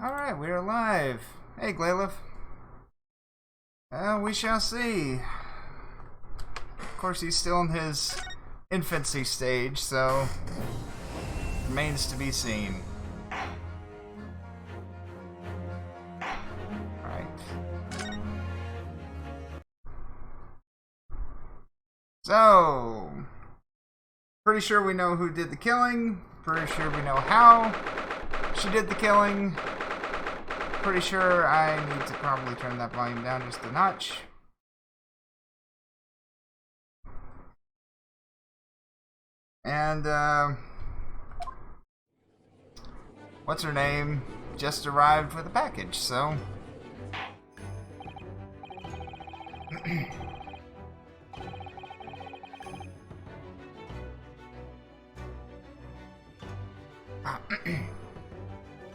Alright, we're live. Hey, Glalef. We shall see. Of course, he's still in his infancy stage, so remains to be seen. Alright. So, pretty sure we know who did the killing. Pretty sure we know how she did the killing. Pretty sure I need to probably turn that volume down just a notch. And, what's her name? Just arrived with a package, so...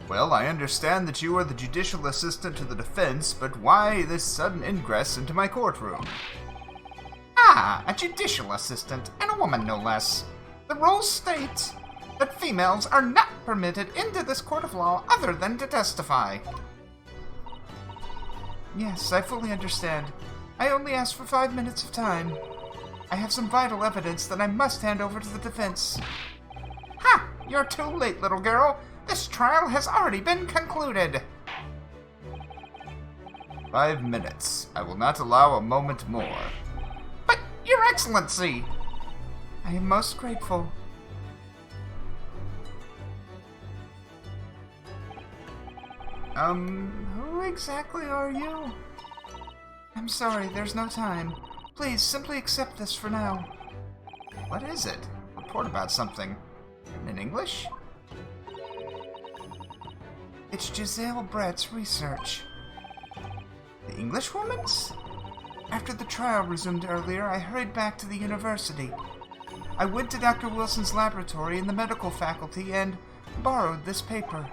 Well, I understand that you are the judicial assistant to the defense, but why this sudden ingress into my courtroom? Ah, a judicial assistant, and a woman no less. The rules state that females are not permitted into this court of law other than to testify. Yes, I fully understand. I only asked for 5 minutes of time. I have some vital evidence that I must hand over to the defense. Ha! You're too late, little girl. This trial has already been concluded. 5 minutes. I will not allow a moment more. But, Your Excellency! I am most grateful. Who exactly are you? I'm sorry, there's no time. Please, simply accept this for now. What is it? Report about something. In English? It's Giselle Brett's research. The Englishwoman's? After the trial resumed earlier, I hurried back to the university. I went to Dr. Wilson's laboratory in the medical faculty and borrowed this paper.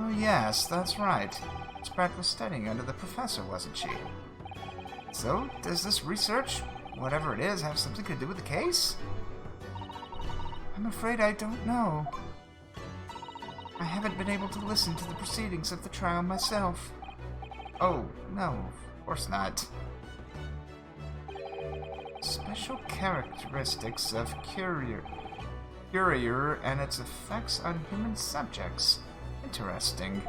Oh yes, that's right. Miss Brett was studying under the professor, wasn't she? So, does this research, whatever it is, have something to do with the case? I'm afraid I don't know. I haven't been able to listen to the proceedings of the trial myself. Oh, no, of course not. Special characteristics of Courier and its effects on human subjects. Interesting.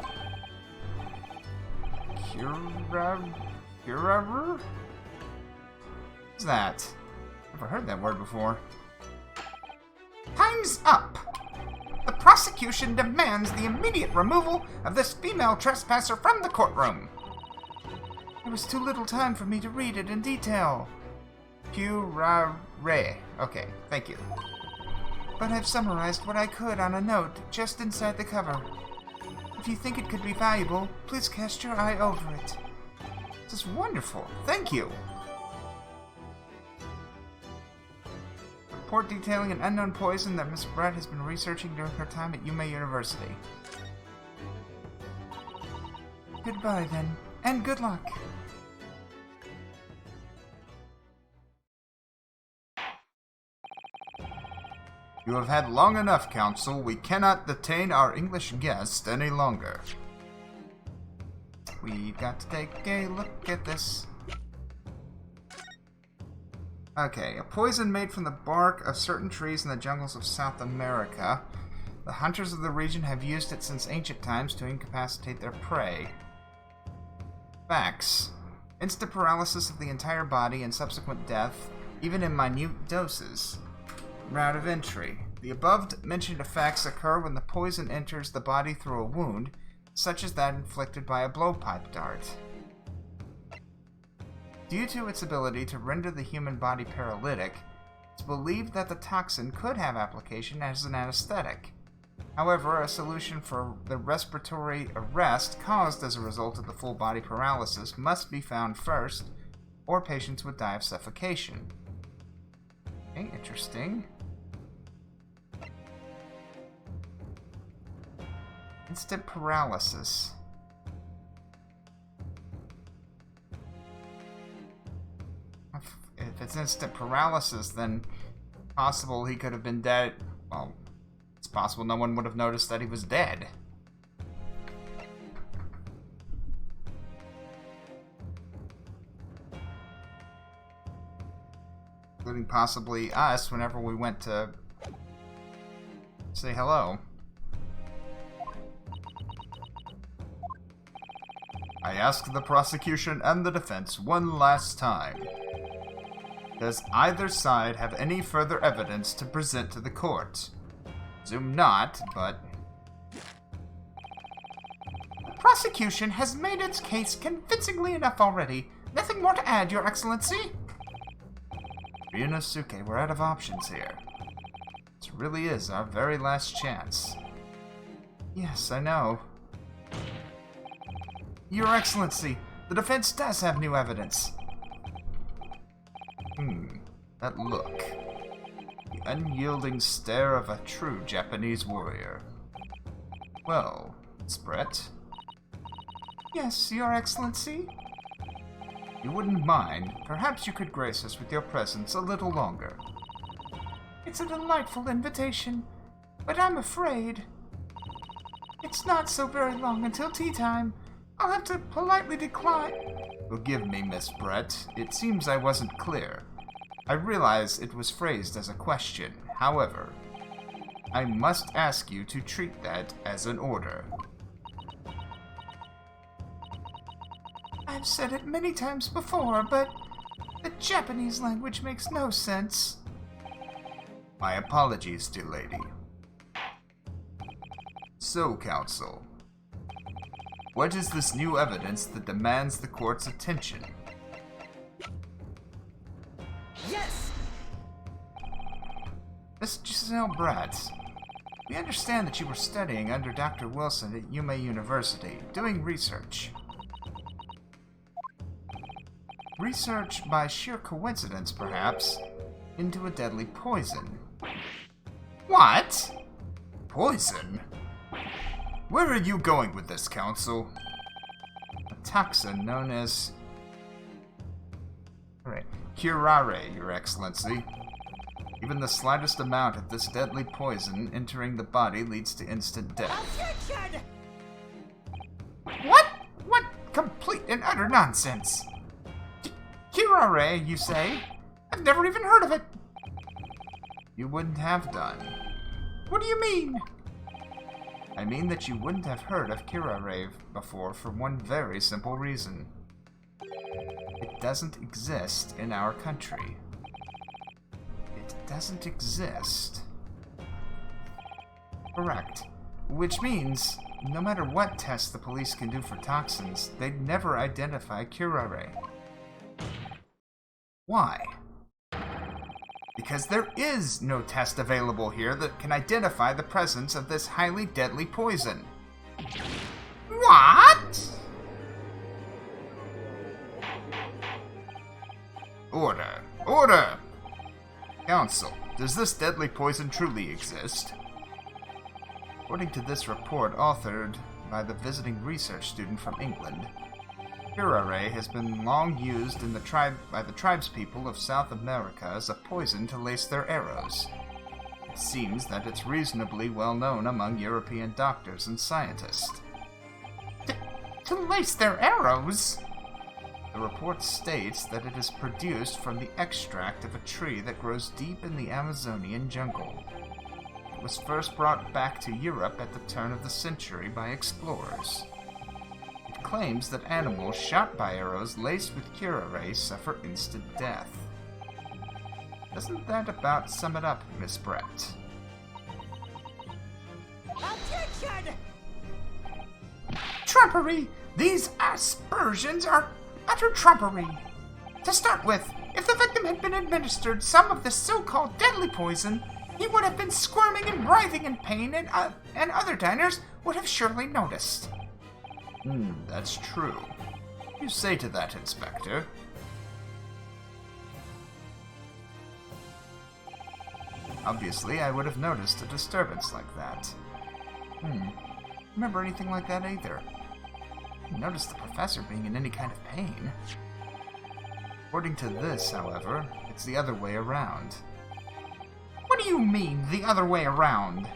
Curer? What's that? Never heard that word before. Time's up! The prosecution demands the immediate removal of this female trespasser from the courtroom. There was too little time for me to read it in detail. Curare. Okay, thank you. But I've summarized what I could on a note just inside the cover. If you think it could be valuable, please cast your eye over it. This is wonderful. Thank you. Report detailing an unknown poison that Miss Brett has been researching during her time at Yume University. Goodbye, then, and good luck. You have had long enough, Counsel. We cannot detain our English guest any longer. We've got to take a look at this. Okay, a poison made from the bark of certain trees in the jungles of South America. The hunters of the region have used it since ancient times to incapacitate their prey. Facts. Instant paralysis of the entire body and subsequent death, even in minute doses. Route of entry. The above-mentioned effects occur when the poison enters the body through a wound, such as that inflicted by a blowpipe dart. Due to its ability to render the human body paralytic, it's believed that the toxin could have application as an anesthetic. However, a solution for the respiratory arrest caused as a result of the full body paralysis must be found first, or patients would die of suffocation. Okay, interesting. Instant paralysis. If it's instant paralysis, then possible he could have been dead. Well, it's possible no one would have noticed that he was dead. including possibly us whenever we went to say hello. I ask the prosecution and the defense one last time. Does either side have any further evidence to present to the court? Presume not, but... The prosecution has made its case convincingly enough already. Nothing more to add, Your Excellency. Ryunosuke, we're out of options here. This really is our very last chance. Yes, I know. Your Excellency, the defense does have new evidence. That look. The unyielding stare of a true Japanese warrior. Well, Miss Brett. Yes, Your Excellency? You wouldn't mind, perhaps you could grace us with your presence a little longer. It's a delightful invitation, but I'm afraid it's not so very long until tea time. I'll have to politely decline. Forgive me, Miss Brett. It seems I wasn't clear. I realize it was phrased as a question. However, I must ask you to treat that as an order. I've said it many times before, but the Japanese language makes no sense. My apologies, dear lady. So, counsel, what is this new evidence that demands the court's attention? Yes! Miss Giselle Bratz, we understand that you were studying under Dr. Wilson at Yume University, doing research. Research, by sheer coincidence perhaps, into a deadly poison. What? Poison? Where are you going with this, counsel? A toxin known as... curare, Your Excellency. Even the slightest amount of this deadly poison entering the body leads to instant death. Objection! What? What complete and utter nonsense! Curare, you say? I've never even heard of it. You wouldn't have done. What do you mean? I mean that you wouldn't have heard of curare before for one very simple reason. It doesn't exist in our country. It doesn't exist. Correct. Which means, no matter what tests the police can do for toxins, they'd never identify curare. Why? Because there is no test available here that can identify the presence of this highly deadly poison. What? Order! Order! Counsel, does this deadly poison truly exist? According to this report authored by the visiting research student from England, curare has been long used in by the tribespeople of South America as a poison to lace their arrows. It seems that it's reasonably well known among European doctors and scientists. To lace their arrows? The report states that it is produced from the extract of a tree that grows deep in the Amazonian jungle. It was first brought back to Europe at the turn of the century by explorers. It claims that animals shot by arrows laced with curare suffer instant death. Doesn't that about sum it up, Miss Brett? Objection! Trumpery! These aspersions are utter trumpery! To start with, if the victim had been administered some of this so-called deadly poison, he would have been squirming and writhing in pain, and other diners would have surely noticed. That's true. You say to that, Inspector. Obviously, I would have noticed a disturbance like that. Remember anything like that either. I didn't notice the professor being in any kind of pain. According to this, however, it's the other way around. What do you mean, the other way around?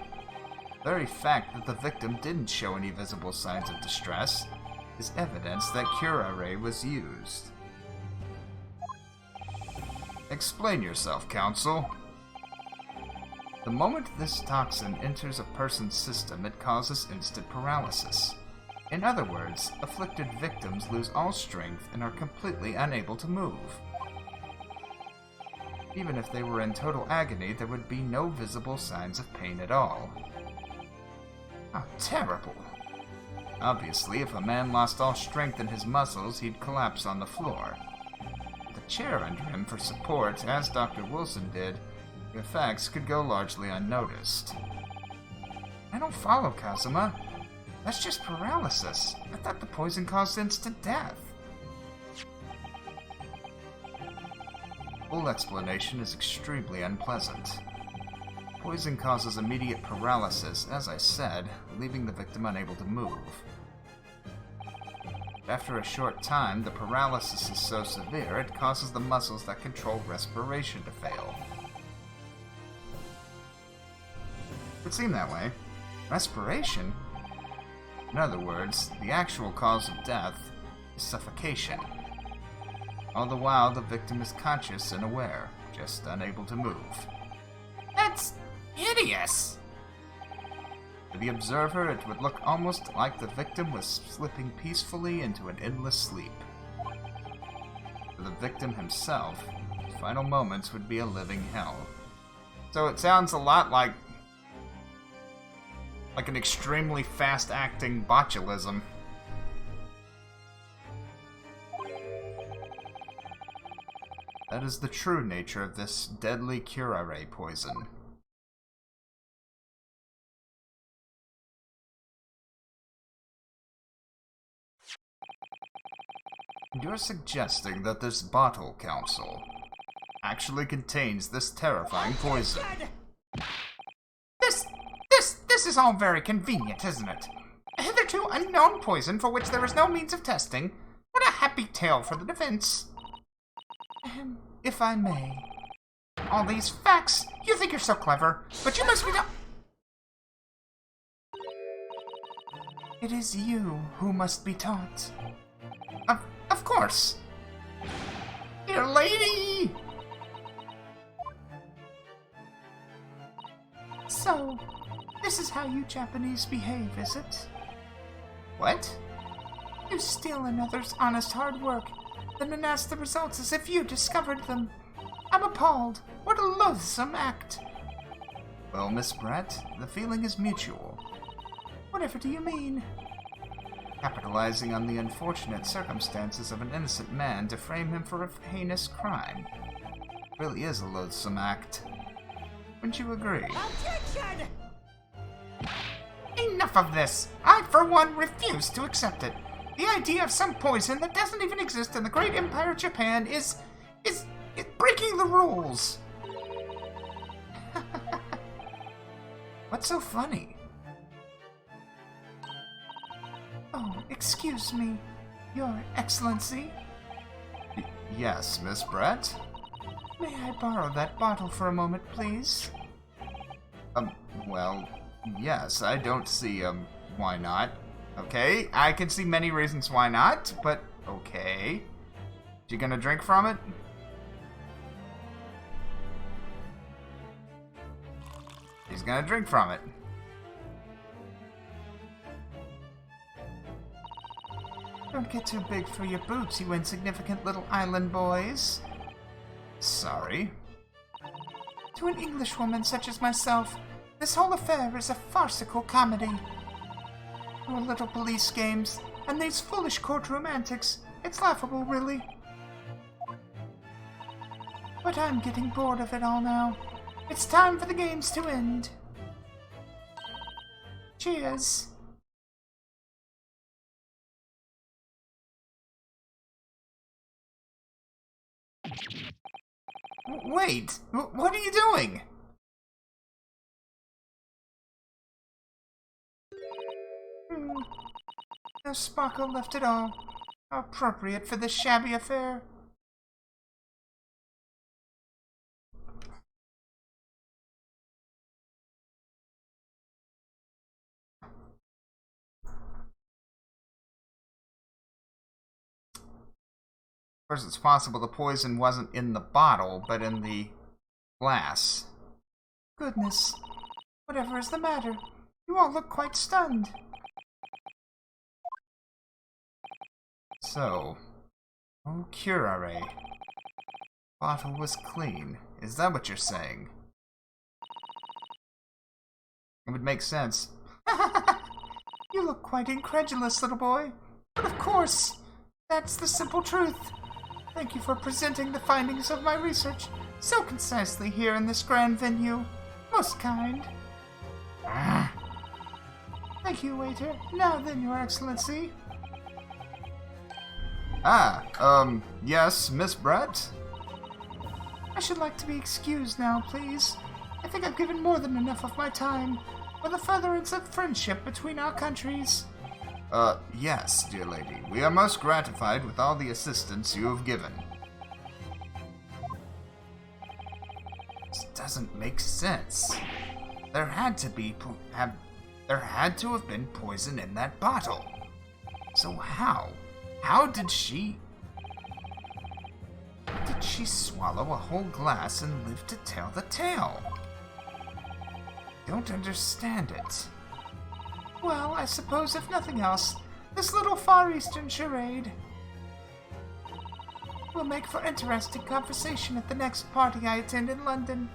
The very fact that the victim didn't show any visible signs of distress is evidence that curare was used. Explain yourself, Counsel. The moment this toxin enters a person's system, it causes instant paralysis. In other words, afflicted victims lose all strength and are completely unable to move. Even if they were in total agony, there would be no visible signs of pain at all. How terrible. Obviously, if a man lost all strength in his muscles, he'd collapse on the floor. With a chair under him for support, as Dr. Wilson did, the effects could go largely unnoticed. I don't follow, Kazuma. That's just paralysis. I thought the poison caused instant death. Full explanation is extremely unpleasant. Poison causes immediate paralysis, as I said, leaving the victim unable to move. After a short time, the paralysis is so severe it causes the muscles that control respiration to fail. It would seem that way. Respiration? In other words, the actual cause of death is suffocation. All the while, the victim is conscious and aware, just unable to move. That's hideous! To the observer, it would look almost like the victim was slipping peacefully into an endless sleep. For the victim himself, his final moments would be a living hell. So it sounds a lot like an extremely fast-acting botulism. That is the true nature of this deadly curare poison. You're suggesting that this bottle, Counsel, actually contains this terrifying poison. This is all very convenient, isn't it? A hitherto unknown poison for which there is no means of testing. What a happy tale for the defense. If I may. All these facts? You think you're so clever, but you must be no— It is you who must be taught. Of course. Dear lady! So, this is how you Japanese behave, is it? What? You steal another's honest hard work, then announce the results as if you discovered them. I'm appalled. What a loathsome act. Well, Miss Brett, the feeling is mutual. Whatever do you mean? Capitalizing on the unfortunate circumstances of an innocent man to frame him for a heinous crime. Really is a loathsome act. Wouldn't you agree? Objection! Enough of this! I, for one, refuse to accept it. The idea of some poison that doesn't even exist in the great empire of Japan is breaking the rules. What's so funny? Oh, excuse me, Your Excellency. Yes, Miss Brett? May I borrow that bottle for a moment, please? Well, yes, I don't see, why not? Okay, I can see many reasons why not, but okay. You gonna drink from it? He's gonna drink from it. Don't get too big for your boots, you insignificant little island boys. Sorry. To an Englishwoman such as myself, this whole affair is a farcical comedy. Your little police games, and these foolish courtroom antics, it's laughable, really. But I'm getting bored of it all now. It's time for the games to end. Cheers. Wait, what are you doing? No sparkle left at all. How appropriate for this shabby affair. Of course, it's possible the poison wasn't in the bottle, but in the glass. Goodness. Whatever is the matter? You all look quite stunned. So, oh, curare. Bottle was clean. Is that what you're saying? It would make sense. You look quite incredulous, little boy. But of course, that's the simple truth. Thank you for presenting the findings of my research so concisely here in this grand venue. Most kind. Thank you, waiter. Now then, Your Excellency. Yes, Miss Brett? I should like to be excused now, please. I think I've given more than enough of my time for the furtherance of friendship between our countries. Yes, dear lady. We are most gratified with all the assistance you have given. This doesn't make sense. There had to have been poison in that bottle. So how? How did she... Did she swallow a whole glass and live to tell the tale? Don't understand it. Well, I suppose if nothing else, this little Far Eastern charade will make for interesting conversation at the next party I attend in London.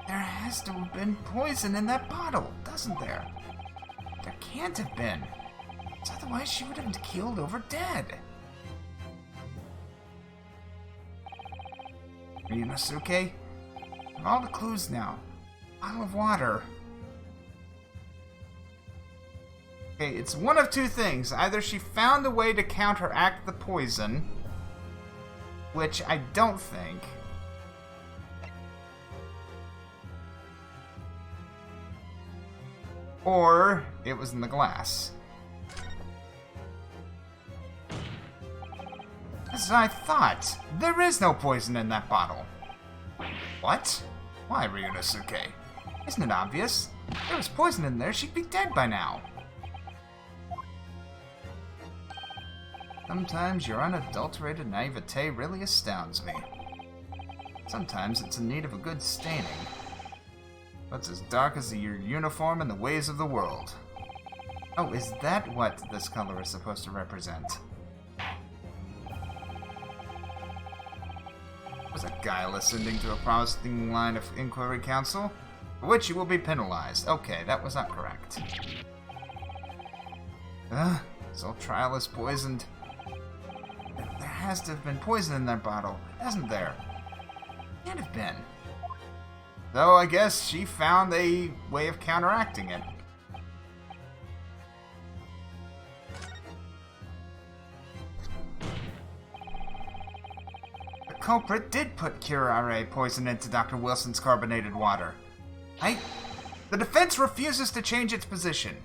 There has to have been poison in that bottle, doesn't there? There can't have been. Otherwise she would have keeled over dead. Ryunosuke? All the clues now. Bottle of water. Okay, it's one of two things. Either she found a way to counteract the poison, which I don't think. Or it was in the glass. As I thought, there is no poison in that bottle. What? Why, Ryunosuke? Isn't it obvious? If there was poison in there, she'd be dead by now. Sometimes your unadulterated naivete really astounds me. Sometimes it's in need of a good staining. But it's as dark as your uniform and the ways of the world. Oh, is that what this color is supposed to represent? Was a guileless ending to a promising line of inquiry counsel, for which you will be penalized. Okay, that was not correct. This whole trial is poisoned. There has to have been poison in that bottle, hasn't there? Can't have been. Though I guess she found a way of counteracting it. The culprit did put curare poison into Dr. Wilson's carbonated water. The defense refuses to change its position.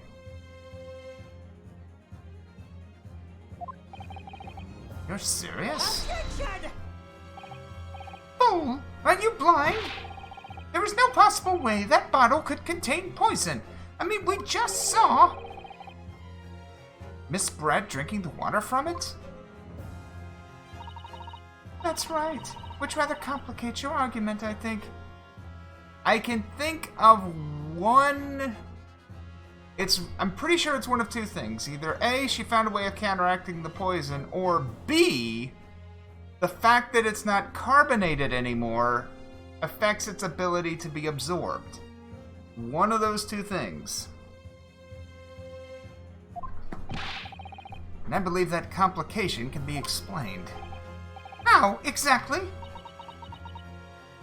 You're serious? Objection! Fool! Are you blind? There is no possible way that bottle could contain poison. I mean, we just saw Miss Brett drinking the water from it? That's right. Which rather complicates your argument, I think. I can think of one... I'm pretty sure it's one of two things. Either A, she found a way of counteracting the poison, or B, the fact that it's not carbonated anymore affects its ability to be absorbed. One of those two things. And I believe that complication can be explained. How, exactly?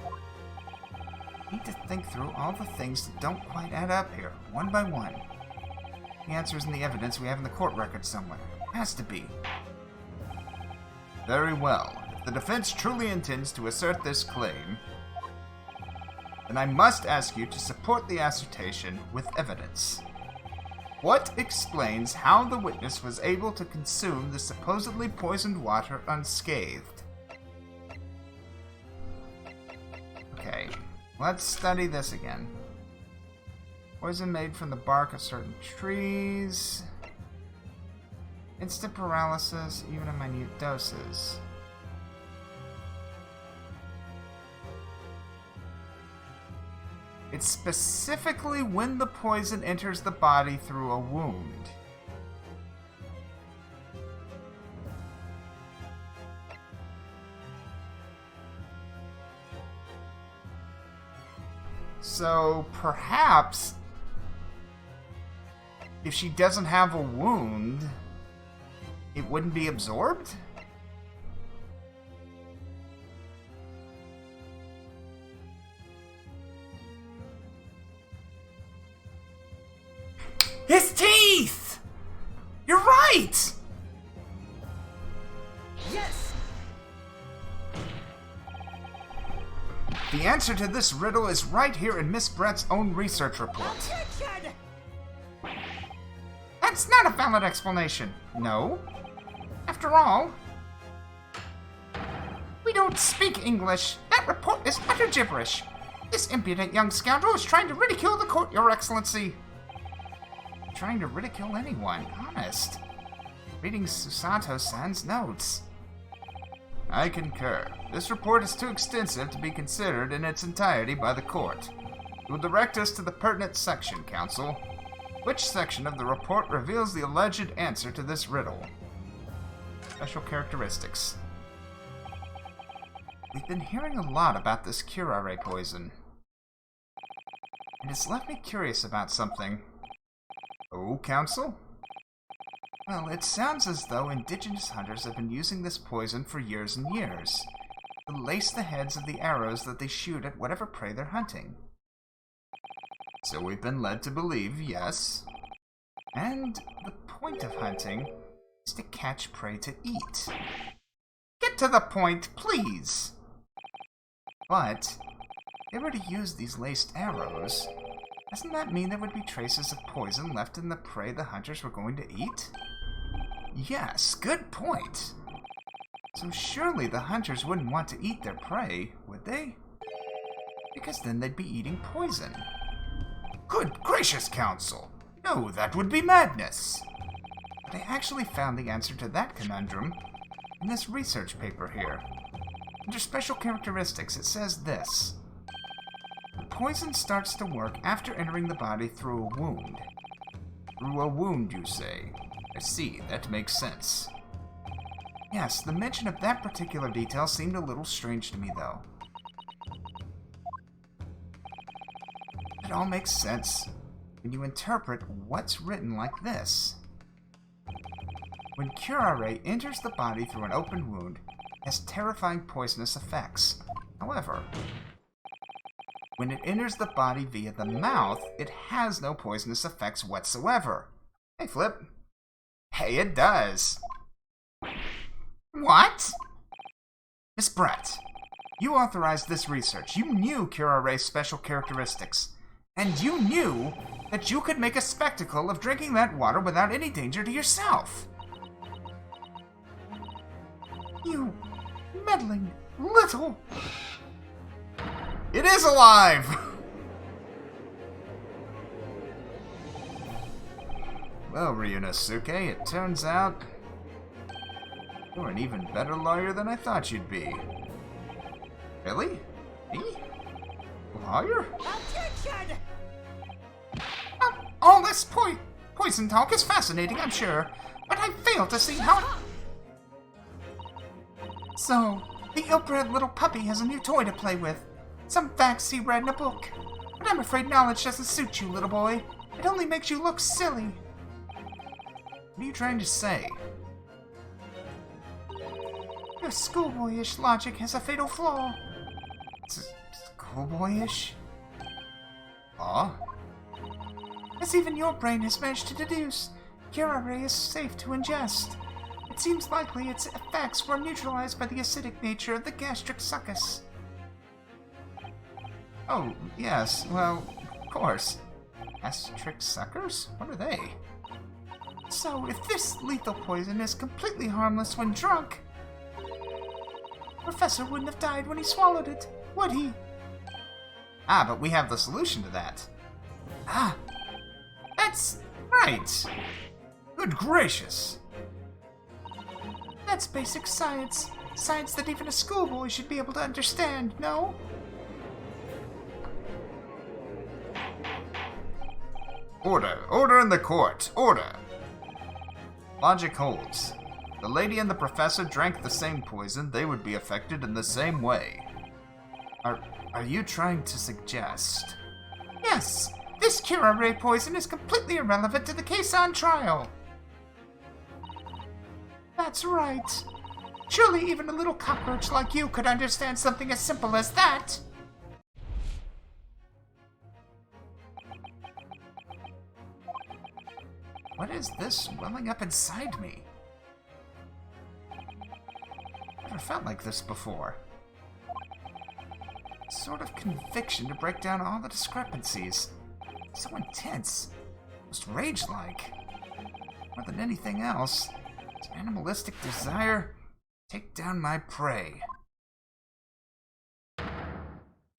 I need to think through all the things that don't quite add up here, one by one. The answer is in the evidence we have in the court record somewhere. Has to be. Very well. If the defense truly intends to assert this claim, then I must ask you to support the assertion with evidence. What explains how the witness was able to consume the supposedly poisoned water unscathed? Okay, let's study this again. Poison made from the bark of certain trees. Instant paralysis, even in minute doses. It's specifically when the poison enters the body through a wound. So, perhaps, if she doesn't have a wound, it wouldn't be absorbed? His teeth! You're right! Yes! The answer to this riddle is right here in Miss Brett's own research report. Objection! That's not a valid explanation. No. After all, we don't speak English. That report is utter gibberish. This impudent young scoundrel is trying to ridicule the court, Your Excellency. Trying to ridicule anyone, honest. Reading Susato-san's notes. I concur. This report is too extensive to be considered in its entirety by the court. You will direct us to the pertinent section, Counsel. Which section of the report reveals the alleged answer to this riddle? Special characteristics. We've been hearing a lot about this curare poison. It has left me curious about something. Oh, Counsel? Well, it sounds as though indigenous hunters have been using this poison for years and years to lace the heads of the arrows that they shoot at whatever prey they're hunting. So we've been led to believe, yes. And the point of hunting is to catch prey to eat. Get to the point, please! But, if they were to use these laced arrows, doesn't that mean there would be traces of poison left in the prey the hunters were going to eat? Yes, good point. So surely the hunters wouldn't want to eat their prey, would they? Because then they'd be eating poison. Good gracious, Counsel! No, that would be madness! But I actually found the answer to that conundrum in this research paper here. Under special characteristics, it says this. The poison starts to work after entering the body through a wound. Through a wound, you say? I see, that makes sense. Yes, the mention of that particular detail seemed a little strange to me, though. It all makes sense when you interpret what's written like this. When curare enters the body through an open wound, it has terrifying poisonous effects. However, when it enters the body via the mouth, it has no poisonous effects whatsoever. Hey, Flip. Hey, it does. What? Miss Brett, you authorized this research. You knew curare's special characteristics. And you knew that you could make a spectacle of drinking that water without any danger to yourself. You meddling little... It is alive! Well, Ryunosuke, it turns out you're an even better lawyer than I thought you'd be. Really? Me? Lawyer? Objection! All this poison talk is fascinating, I'm sure, but I fail to see how it... So, the ill-bred little puppy has a new toy to play with. Some facts he read in a book. But I'm afraid knowledge doesn't suit you, little boy. It only makes you look silly. What are you trying to say? Your schoolboyish logic has a fatal flaw. Schoolboyish? Ah? As even your brain has managed to deduce, curare is safe to ingest. It seems likely its effects were neutralized by the acidic nature of the gastric succus. Oh, yes, well, of course. Gastric suckers? What are they? So, if this lethal poison is completely harmless when drunk, Professor wouldn't have died when he swallowed it, would he? Ah, but we have the solution to that. Ah, that's right. Good gracious. That's basic science. Science that even a schoolboy should be able to understand, no? Order! Order in the court! Order! Logic holds. The lady and the professor drank the same poison, they would be affected in the same way. Are you trying to suggest? Yes! This Curare poison is completely irrelevant to the case on trial! That's right. Surely even a little cockroach like you could understand something as simple as that! What is this welling up inside me? Never felt like this before. A sort of conviction to break down all the discrepancies. So intense. Almost rage-like. More than anything else, it's an animalistic desire to take down my prey.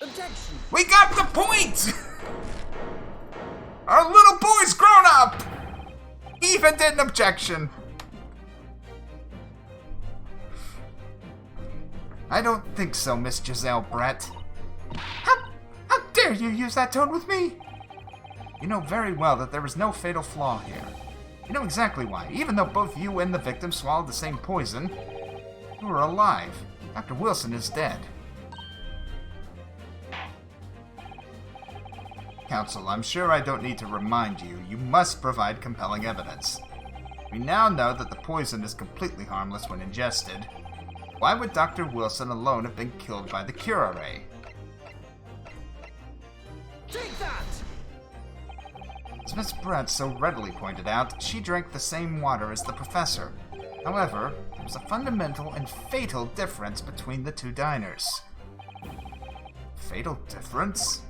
Objection! We got the point! Our little boy's grown up! Even did an objection. I don't think so, Miss Giselle Brett. How dare you use that tone with me? You know very well that there is no fatal flaw here. You know exactly why. Even though both you and the victim swallowed the same poison, you are alive. Dr. Wilson is dead. Counsel, I'm sure I don't need to remind you, you must provide compelling evidence. We now know that the poison is completely harmless when ingested. Why would Dr. Wilson alone have been killed by the Curare? Take that! As Miss Brett so readily pointed out, she drank the same water as the professor. However, there was a fundamental and fatal difference between the two diners. Fatal difference?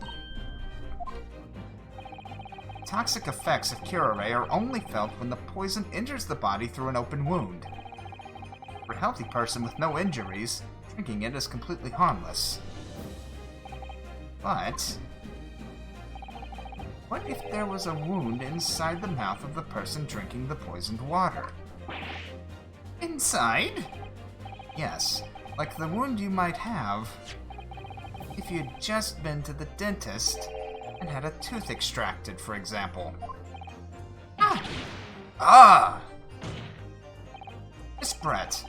Toxic effects of Curare are only felt when the poison enters the body through an open wound. For a healthy person with no injuries, drinking it is completely harmless. But what if there was a wound inside the mouth of the person drinking the poisoned water? Inside? Yes, like the wound you might have if you'd just been to the dentist and had a tooth extracted, for example. Ah! Miss Brett,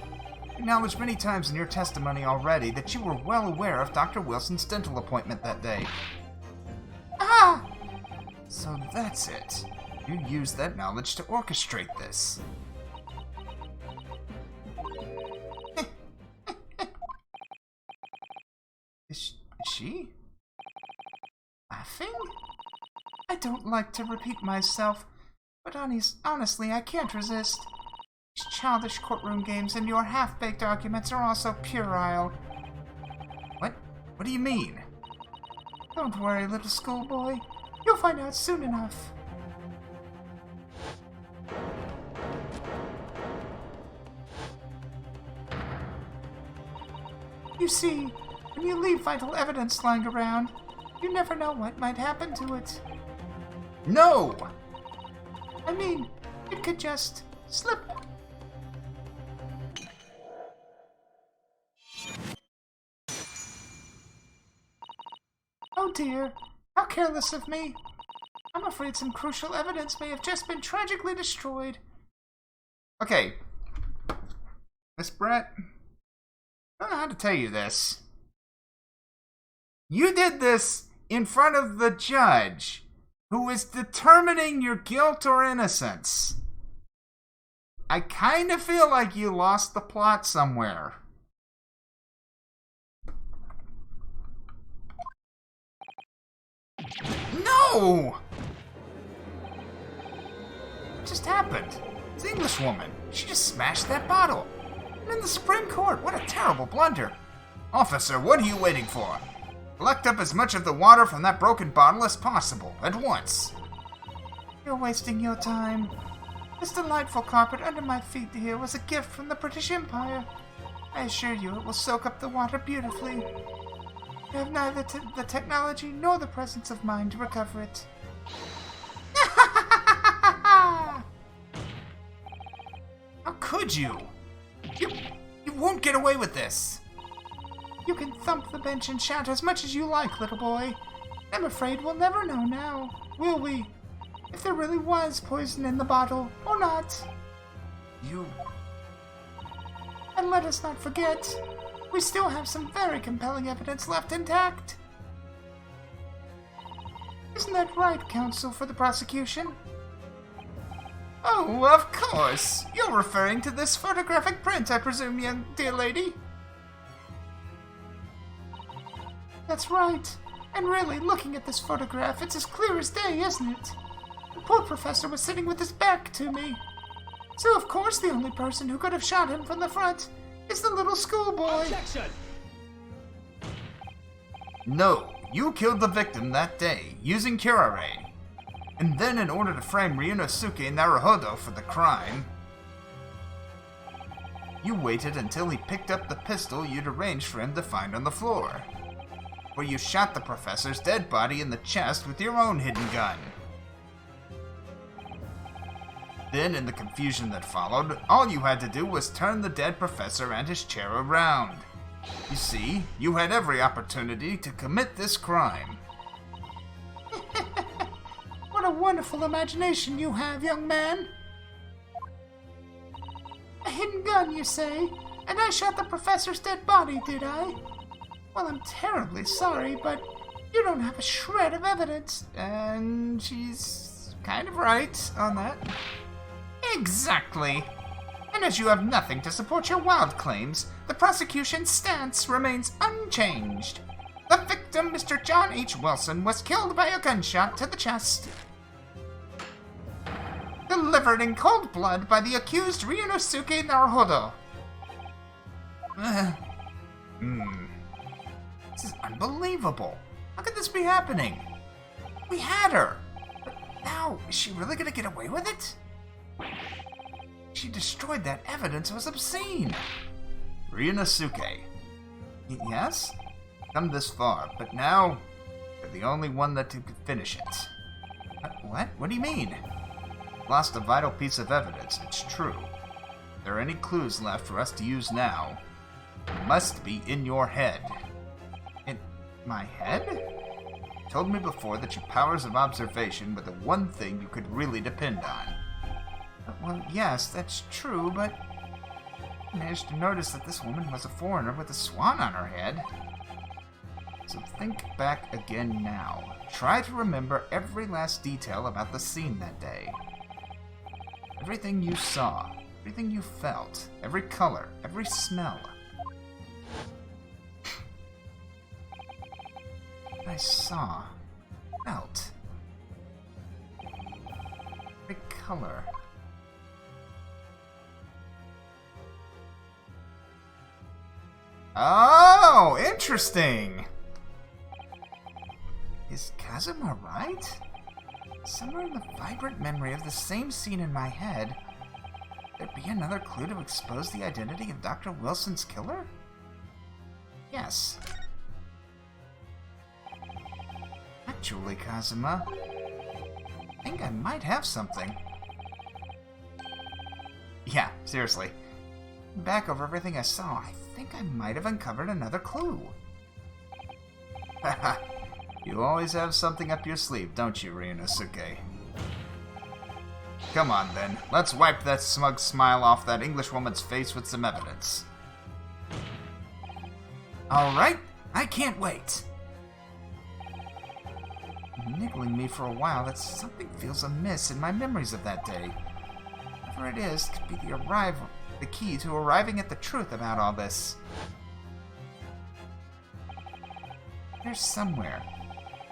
you acknowledged many times in your testimony already that you were well aware of Dr. Wilson's dental appointment that day. Ah! So that's it. You used that knowledge to orchestrate this. Is she? Laughing? I don't like to repeat myself, but honestly, I can't resist. These childish courtroom games and your half-baked arguments are also puerile. What? What do you mean? Don't worry, little schoolboy. You'll find out soon enough. You see, when you leave vital evidence lying around, you never know what might happen to it. No! I mean, it could just slip. Oh dear, how careless of me. I'm afraid some crucial evidence may have just been tragically destroyed. Okay. Miss Brett, I don't know how to tell you this. You did this in front of the judge, who is determining your guilt or innocence. I kind of feel like you lost the plot somewhere. No! What just happened? This English woman, she just smashed that bottle. And in the Supreme Court, what a terrible blunder. Officer, what are you waiting for? Collect up as much of the water from that broken bottle as possible, at once. You're wasting your time. This delightful carpet under my feet here was a gift from the British Empire. I assure you it will soak up the water beautifully. I have neither the technology nor the presence of mind to recover it. How could you? You won't get away with this! You can thump the bench and shout as much as you like, little boy. I'm afraid we'll never know now, will we? If there really was poison in the bottle, or not. And let us not forget, we still have some very compelling evidence left intact. Isn't that right, counsel for the prosecution? Oh, of course. You're referring to this photographic print, I presume, young dear lady? That's right. And really, looking at this photograph, it's as clear as day, isn't it? The poor professor was sitting with his back to me. So, of course, the only person who could have shot him from the front is the little schoolboy. Objection! No, you killed the victim that day, using curare. And then, in order to frame Ryunosuke Naruhodo for the crime, you waited until he picked up the pistol you'd arranged for him to find on the floor, where you shot the professor's dead body in the chest with your own hidden gun. Then, in the confusion that followed, all you had to do was turn the dead professor and his chair around. You see, you had every opportunity to commit this crime. What a wonderful imagination you have, young man. A hidden gun, you say? And I shot the professor's dead body, did I? Well, I'm terribly sorry, but you don't have a shred of evidence. And she's kind of right on that. Exactly. And as you have nothing to support your wild claims, the prosecution's stance remains unchanged. The victim, Mr. John H. Wilson, was killed by a gunshot to the chest, delivered in cold blood by the accused Ryunosuke Naruhodo. This is unbelievable. How could this be happening? We had her. But now, is she really gonna get away with it? She destroyed that evidence. It was obscene. Ryunosuke. Yes? Come this far, but now you're the only one that could finish it. What? What do you mean? Lost a vital piece of evidence, it's true. If there are any clues left for us to use now, it must be in your head. In my head? You told me before that your powers of observation were the one thing you could really depend on. Well, yes, that's true, but I managed to notice that this woman was a foreigner with a swan on her head. So think back again now. Try to remember every last detail about the scene that day. Everything you saw, everything you felt, every color, every smell. I saw, felt, every color. Oh, interesting! Is Kazuma right? Somewhere in the vibrant memory of the same scene in my head, there'd be another clue to expose the identity of Dr. Wilson's killer? Yes. Actually, Kazuma, I think I might have something. Yeah, seriously. Back over everything I saw, I think I might have uncovered another clue. Haha, you always have something up your sleeve, don't you, Ryunosuke? Come on, then. Let's wipe that smug smile off that Englishwoman's face with some evidence. Alright, I can't wait. Niggling me for a while that something feels amiss in my memories of that day. Whatever it is, could be the key to arriving at the truth about all this. There's somewhere.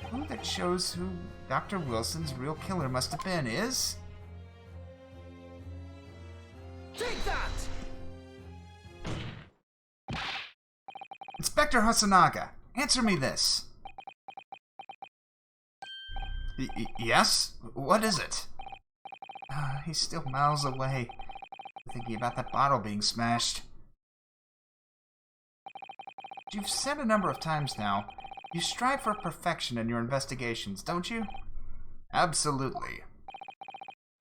A clue that shows who Dr. Wilson's real killer must have been is... Take that! Inspector Hasanaga, answer me this. Yes? What is it? He's still miles away, thinking about that bottle being smashed. You've said a number of times now, you strive for perfection in your investigations, don't you? Absolutely.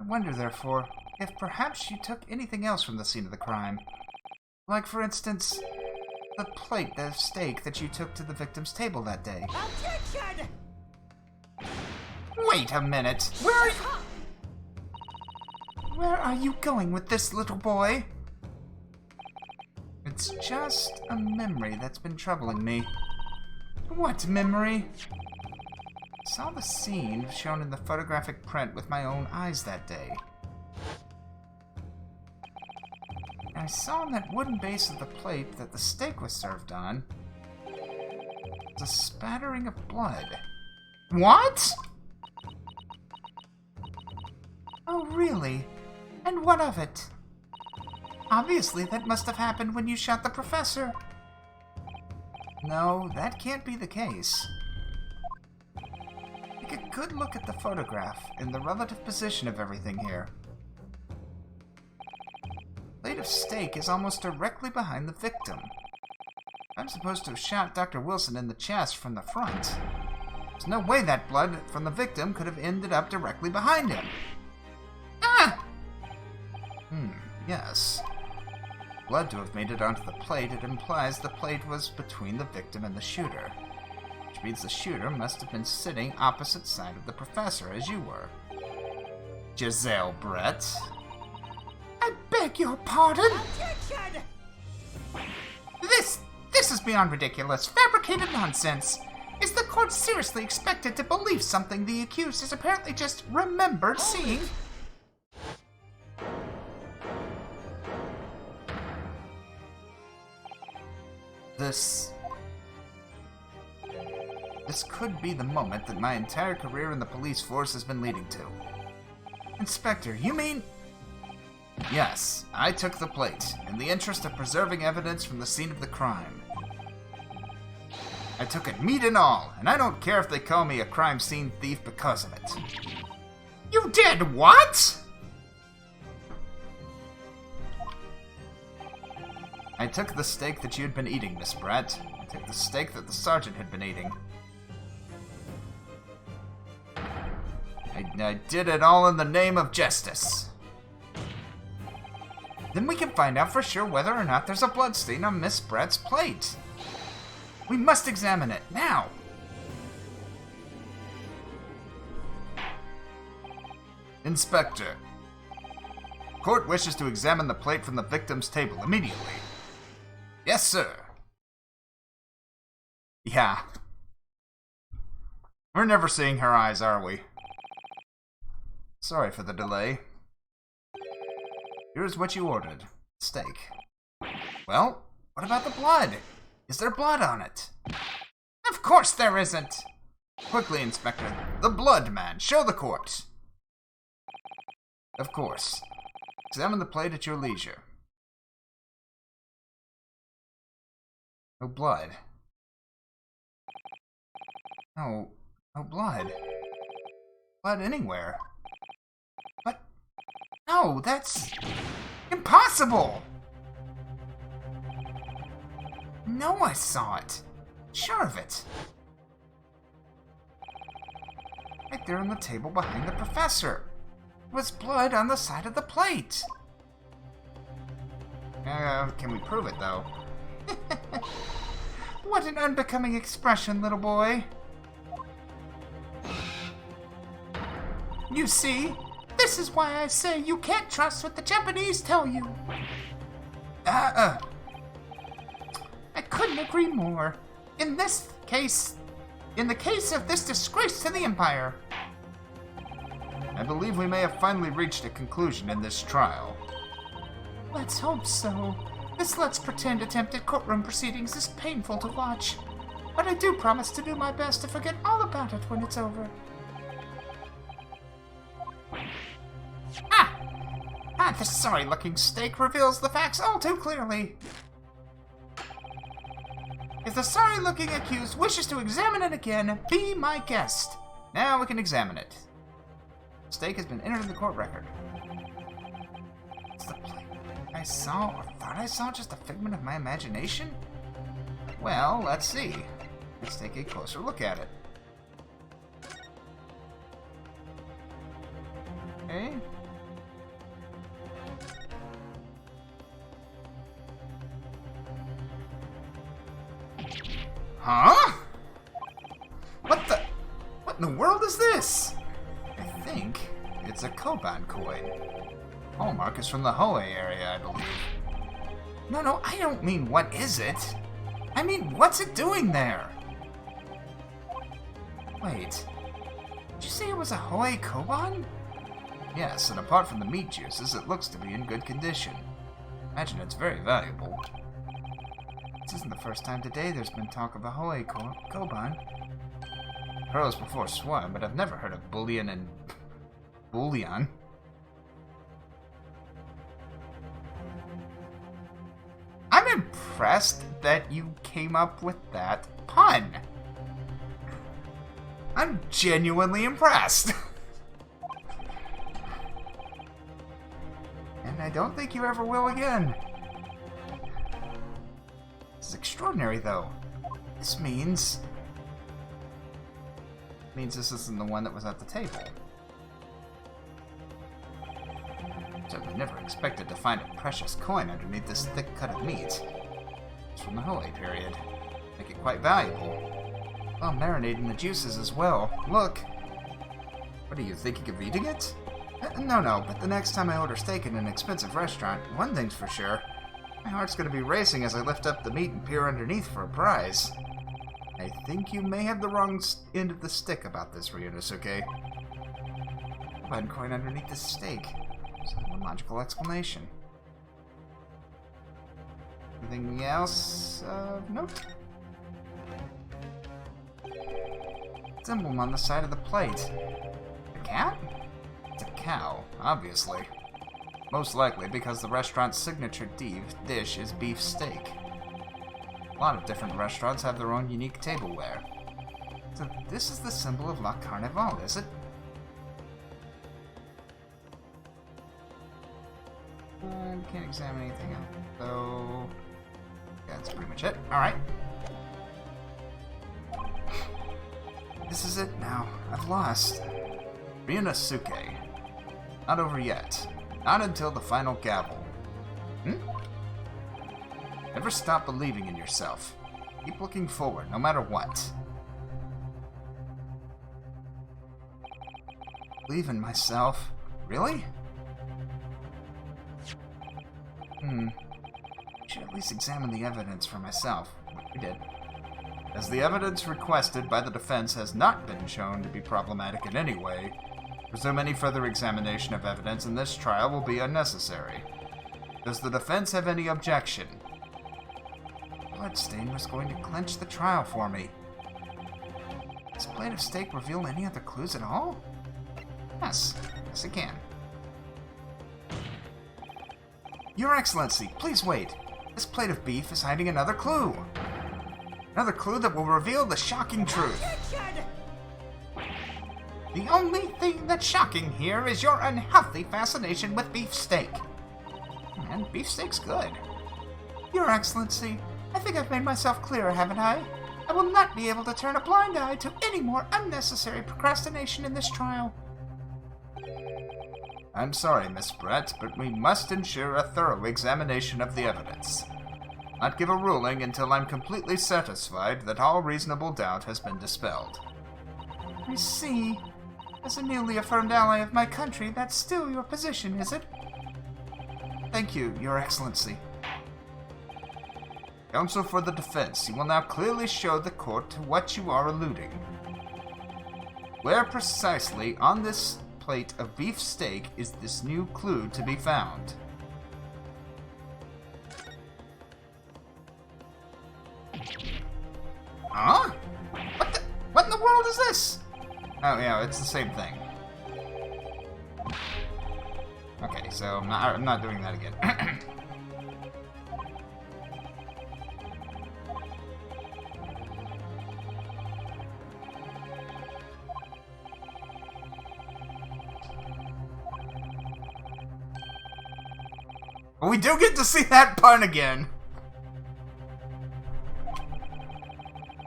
I wonder, therefore, if perhaps you took anything else from the scene of the crime. Like, for instance, the plate of steak that you took to the victim's table that day. Objection! Wait a minute! Where are you going with this, little boy? It's just a memory that's been troubling me. What memory? I saw the scene shown in the photographic print with my own eyes that day. I saw on that wooden base of the plate that the steak was served on a spattering of blood. What? Oh, really? And what of it? Obviously, that must have happened when you shot the professor. No, that can't be the case. Take a good look at the photograph and the relative position of everything here. The plate of steak is almost directly behind the victim. I'm supposed to have shot Dr. Wilson in the chest from the front. There's no way that blood from the victim could have ended up directly behind him. Ah! Yes. Blood to have made it onto the plate, it implies the plate was between the victim and the shooter. Which means the shooter must have been sitting opposite side of the professor as you were. Giselle Brett. I beg your pardon? Objection! This is beyond ridiculous. Fabricated nonsense. Is the court seriously expected to believe something the accused has apparently just remembered seeing? This could be the moment that my entire career in the police force has been leading to. Inspector, you mean... Yes, I took the plate, in the interest of preserving evidence from the scene of the crime. I took it, meat and all, and I don't care if they call me a crime scene thief because of it. You did what? I took the steak that you had been eating, Miss Brett. I took the steak that the sergeant had been eating. I did it all in the name of justice. Then we can find out for sure whether or not there's a bloodstain on Miss Brett's plate. We must examine it, now! Inspector. Court wishes to examine the plate from the victim's table immediately. Yes, sir. Yeah. We're never seeing her eyes, are we? Sorry for the delay. Here's what you ordered. Steak. Well, what about the blood? Is there blood on it? Of course there isn't! Quickly, Inspector. The blood man. Show the court. Of course. Examine the plate at your leisure. No blood. No blood. Blood anywhere. But... No, that's... impossible! No, I saw it. Sure of it. Right there on the table behind the professor. There was blood on the side of the plate. Can we prove it, though? What an unbecoming expression, little boy. You see, this is why I say you can't trust what the Japanese tell you. I couldn't agree more. In the case of this disgrace to the Empire. I believe we may have finally reached a conclusion in this trial. Let's hope so. This let's pretend attempt at courtroom proceedings is painful to watch. But I do promise to do my best to forget all about it when it's over. The sorry-looking steak reveals the facts all too clearly. If the sorry-looking accused wishes to examine it again, be my guest. Now we can examine it. Steak has been entered in the court record. It's the plate I saw, or thought I saw, just a figment of my imagination? Well, let's see. Let's take a closer look at it. Okay. Huh? What in the world is this? I think it's a Koban coin. Hallmark is from the Hoei area, I believe. No, I don't mean what is it. I mean, what's it doing there? Wait. Did you say it was a Hoei Koban? Yes, and apart from the meat juices, it looks to be in good condition. Imagine it's very valuable. This isn't the first time today there's been talk of a Hoei Koban. Pearls before swine, but I've never heard of bullion and... bullion? I'm impressed that you came up with that pun. I'm genuinely impressed. And I don't think you ever will again. This is extraordinary, though. This means this isn't the one that was at the table. Certainly never expected to find a precious coin underneath this thick cut of meat. It's from the Hoei period. Make it quite valuable. Well, marinating the juices as well. Look. What are you thinking of eating it? No, but the next time I order steak in an expensive restaurant, one thing's for sure. My heart's gonna be racing as I lift up the meat and peer underneath for a prize. I think you may have the wrong end of the stick about this, Ryunosuke. Koban coin underneath the steak. There's no logical explanation. Anything else of note? It's emblem on the side of the plate. A cat? It's a cow, obviously. Most likely because the restaurant's signature dish is beef steak. A lot of different restaurants have their own unique tableware. So this is the symbol of La Carnival, is it? Can't examine anything else, so... yeah, that's pretty much it. Alright. This is it now. I've lost. Ryunosuke. Not over yet. Not until the final gavel. Never stop believing in yourself. Keep looking forward, no matter what. Believe in myself? Really? I should at least examine the evidence for myself. We did. As the evidence requested by the defense has not been shown to be problematic in any way, presume any further examination of evidence in this trial will be unnecessary. Does the defense have any objection? Bloodstain was going to clinch the trial for me. Does this plate of steak reveal any other clues at all? Yes it can. Your Excellency, please wait. This plate of beef is hiding another clue. Another clue that will reveal the shocking truth. The only thing that's shocking here is your unhealthy fascination with beefsteak. And beefsteak's good. Your Excellency, I think I've made myself clear, haven't I? I will not be able to turn a blind eye to any more unnecessary procrastination in this trial. I'm sorry, Miss Brett, but we must ensure a thorough examination of the evidence. Not give a ruling until I'm completely satisfied that all reasonable doubt has been dispelled. I see. As a newly affirmed ally of my country, that's still your position, is it? Thank you, Your Excellency. Counsel for the defense, you will now clearly show the court to what you are alluding. Where precisely on this plate of beef steak is this new clue to be found? Huh? What in the world is this? Oh yeah, it's the same thing. Okay, so I'm not doing that again. But we do get to see that pun again.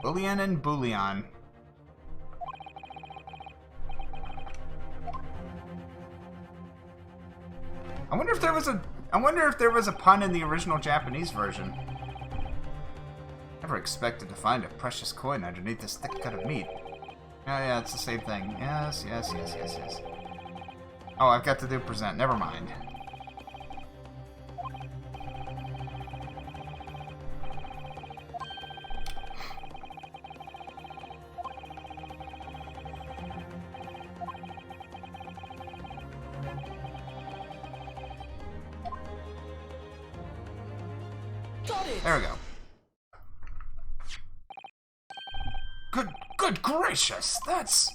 Bullion and Bullion. I wonder if there was a pun in the original Japanese version. Never expected to find a precious coin underneath this thick cut of meat. Oh yeah, it's the same thing. Yes. Oh, I've got to do present. Never mind. Got it! There we go. Good gracious, that's...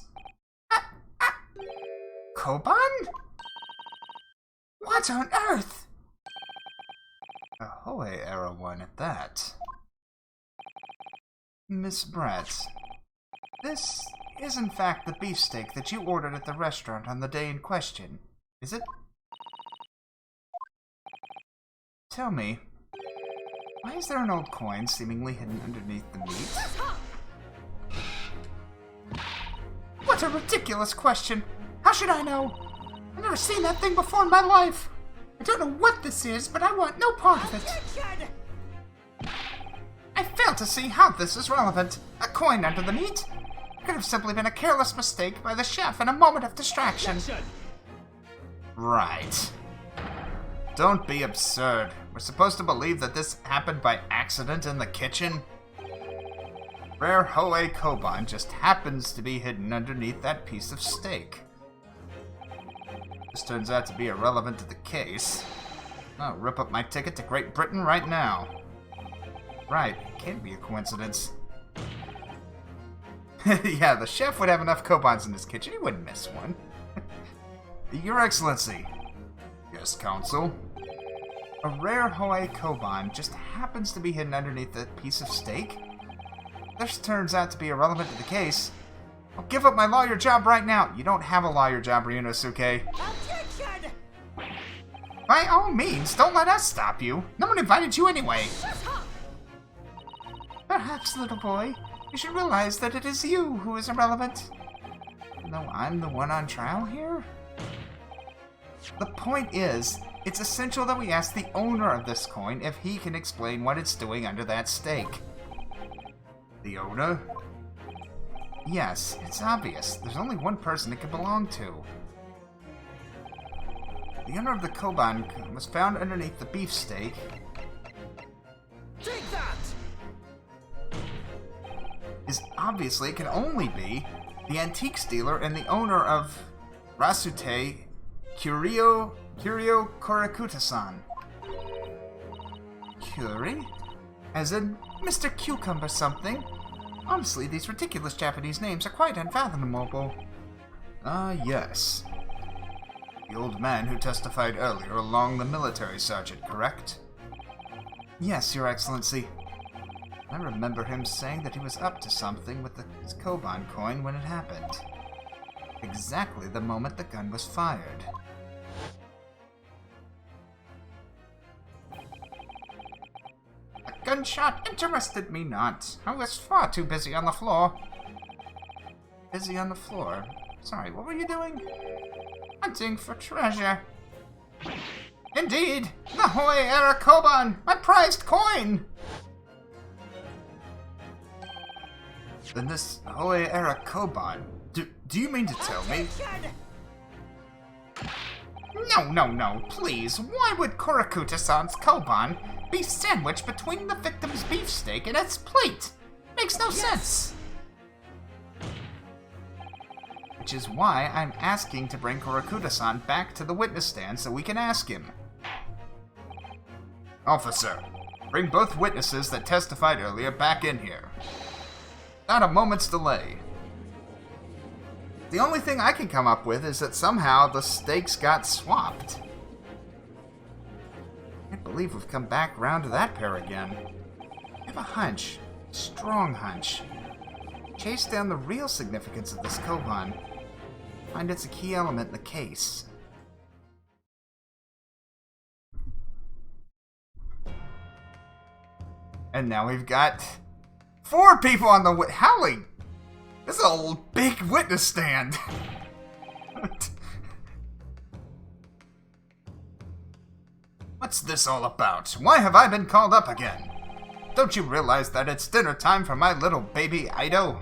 Koban? What on earth? A Hoei era one at that. Miss Brett, this is in fact the beefsteak that you ordered at the restaurant on the day in question, is it? Tell me, why is there an old coin seemingly hidden underneath the meat? What a ridiculous question! How should I know? I've never seen that thing before in my life! I don't know what this is, but I want no part of it! I fail to see how this is relevant. A coin under the meat? It could have simply been a careless mistake by the chef in a moment of distraction. Right. Don't be absurd. We're supposed to believe that this happened by accident in the kitchen? Rare Hoei Koban just happens to be hidden underneath that piece of steak. This turns out to be irrelevant to the case. I'll rip up my ticket to Great Britain right now. Right, it can't be a coincidence. Yeah, the chef would have enough Kobans in his kitchen, he wouldn't miss one. Your Excellency. Yes, Counsel. A rare Hoei Koban just happens to be hidden underneath that piece of steak? This turns out to be irrelevant to the case. I'll give up my lawyer job right now. You don't have a lawyer job, Ryunosuke. Objection! By all means, don't let us stop you. No one invited you anyway. Perhaps, little boy, you should realize that it is you who is irrelevant. No, I'm the one on trial here? The point is, it's essential that we ask the owner of this coin if he can explain what it's doing under that steak. The owner? Yes, it's obvious. There's only one person it could belong to. The owner of the Koban was found underneath the beefsteak. Take that! Obviously, it can only be the antiques dealer and the owner of Rasute Curio Korakuta-san. Curie? As in Mr. Cucumber something? Honestly, these ridiculous Japanese names are quite unfathomable. Ah, yes. The old man who testified earlier along the military sergeant, correct? Yes, Your Excellency. I remember him saying that he was up to something with his Koban coin when it happened. Exactly the moment the gun was fired. A gunshot interested me not. I was far too busy on the floor. Busy on the floor? Sorry, what were you doing? Hunting for treasure. Indeed! The Hoei era Koban! My prized coin! Then this Hoei era Koban... Do you mean to tell me? No, please. Why would Korakuta-san's Koban be sandwiched between the victim's beefsteak and its plate? Makes no sense. Which is why I'm asking to bring Korakuta-san back to the witness stand so we can ask him. Officer, bring both witnesses that testified earlier back in here. Not a moment's delay. The only thing I can come up with is that somehow the steaks got swapped. I can't believe we've come back round to that pair again. I have a hunch, a strong hunch. Chase down the real significance of this Koban. Find it's a key element in the case. And now we've got 4 people on the Howley! This is a big witness stand! What's this all about? Why have I been called up again? Don't you realize that it's dinner time for my little baby Ido?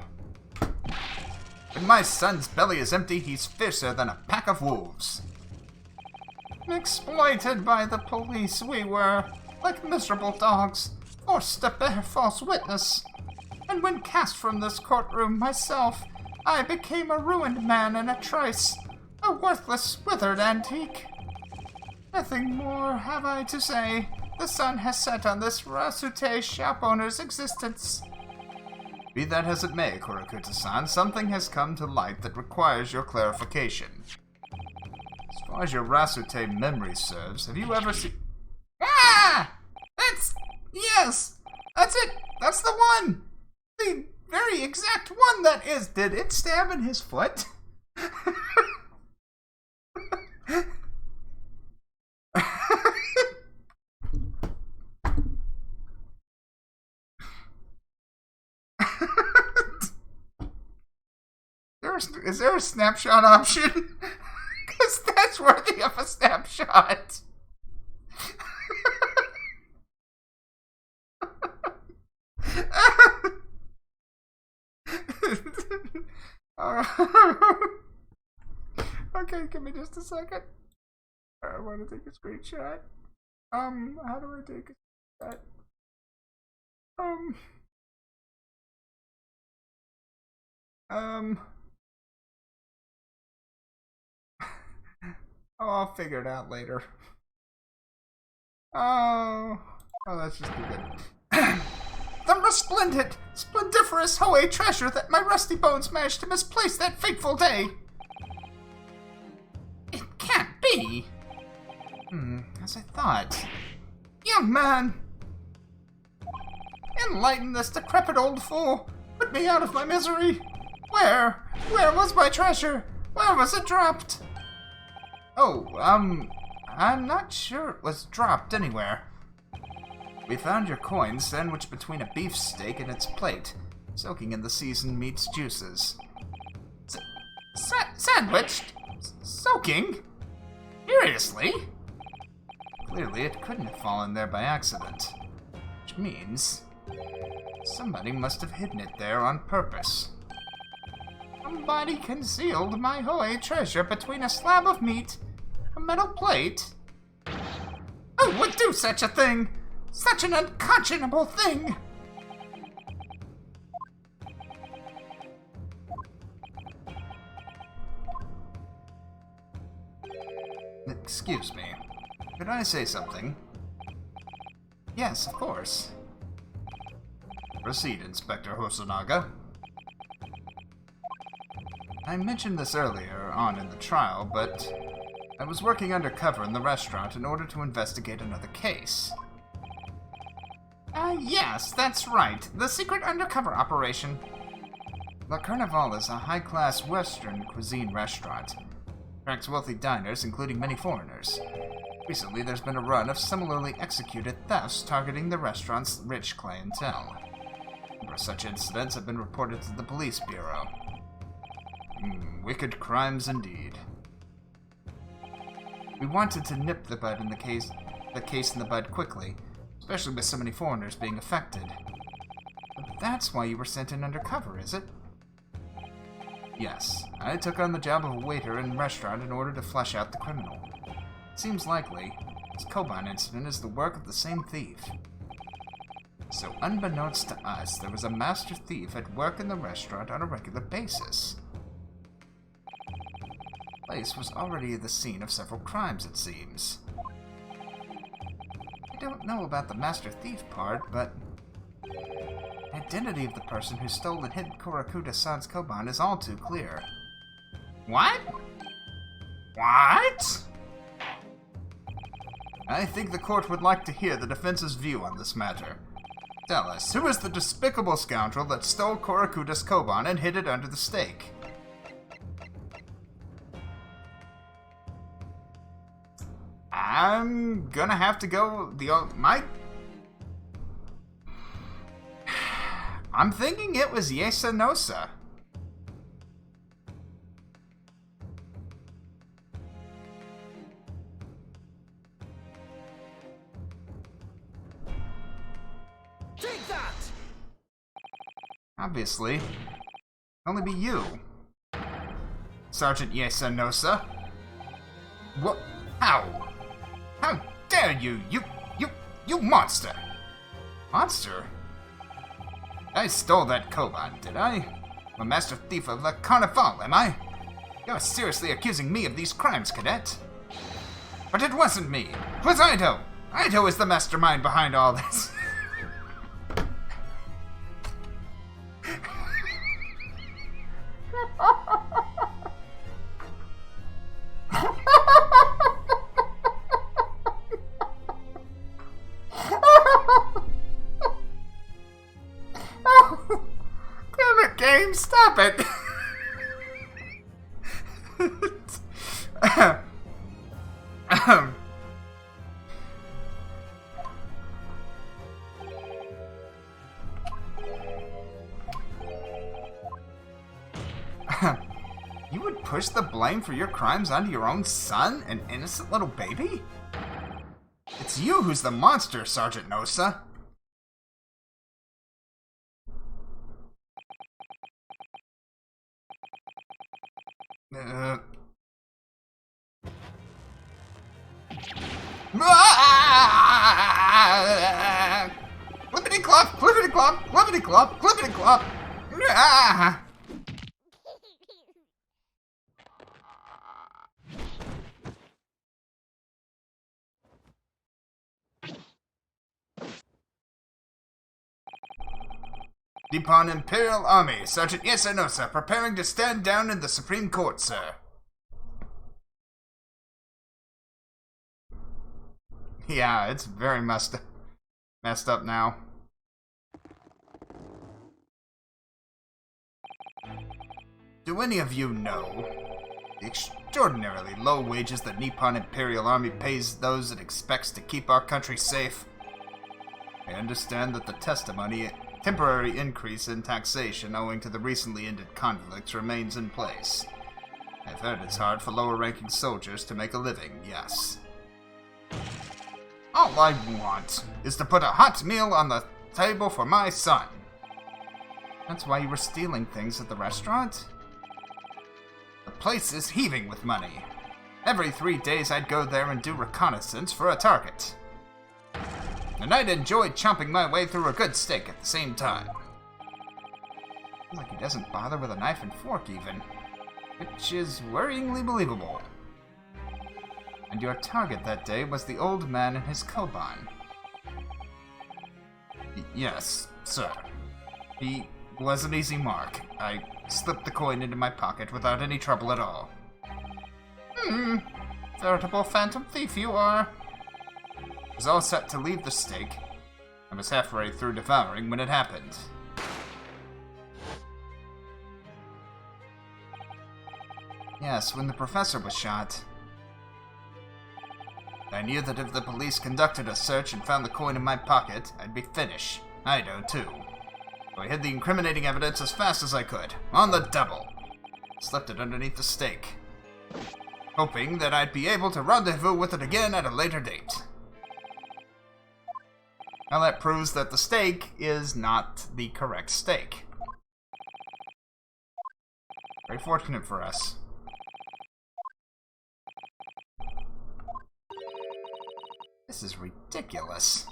When my son's belly is empty, he's fiercer than a pack of wolves. Exploited by the police, we were, like miserable dogs, forced to bear false witness. And when cast from this courtroom myself, I became a ruined man in a trice, a worthless, withered antique. Nothing more have I to say. The sun has set on this Rasute shop owner's existence. Be that as it may, Kurakuta-san, something has come to light that requires your clarification. As far as your Rasute memory serves, have you ever seen... Ah! Yes! That's it! That's the one! The very exact one that is... Did it stab in his foot? Is there a snapshot option? Because that's worthy of a snapshot. Okay, give me just a second. I want to take a screenshot. How do I take a screenshot? Oh, I'll figure it out later. Oh, that's just too good. The resplendent, splendiferous Hoei treasure that my rusty bones managed to misplace that fateful day. It can't be. As I thought. Young man, enlighten this decrepit old fool. Put me out of my misery. Where was my treasure? Where was it dropped? Oh, I'm not sure it was dropped anywhere. We found your coin sandwiched between a beefsteak and its plate, soaking in the seasoned meat's juices. Sandwiched? Soaking? Seriously? Clearly it couldn't have fallen there by accident. Which means somebody must have hidden it there on purpose. Somebody concealed my Hoei treasure between a slab of meat, a metal plate. Who would do such a thing? Such an unconscionable thing! Excuse me. Could I say something? Yes, of course. Proceed, Inspector Hosonaga. I mentioned this earlier on in the trial, but I was working undercover in the restaurant in order to investigate another case. Yes, that's right. The secret undercover operation. La Carnival is a high-class Western cuisine restaurant. Attracts wealthy diners, including many foreigners. Recently, there's been a run of similarly executed thefts targeting the restaurant's rich clientele. Such incidents have been reported to the police bureau. Wicked crimes indeed. We wanted to nip the case in the bud quickly, especially with so many foreigners being affected. But that's why you were sent in undercover, is it? Yes, I took on the job of a waiter in a restaurant in order to flesh out the criminal. It seems likely this Koban incident is the work of the same thief. So unbeknownst to us, there was a master thief at work in the restaurant on a regular basis. The place was already the scene of several crimes, it seems. I don't know about the master thief part, but the identity of the person who stole and hid Kurakuta-san's Koban is all too clear. What? What? I think the court would like to hear the defense's view on this matter. Tell us, who is the despicable scoundrel that stole Kurakuta's Koban and hid it under the steak? I'm gonna have to go I'm thinking it was Yesanosa. Take Obviously. Only be you. Sergeant Yesa Nosa. What? How? How dare you? You monster! Monster? I stole that Koban, did I? I'm a master thief of La Carnival, am I? You're seriously accusing me of these crimes, cadet? But it wasn't me. It was Ido. Ido is the mastermind behind all this. Damn it, game, stop it! You would push the blame for your crimes onto your own son, an innocent little baby? It's you who's the monster, Sergeant Nosa. Clippity clop, clippity clop, clippity clop, clippity clop. Nippon Imperial Army, Sergeant Yesa Nosa, preparing to stand down in the Supreme Court, sir. Yeah, it's very messed up now. Do any of you know the extraordinarily low wages that Nippon Imperial Army pays those it expects to keep our country safe? I understand that the temporary increase in taxation owing to the recently ended conflicts remains in place. I've heard it's hard for lower-ranking soldiers to make a living, yes. All I want is to put a hot meal on the table for my son. That's why you were stealing things at the restaurant? The place is heaving with money. Every 3 days I'd go there and do reconnaissance for a target. And I'd enjoy chomping my way through a good steak at the same time. Feels like he doesn't bother with a knife and fork even, which is worryingly believable. And your target that day was the old man and his Koban. Yes, sir. He was an easy mark. I slipped the coin into my pocket without any trouble at all. Veritable phantom thief you are. I was all set to leave the steak. I was halfway through devouring when it happened. Yes, when the professor was shot. I knew that if the police conducted a search and found the coin in my pocket, I'd be finished. Ido, too. So I hid the incriminating evidence as fast as I could, on the double. Slipped it underneath the steak, hoping that I'd be able to rendezvous with it again at a later date. Now that proves that the steak is not the correct steak. Very fortunate for us. This is ridiculous.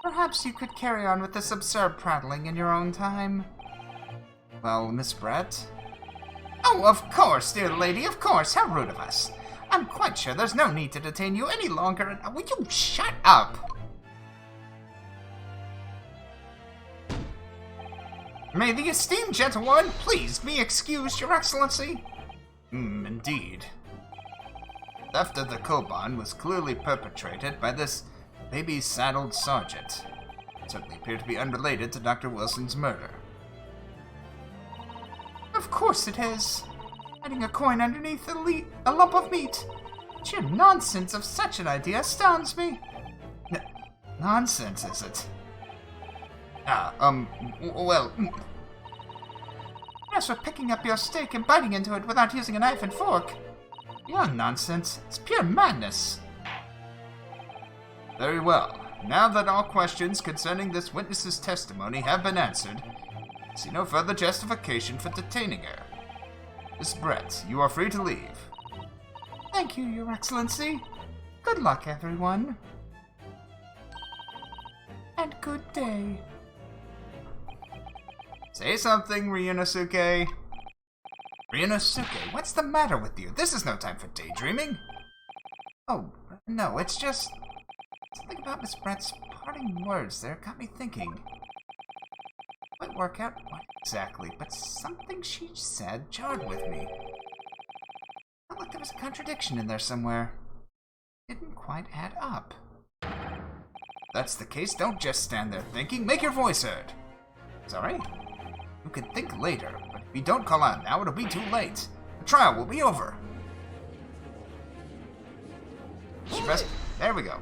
Perhaps you could carry on with this absurd prattling in your own time. Well, Miss Brett? Oh, of course, dear lady, of course. How rude of us. I'm quite sure there's no need to detain you any longer. And will you shut up? May the esteemed gentleman please be excused, Your Excellency? Indeed. Theft of the Koban was clearly perpetrated by this baby-saddled sergeant. It certainly appeared to be unrelated to Dr. Wilson's murder. Of course it is. Hiding a coin underneath a lump of meat. Sheer nonsense of such an idea astounds me. Nonsense, is it? Well... As for picking up your steak and biting into it without using a knife and fork, beyond nonsense. It's pure madness. Very well. Now that all questions concerning this witness's testimony have been answered, See no further justification for detaining her. Miss Brett, you are free to leave. Thank you, Your Excellency. Good luck, everyone. And good day. Say something, Ryunosuke. Ryunosuke, what's the matter with you? This is no time for daydreaming. Oh, no, it's just... something about Miss Brett's parting words there got me thinking. Might work out what exactly, but something she said jarred with me. Felt like there was a contradiction in there somewhere. Didn't quite add up. If that's the case, don't just stand there thinking. Make your voice heard. Sorry? You can think later, but if you don't call out now, it'll be too late. The trial will be over. There we go.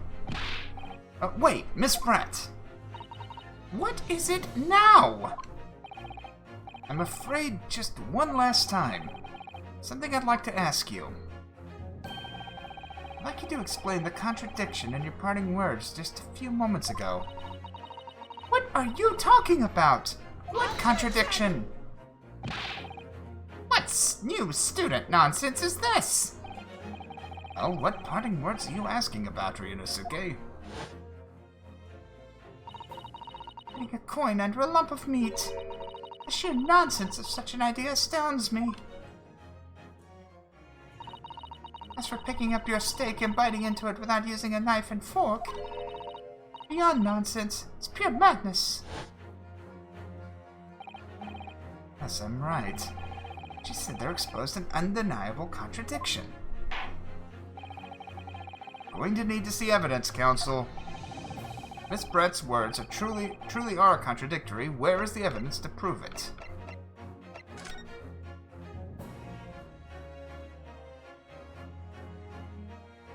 Wait, Miss Brett. What is it now? I'm afraid just one last time. Something I'd like to ask you. I'd like you to explain the contradiction in your parting words just a few moments ago. What are you talking about? What contradiction? What new student nonsense is this? Oh, what parting words are you asking about, Ryunosuke? Putting a coin under a lump of meat. The sheer nonsense of such an idea astounds me. As for picking up your steak and biting into it without using a knife and fork, beyond nonsense, it's pure madness. Yes, I'm right. She said there exposed an undeniable contradiction. Going to need to see evidence, Counsel. Miss Brett's words are truly are contradictory. Where is the evidence to prove it?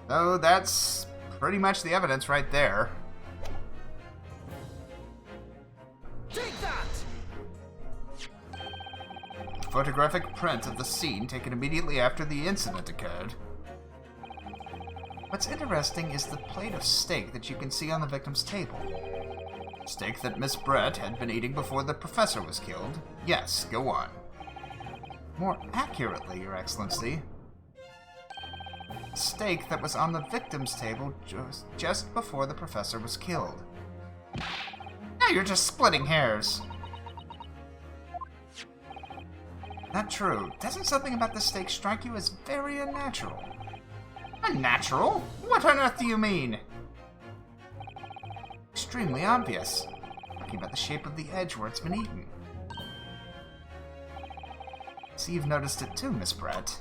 So that's pretty much the evidence right there. Take that! Photographic print of the scene taken immediately after the incident occurred. What's interesting is the plate of steak that you can see on the victim's table. Steak that Miss Brett had been eating before the professor was killed. Yes, go on. More accurately, Your Excellency, steak that was on the victim's table just before the professor was killed. Now you're just splitting hairs. Not true. Doesn't something about the steak strike you as very unnatural? Unnatural? What on earth do you mean? Extremely obvious. Talking about the shape of the edge where it's been eaten. See, you've noticed it too, Miss Brett.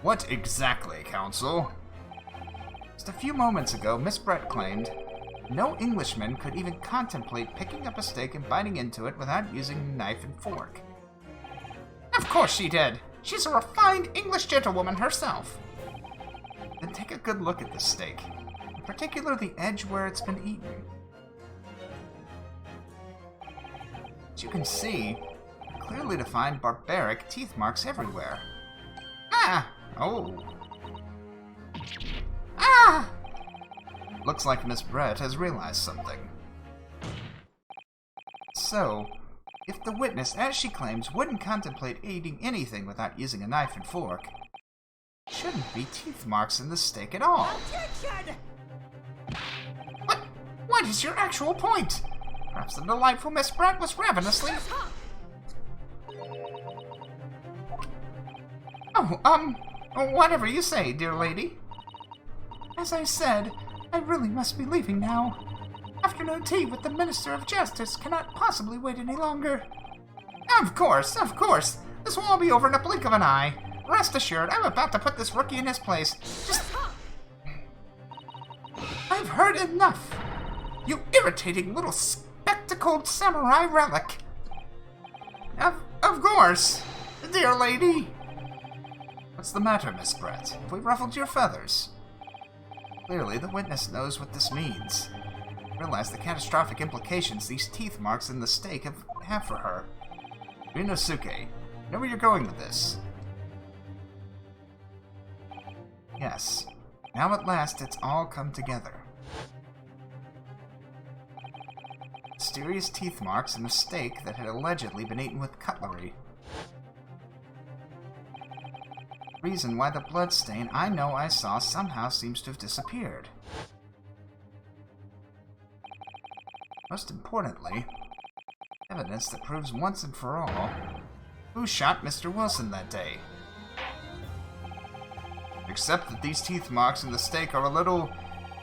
What exactly, Counsel? Just a few moments ago, Miss Brett claimed no Englishman could even contemplate picking up a steak and biting into it without using a knife and fork. Of course she did! She's a refined English gentlewoman herself! Then take a good look at this steak, in particular the edge where it's been eaten. As you can see, clearly defined barbaric teeth marks everywhere. Ah! Oh. Ah! Looks like Miss Brett has realized something. So, if the witness, as she claims, wouldn't contemplate eating anything without using a knife and fork, shouldn't be teeth marks in the steak at all. Objection! What is your actual point? Perhaps the delightful Miss Brett was ravenously... whatever you say, dear lady. As I said, I really must be leaving now. Afternoon tea with the Minister of Justice cannot possibly wait any longer. Of course, of course. This will all be over in a blink of an eye. Rest assured, I'm about to put this rookie in his place. Just... I've heard enough. You irritating little spectacled samurai relic. Of course, dear lady. What's the matter, Miss Brett? Have we ruffled your feathers? Clearly, the witness knows what this means. Realize the catastrophic implications these teeth marks in the steak have for her. Ryunosuke, know where you're going with this? Yes. Now at last it's all come together. Mysterious teeth marks and a steak that had allegedly been eaten with cutlery. The reason why the blood stain I know I saw somehow seems to have disappeared. Most importantly, evidence that proves once and for all who shot Mr. Wilson that day. Except that these teeth marks in the steak are a little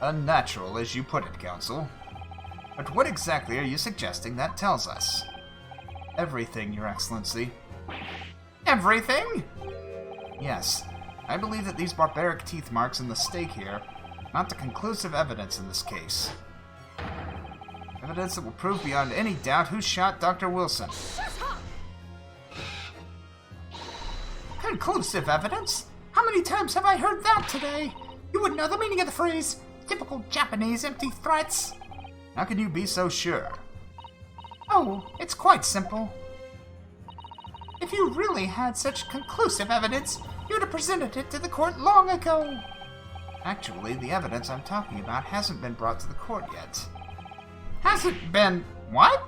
unnatural, as you put it, Counsel. But what exactly are you suggesting that tells us? Everything, Your Excellency. Everything? Yes. I believe that these barbaric teeth marks in the steak here amount to conclusive evidence in this case. Evidence that will prove beyond any doubt who shot Dr. Wilson. Conclusive evidence? How many times have I heard that today? You wouldn't know the meaning of the phrase. Typical Japanese empty threats. How can you be so sure? Oh, it's quite simple. If you really had such conclusive evidence, you'd have presented it to the court long ago. Actually, the evidence I'm talking about hasn't been brought to the court yet. Hasn't been... what?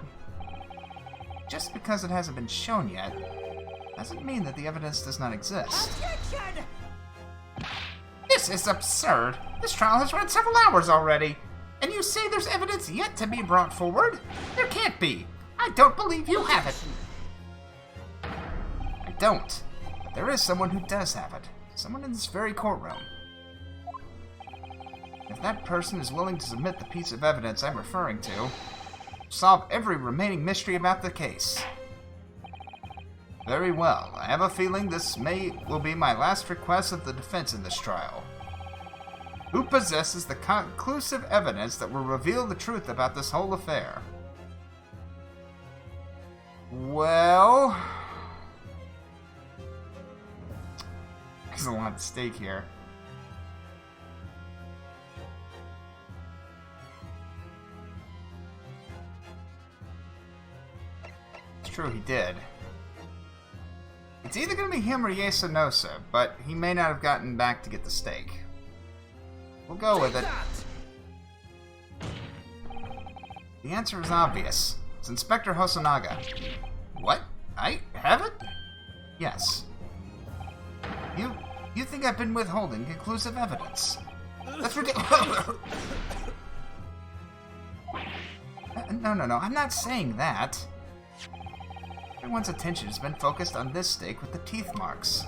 Just because it hasn't been shown yet, doesn't mean that the evidence does not exist. Objection! This is absurd. This trial has run several hours already. And you say there's evidence yet to be brought forward? There can't be. I don't believe you have it. I don't. But there is someone who does have it. Someone in this very courtroom. If that person is willing to submit the piece of evidence I'm referring to, solve every remaining mystery about the case. Very well. I have a feeling this will be my last request of the defense in this trial. Who possesses the conclusive evidence that will reveal the truth about this whole affair? Well... there's a lot at stake here. It's true, he did. It's either going to be him or Yasunosa, but he may not have gotten back to get the steak. We'll go with it. The answer is obvious. It's Inspector Hosonaga. What? I have it? Yes. You think I've been withholding conclusive evidence? That's ridiculous. No, I'm not saying that. Everyone's attention has been focused on this steak with the teeth marks.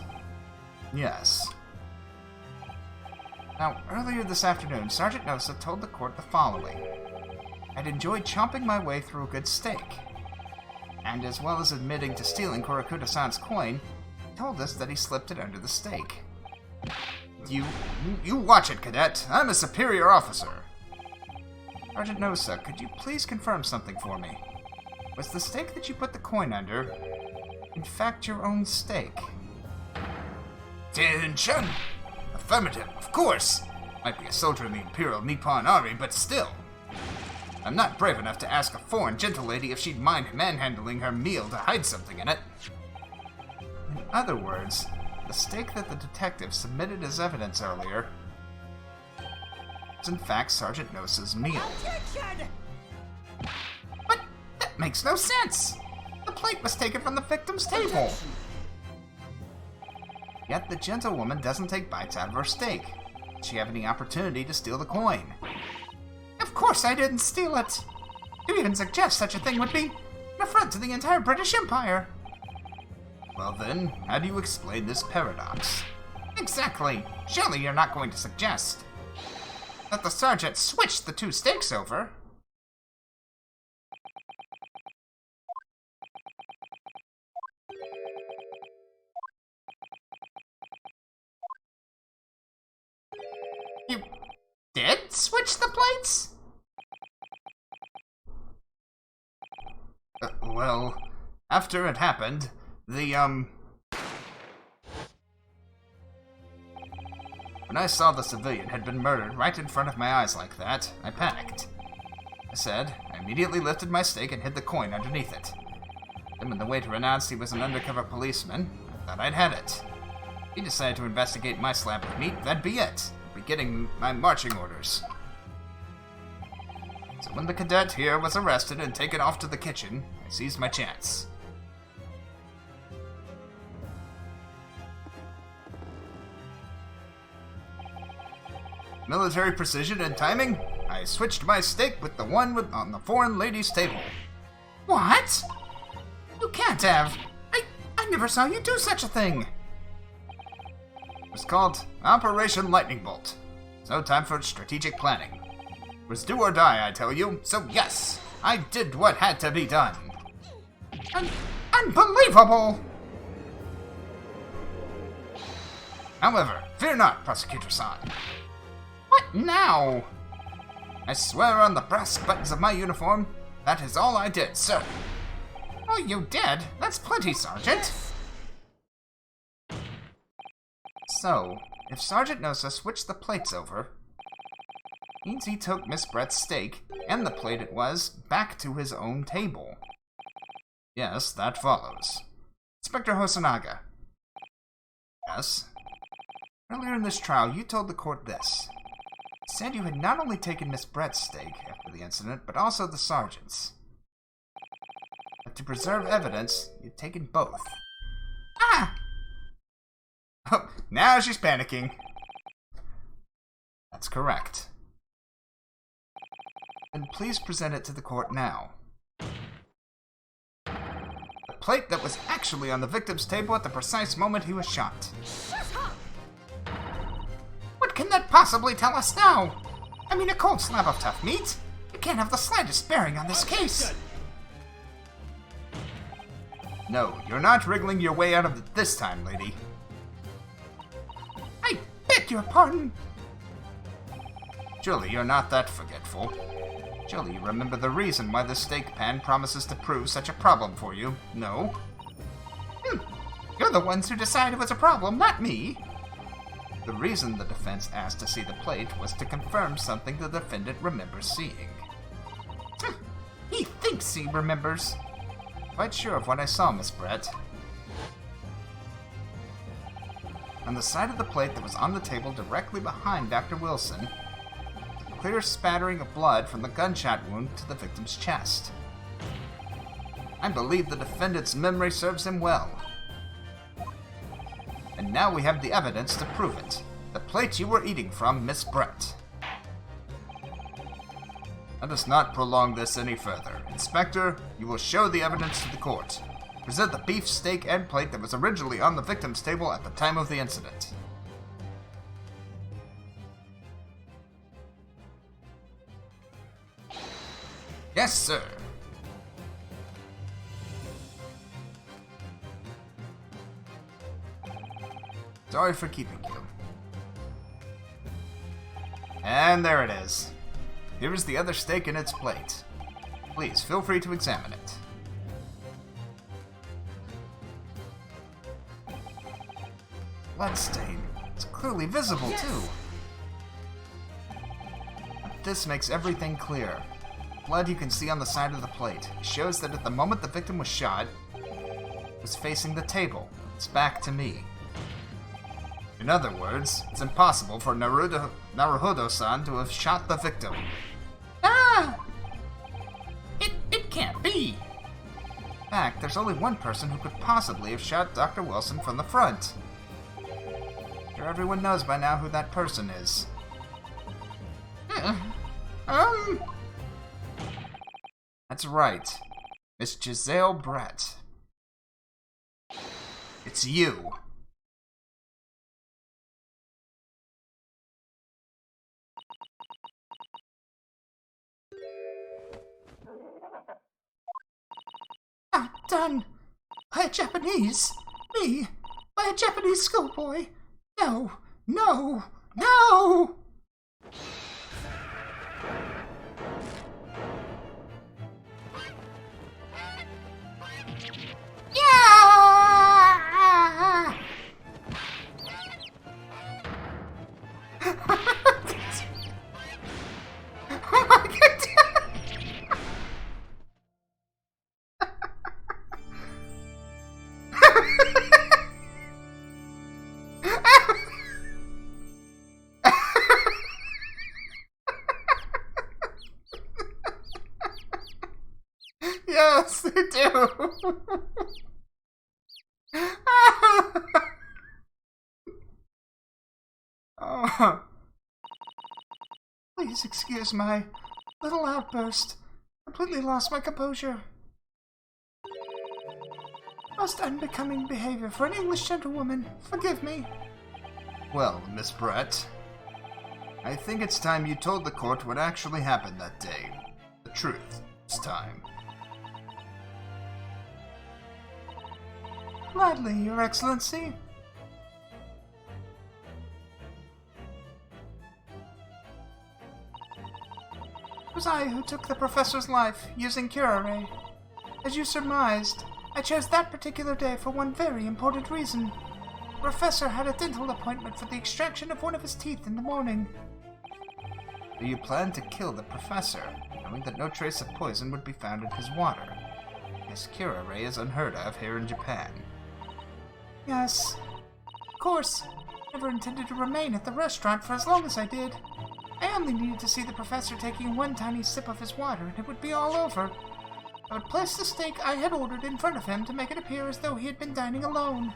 Yes. Now, earlier this afternoon, Sergeant Nosa told the court the following. I'd enjoyed chomping my way through a good steak. And as well as admitting to stealing Korakuta-san's coin, he told us that he slipped it under the steak. You watch it, Cadet. I'm a superior officer. Sergeant Nosa, could you please confirm something for me? Was the steak that you put the coin under, in fact, your own steak? Attention! Affirmative, of course! Might be a soldier in the Imperial Nippon Army, but still. I'm not brave enough to ask a foreign gentlelady if she'd mind manhandling her meal to hide something in it. In other words, the steak that the detective submitted as evidence earlier was in fact Sergeant Nosa's meal. Objection! But that makes no sense! The plate was taken from the victim's table. Yet the gentlewoman doesn't take bites out of her steak. Did she have any opportunity to steal the coin? Of course I didn't steal it! To even suggest such a thing would be an affront to the entire British Empire. Well then, how do you explain this paradox? Exactly! Surely you're not going to suggest that the sergeant switched the two steaks over. You did switch the plates? Well, after it happened, when I saw the civilian had been murdered right in front of my eyes like that, I panicked. I immediately lifted my steak and hid the coin underneath it. Then when the waiter announced he was an undercover policeman, I thought I'd had it. He decided to investigate my slab of meat, that'd be it. I'd be getting my marching orders. So when the cadet here was arrested and taken off to the kitchen, I seized my chance. Military precision and timing, I switched my steak with the one on the foreign lady's table. What? You can't have. I never saw you do such a thing. It was called Operation Lightning Bolt. No time for strategic planning. It was do or die, I tell you, so yes, I did what had to be done. Unbelievable! However, fear not, Prosecutor-san. What now? I swear on the brass buttons of my uniform, that is all I did, sir. Oh, you did? That's plenty, Sergeant. So, if Sergeant Nosa switched the plates over, means he took Miss Brett's steak, and the plate it was, back to his own table. Yes, that follows. Inspector Hosonaga. Yes? Earlier in this trial, you told the court this. You said you had not only taken Miss Brett's steak after the incident, but also the sergeant's. But to preserve evidence, you'd taken both. Ah! Oh, now she's panicking. That's correct. Then please present it to the court now. The plate that was actually on the victim's table at the precise moment he was shot. What can that possibly tell us now? I mean, a cold slab of tough meat? You can't have the slightest bearing on this case. No, you're not wriggling your way out of it this time, lady. I beg your pardon. Surely you're not that forgetful. Surely you remember the reason why the steak pan promises to prove such a problem for you, no? You're the ones who decide it was a problem, not me. The reason the defense asked to see the plate was to confirm something the defendant remembers seeing. He thinks he remembers. Quite sure of what I saw, Miss Brett. On the side of the plate that was on the table directly behind Dr. Wilson, a clear spattering of blood from the gunshot wound to the victim's chest. I believe the defendant's memory serves him well. And now we have the evidence to prove it. The plate you were eating from, Miss Brett. Let us not prolong this any further. Inspector, you will show the evidence to the court. Present the beef steak and plate that was originally on the victim's table at the time of the incident. Yes, sir. Sorry for keeping you. And there it is. Here is the other steak in its plate. Please, feel free to examine it. Bloodstain. It's clearly visible, too. This makes everything clear. Blood you can see on the side of the plate shows that at the moment the victim was shot, it was facing the table. It's back to me. In other words, it's impossible for Naruhodo-san to have shot the victim. Ah! It can't be! In fact, there's only one person who could possibly have shot Dr. Wilson from the front. Sure, everyone knows by now who that person is. That's right. Miss Giselle Brett. It's you. Done. By a Japanese. Me. By a Japanese schoolboy. No. No. No! Yeah! Oh my God. Yes, they do. Oh. Please excuse my little outburst. Completely lost my composure. Most unbecoming behavior for an English gentlewoman. Forgive me. Well, Miss Brett, I think it's time you told the court what actually happened that day. The truth. It's time. Gladly, Your Excellency. It was I who took the professor's life, using curare. As you surmised, I chose that particular day for one very important reason. The professor had a dental appointment for the extraction of one of his teeth in the morning. So you planned to kill the professor, knowing that no trace of poison would be found in his water. Yes, curare is unheard of here in Japan. Yes. Of course, I never intended to remain at the restaurant for as long as I did. I only needed to see the professor taking one tiny sip of his water, and it would be all over. I would place the steak I had ordered in front of him to make it appear as though he had been dining alone,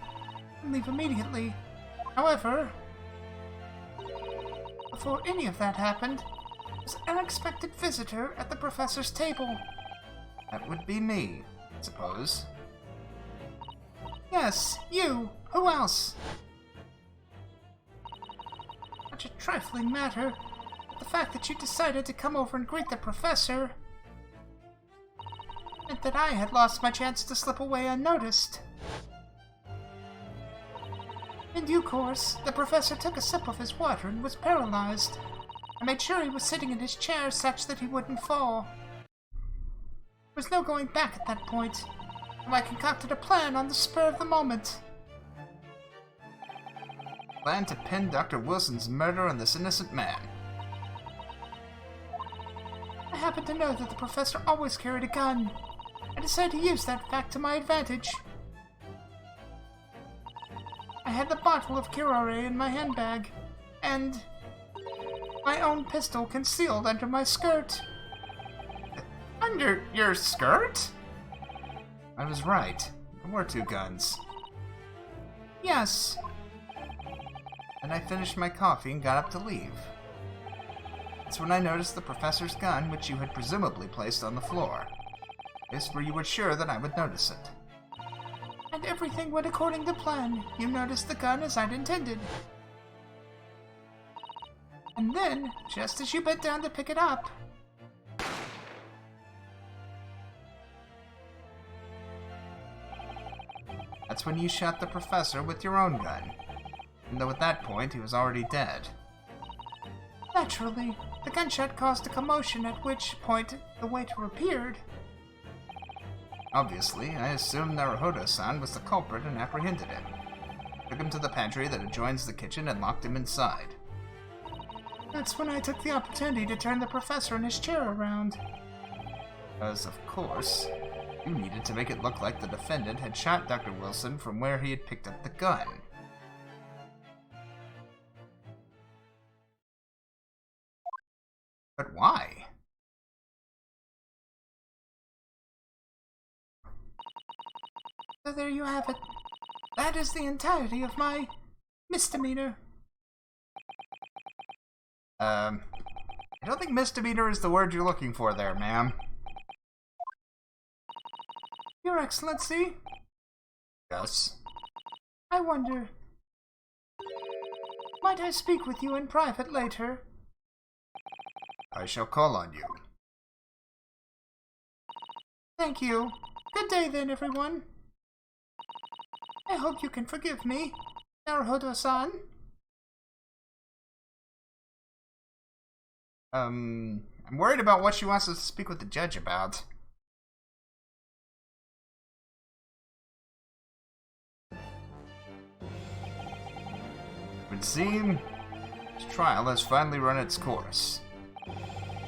and leave immediately. However, before any of that happened, there was an unexpected visitor at the professor's table. That would be me, I suppose. Yes, you. Who else? Such a trifling matter. The fact that you decided to come over and greet the professor meant that I had lost my chance to slip away unnoticed. In due course, the professor took a sip of his water and was paralyzed. I made sure he was sitting in his chair such that he wouldn't fall. There was no going back at that point, so I concocted a plan on the spur of the moment. Plan to pin Dr. Wilson's murder on this innocent man. I happened to know that the professor always carried a gun. I decided to use that fact to my advantage. I had the bottle of curare in my handbag, and my own pistol concealed under my skirt. Under your skirt? I was right. There were two guns. Yes. Then I finished my coffee and got up to leave. That's when I noticed the professor's gun, which you had presumably placed on the floor. This where you were sure that I would notice it. And everything went according to plan. You noticed the gun as I'd intended. And then, just as you bent down to pick it up, that's when you shot the professor with your own gun. Even though at that point he was already dead. Naturally, the gunshot caused a commotion, at which point the waiter appeared. Obviously, I assumed Naruhodo-san was the culprit and apprehended him. Took him to the pantry that adjoins the kitchen and locked him inside. That's when I took the opportunity to turn the professor in his chair around. Because, of course, you needed to make it look like the defendant had shot Dr. Wilson from where he had picked up the gun. But why? So there you have it. That is the entirety of my misdemeanor. I don't think misdemeanor is the word you're looking for there, ma'am. Your Excellency? Yes? I wonder, might I speak with you in private later? I shall call on you. Thank you. Good day then, everyone. I hope you can forgive me, Naruhodo-san. I'm worried about what she wants us to speak with the judge about. It would seem this trial has finally run its course.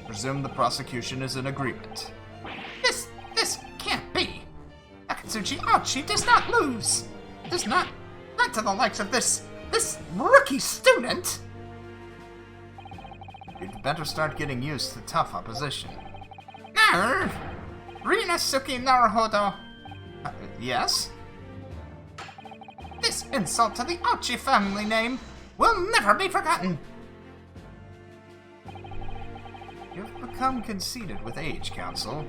Presume the prosecution is in agreement. This can't be. Akatsuchi Ochi does not lose. Does not to the likes of this rookie student. You'd better start getting used to tough opposition. Arr! Ryunosuke Naruhodo! Yes? This insult to the Ouchi family name will never be forgotten! You've become conceited with age, Council.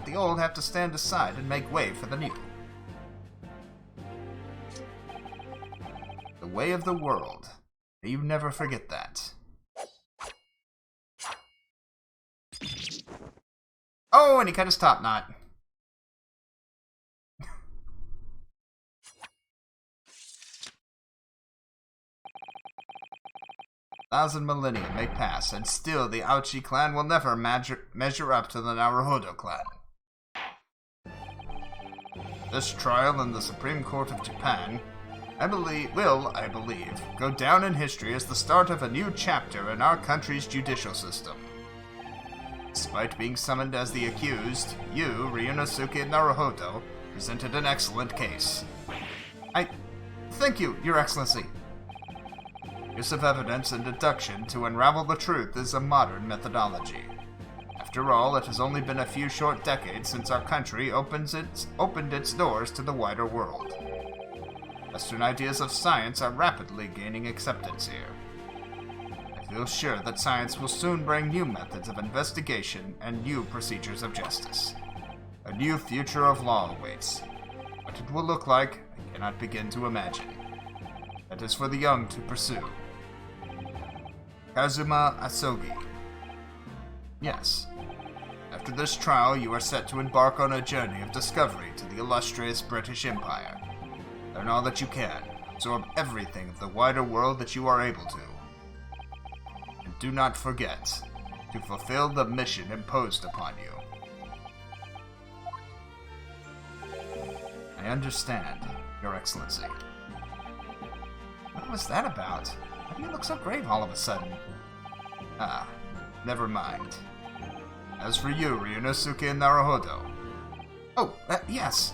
The old have to stand aside and make way for the new. The way of the world. You never forget that. Oh, and he cut his top knot. Thousand millennia may pass, and still the Ouchi clan will never measure up to the Naruhodo clan. This trial in the Supreme Court of Japan, I believe, go down in history as the start of a new chapter in our country's judicial system. Despite being summoned as the accused, you, Ryunosuke Naruhodo, presented an excellent case. Thank you, Your Excellency. Use of evidence and deduction to unravel the truth is a modern methodology. After all, it has only been a few short decades since our country opened its doors to the wider world. Western ideas of science are rapidly gaining acceptance here. I feel sure that science will soon bring new methods of investigation and new procedures of justice. A new future of law awaits. What it will look like, I cannot begin to imagine. That is for the young to pursue. Kazuma Asogi. Yes. After this trial, you are set to embark on a journey of discovery to the illustrious British Empire. Learn all that you can. Absorb everything of the wider world that you are able to. And do not forget to fulfill the mission imposed upon you. I understand, Your Excellency. What was that about? Why do you look so grave all of a sudden? Ah, never mind. As for you, Ryunosuke Naruhodo. Oh, yes.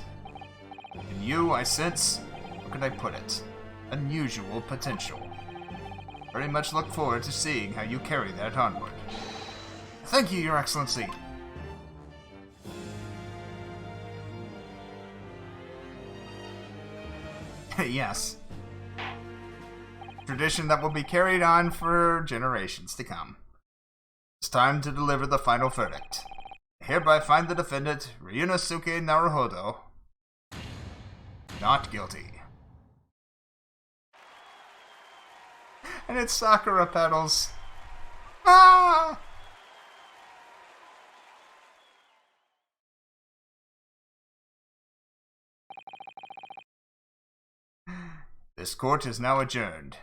In you, I sense, how could I put it, unusual potential. Very much look forward to seeing how you carry that onward. Thank you, Your Excellency. Yes. Tradition that will be carried on for generations to come. It's time to deliver the final verdict. I hereby find the defendant, Ryunosuke Naruhodo, not guilty. And it's Sakura petals. Ah! This court is now adjourned.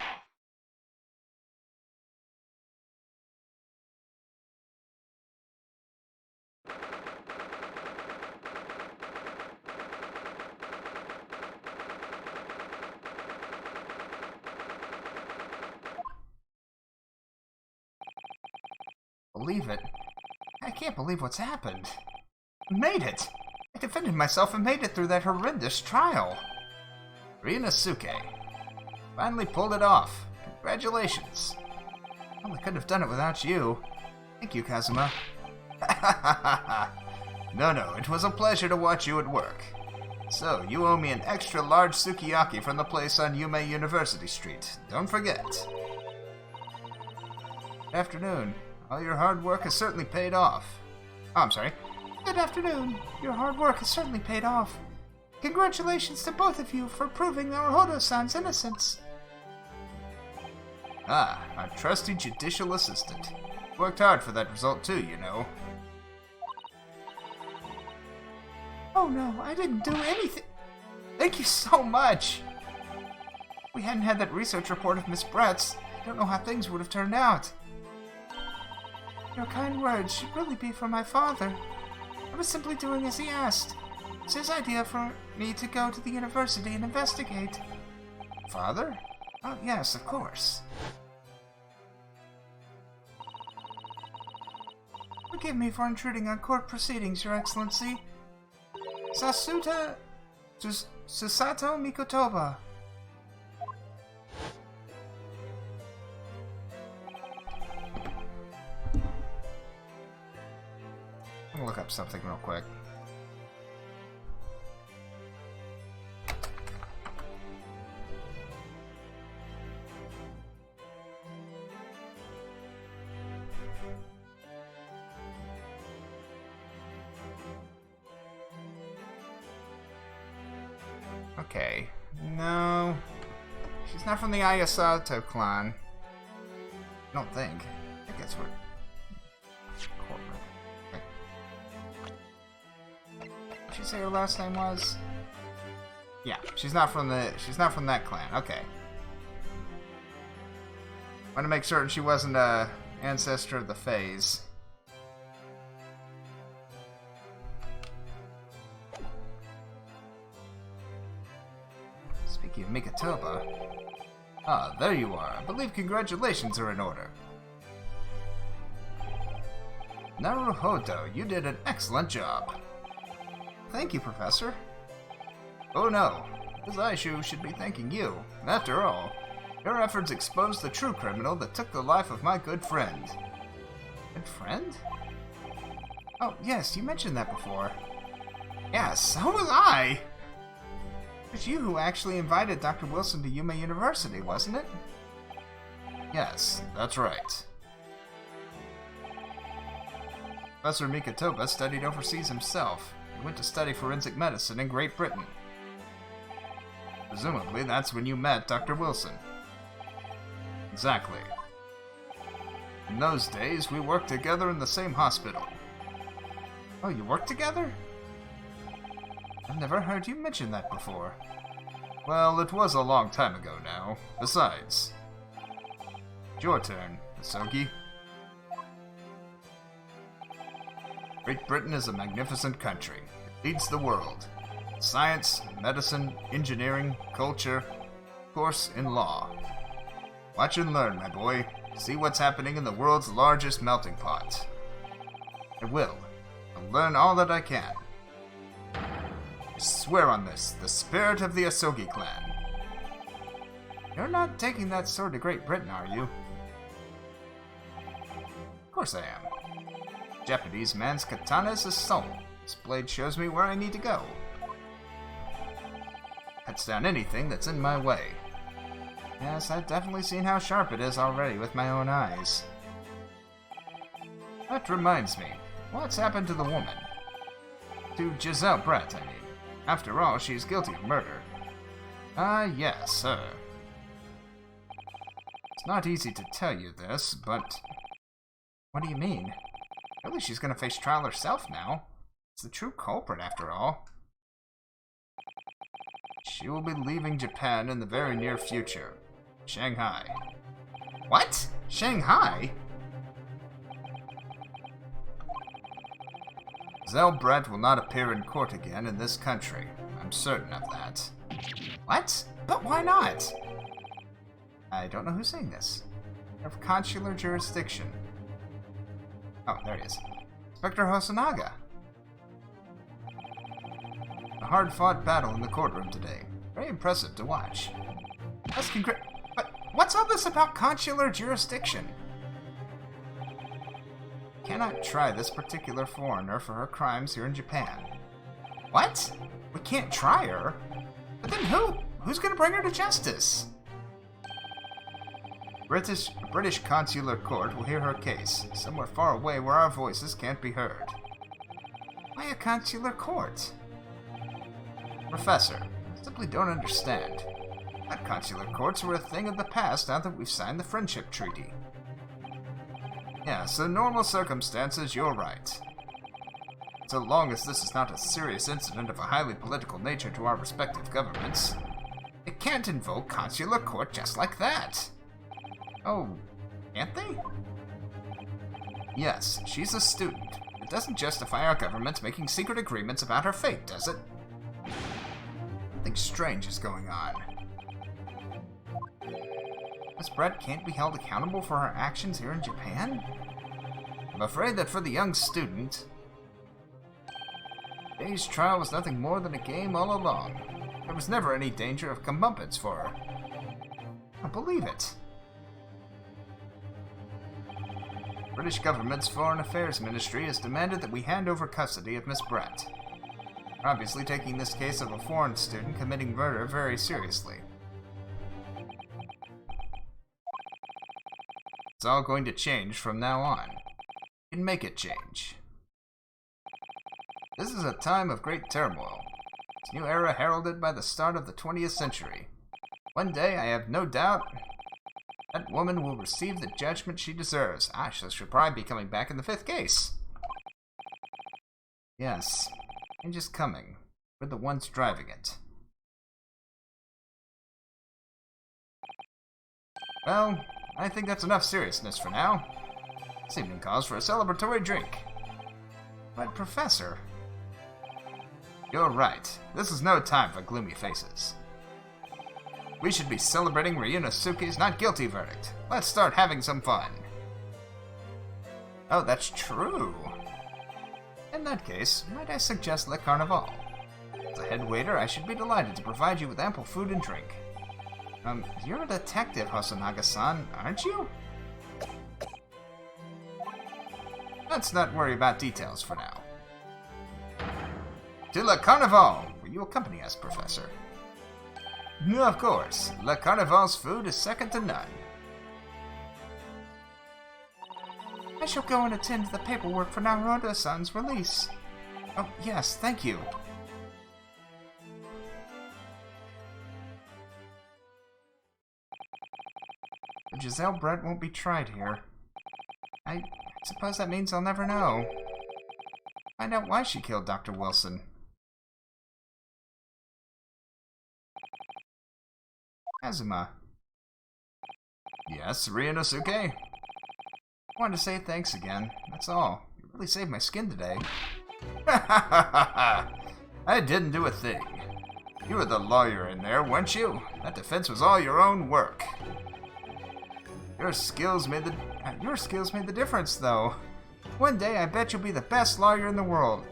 Believe it? I can't believe what's happened. I made it! I defended myself and made it through that horrendous trial. Ryunosuke. Finally pulled it off. Congratulations. Well, I couldn't have done it without you. Thank you, Kazuma. No, it was a pleasure to watch you at work. So, you owe me an extra large sukiyaki from the place on Yume University Street. Don't forget. Good afternoon. All your hard work has certainly paid off. Oh, I'm sorry. Good afternoon. Your hard work has certainly paid off. Congratulations to both of you for proving Naruhodo-san's innocence. Ah, our trusty judicial assistant. Worked hard for that result too, you know. Oh no, I didn't do anything. Thank you so much. If we hadn't had that research report of Miss Brett's, I don't know how things would have turned out. Your kind words should really be for my father. I was simply doing as he asked. It's his idea for me to go to the university and investigate. Father? Oh, yes, of course. Forgive me for intruding on court proceedings, Your Excellency. Susato Mikotoba. I'm gonna look up something real quick. Okay. No. She's not from the Ayasato clan. I don't think. I think that's what... Did she say her last name was? Yeah, she's not from that clan. Okay. Want to make certain she wasn't a ancestor of the Fays. Speaking of Mikatoba... Ah, there you are. I believe congratulations are in order. Naruhodo, you did an excellent job. Thank you, Professor. Oh no, Azaishu should be thanking you. After all, your efforts exposed the true criminal that took the life of my good friend. Good friend? Oh, yes, you mentioned that before. Yes, so was I! It was you who actually invited Dr. Wilson to Yuma University, wasn't it? Yes, that's right. Professor Mikatoba studied overseas himself. He went to study forensic medicine in Great Britain. Presumably, that's when you met Dr. Wilson. Exactly. In those days, we worked together in the same hospital. Oh, you worked together? I've never heard you mention that before. Well, it was a long time ago now. Besides, it's your turn, Asogi. Great Britain is a magnificent country. It leads the world. Science, medicine, engineering, culture, of course, in law. Watch and learn, my boy. See what's happening in the world's largest melting pot. I will. I'll learn all that I can. I swear on this, the spirit of the Asogi clan. You're not taking that sword to Great Britain, are you? Of course I am. Japanese man's katana is his soul. This blade shows me where I need to go. Cuts down anything that's in my way. Yes, I've definitely seen how sharp it is already with my own eyes. That reminds me, what's happened to the woman? To Giselle Brett, I mean. After all, she's guilty of murder. Ah, yes, her. It's not easy to tell you this, but... What do you mean? Really, she's gonna face trial herself now. It's the true culprit, after all. She will be leaving Japan in the very near future. Shanghai. What? Shanghai? Zell Brett will not appear in court again in this country. I'm certain of that. What? But why not? I don't know who's saying this. Of consular jurisdiction. Oh, there he is. Inspector Hosonaga. A hard-fought battle in the courtroom today. Very impressive to watch. But what's all this about consular jurisdiction? Cannot try this particular foreigner for her crimes here in Japan. What? We can't try her? But then who? Who's gonna bring her to justice? British consular court will hear her case, somewhere far away where our voices can't be heard. Why a consular court? Professor, I simply don't understand. That consular courts were a thing of the past now that we've signed the Friendship Treaty. Yes, in normal circumstances, you're right. So long as this is not a serious incident of a highly political nature to our respective governments, it can't invoke consular court just like that. Oh, can't they? Yes, she's a student. It doesn't justify our government making secret agreements about her fate, does it? Something strange is going on. Miss Brett can't be held accountable for her actions here in Japan? I'm afraid that for the young student, today's trial was nothing more than a game all along. There was never any danger of comeuppance for her. I believe it. British government's Foreign Affairs Ministry has demanded that we hand over custody of Miss Brett. We're obviously taking this case of a foreign student committing murder very seriously. It's all going to change from now on. We can make it change. This is a time of great turmoil. This new era heralded by the start of the 20th century. One day, I have no doubt, that woman will receive the judgment she deserves. So she'll probably be coming back in the 5th case. Yes, change is coming. We're the ones driving it. Well, I think that's enough seriousness for now. This evening calls for a celebratory drink. But, Professor... You're right. This is no time for gloomy faces. We should be celebrating Ryunosuke's not guilty verdict. Let's start having some fun. Oh, that's true. In that case, might I suggest Le Carnival? As a head waiter, I should be delighted to provide you with ample food and drink. You're a detective, Hosonaga-san, aren't you? Let's not worry about details for now. To Le Carnival! Will you accompany us, Professor? No, of course. Le Carnival's food is second to none. I shall go and attend to the paperwork for Naruto-san's release. Oh, yes, thank you. Giselle Brett won't be tried here. I suppose that means I'll never know. Find out why she killed Dr. Wilson. Kazuma. Yes, Ryunosuke? I wanted to say thanks again, that's all. You really saved my skin today. I didn't do a thing. You were the lawyer in there, weren't you? That defense was all your own work. Your skills made the difference, though. One day, I bet you'll be the best lawyer in the world.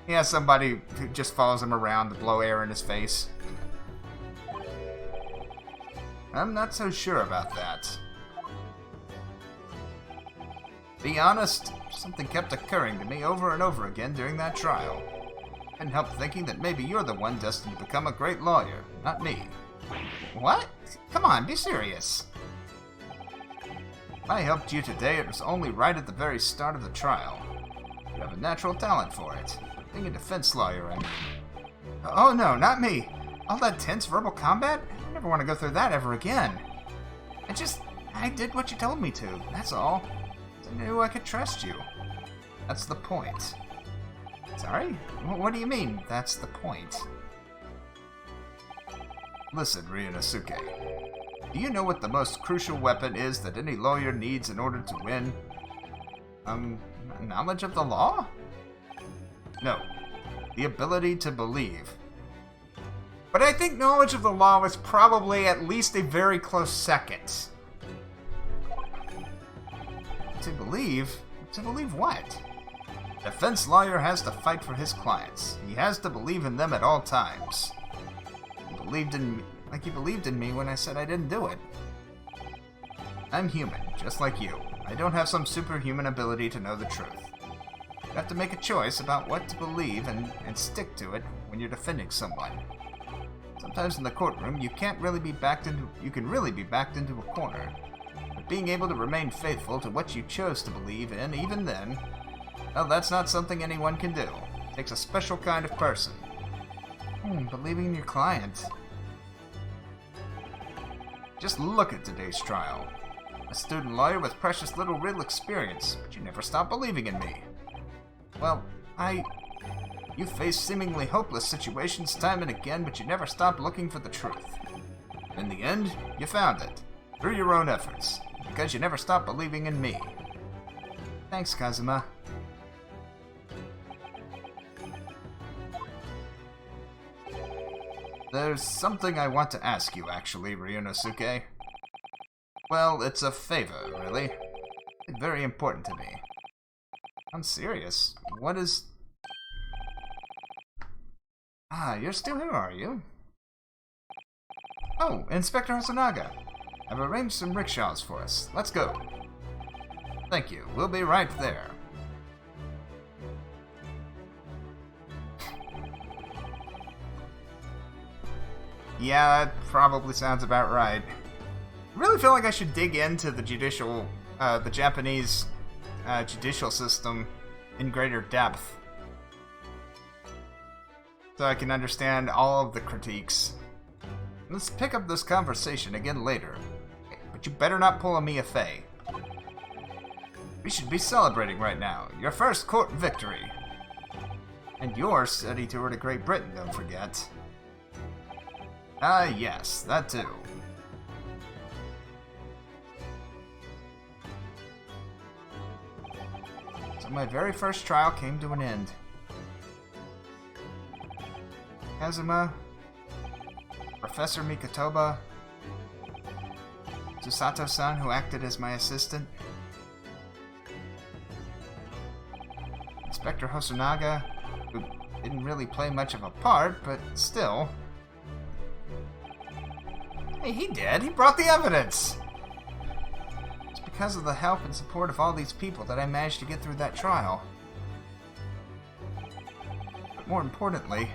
He has somebody who just follows him around to blow air in his face. I'm not so sure about that. Be honest, something kept occurring to me over and over again during that trial. I couldn't help thinking that maybe you're the one destined to become a great lawyer, not me. What? Come on, be serious. If I helped you today, it was only right at the very start of the trial. You have a natural talent for it. Being a defense lawyer, I mean. Oh no, not me. All that tense verbal combat? I never want to go through that ever again. I did what you told me to, that's all. I knew I could trust you. That's the point. Sorry? What do you mean, that's the point? Listen, Ryunosuke. Do you know what the most crucial weapon is that any lawyer needs in order to win? Knowledge of the law? No. The ability to believe. But I think knowledge of the law is probably at least a very close second. To believe? To believe what? A defense lawyer has to fight for his clients. He has to believe in them at all times. He believed in me, like he believed in me when I said I didn't do it. I'm human, just like you. I don't have some superhuman ability to know the truth. You have to make a choice about what to believe and stick to it when you're defending someone. Sometimes in the courtroom, you can really be backed into a corner. But being able to remain faithful to what you chose to believe in, even then, well, that's not something anyone can do. It takes a special kind of person. Believing in your client. Just look at today's trial. A student lawyer with precious little real experience, but you never stop believing in me. Well, you face seemingly hopeless situations time and again, but you never stopped looking for the truth. In the end, you found it, through your own efforts, because you never stopped believing in me. Thanks, Kazuma. There's something I want to ask you, actually, Ryunosuke. Well, it's a favor, really. It's very important to me. I'm serious. What is... you're still here, are you? Oh, Inspector Hosonaga. I've arranged some rickshaws for us. Let's go. Thank you. We'll be right there. Yeah, that probably sounds about right. I really feel like I should dig into the the Japanese judicial system in greater depth, so I can understand all of the critiques. Let's pick up this conversation again later. But you better not pull a Mia Fey. We should be celebrating right now. Your first court victory. And your study tour to Great Britain, don't forget. Ah, yes, that too. So my very first trial came to an end. Kazuma, Professor Mikotoba, Susato-san, who acted as my assistant, Inspector Hosonaga, who didn't really play much of a part, but still. Hey, he did. He brought the evidence. It's because of the help and support of all these people that I managed to get through that trial. But more importantly,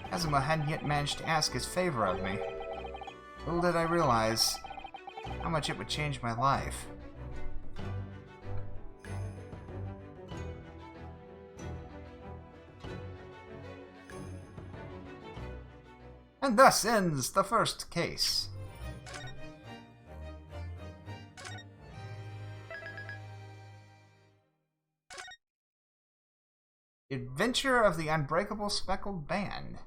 Kazuma hadn't yet managed to ask his favor of me. Little did I realize how much it would change my life. And thus ends the first case. Adventure of the Unbreakable Speckled Band.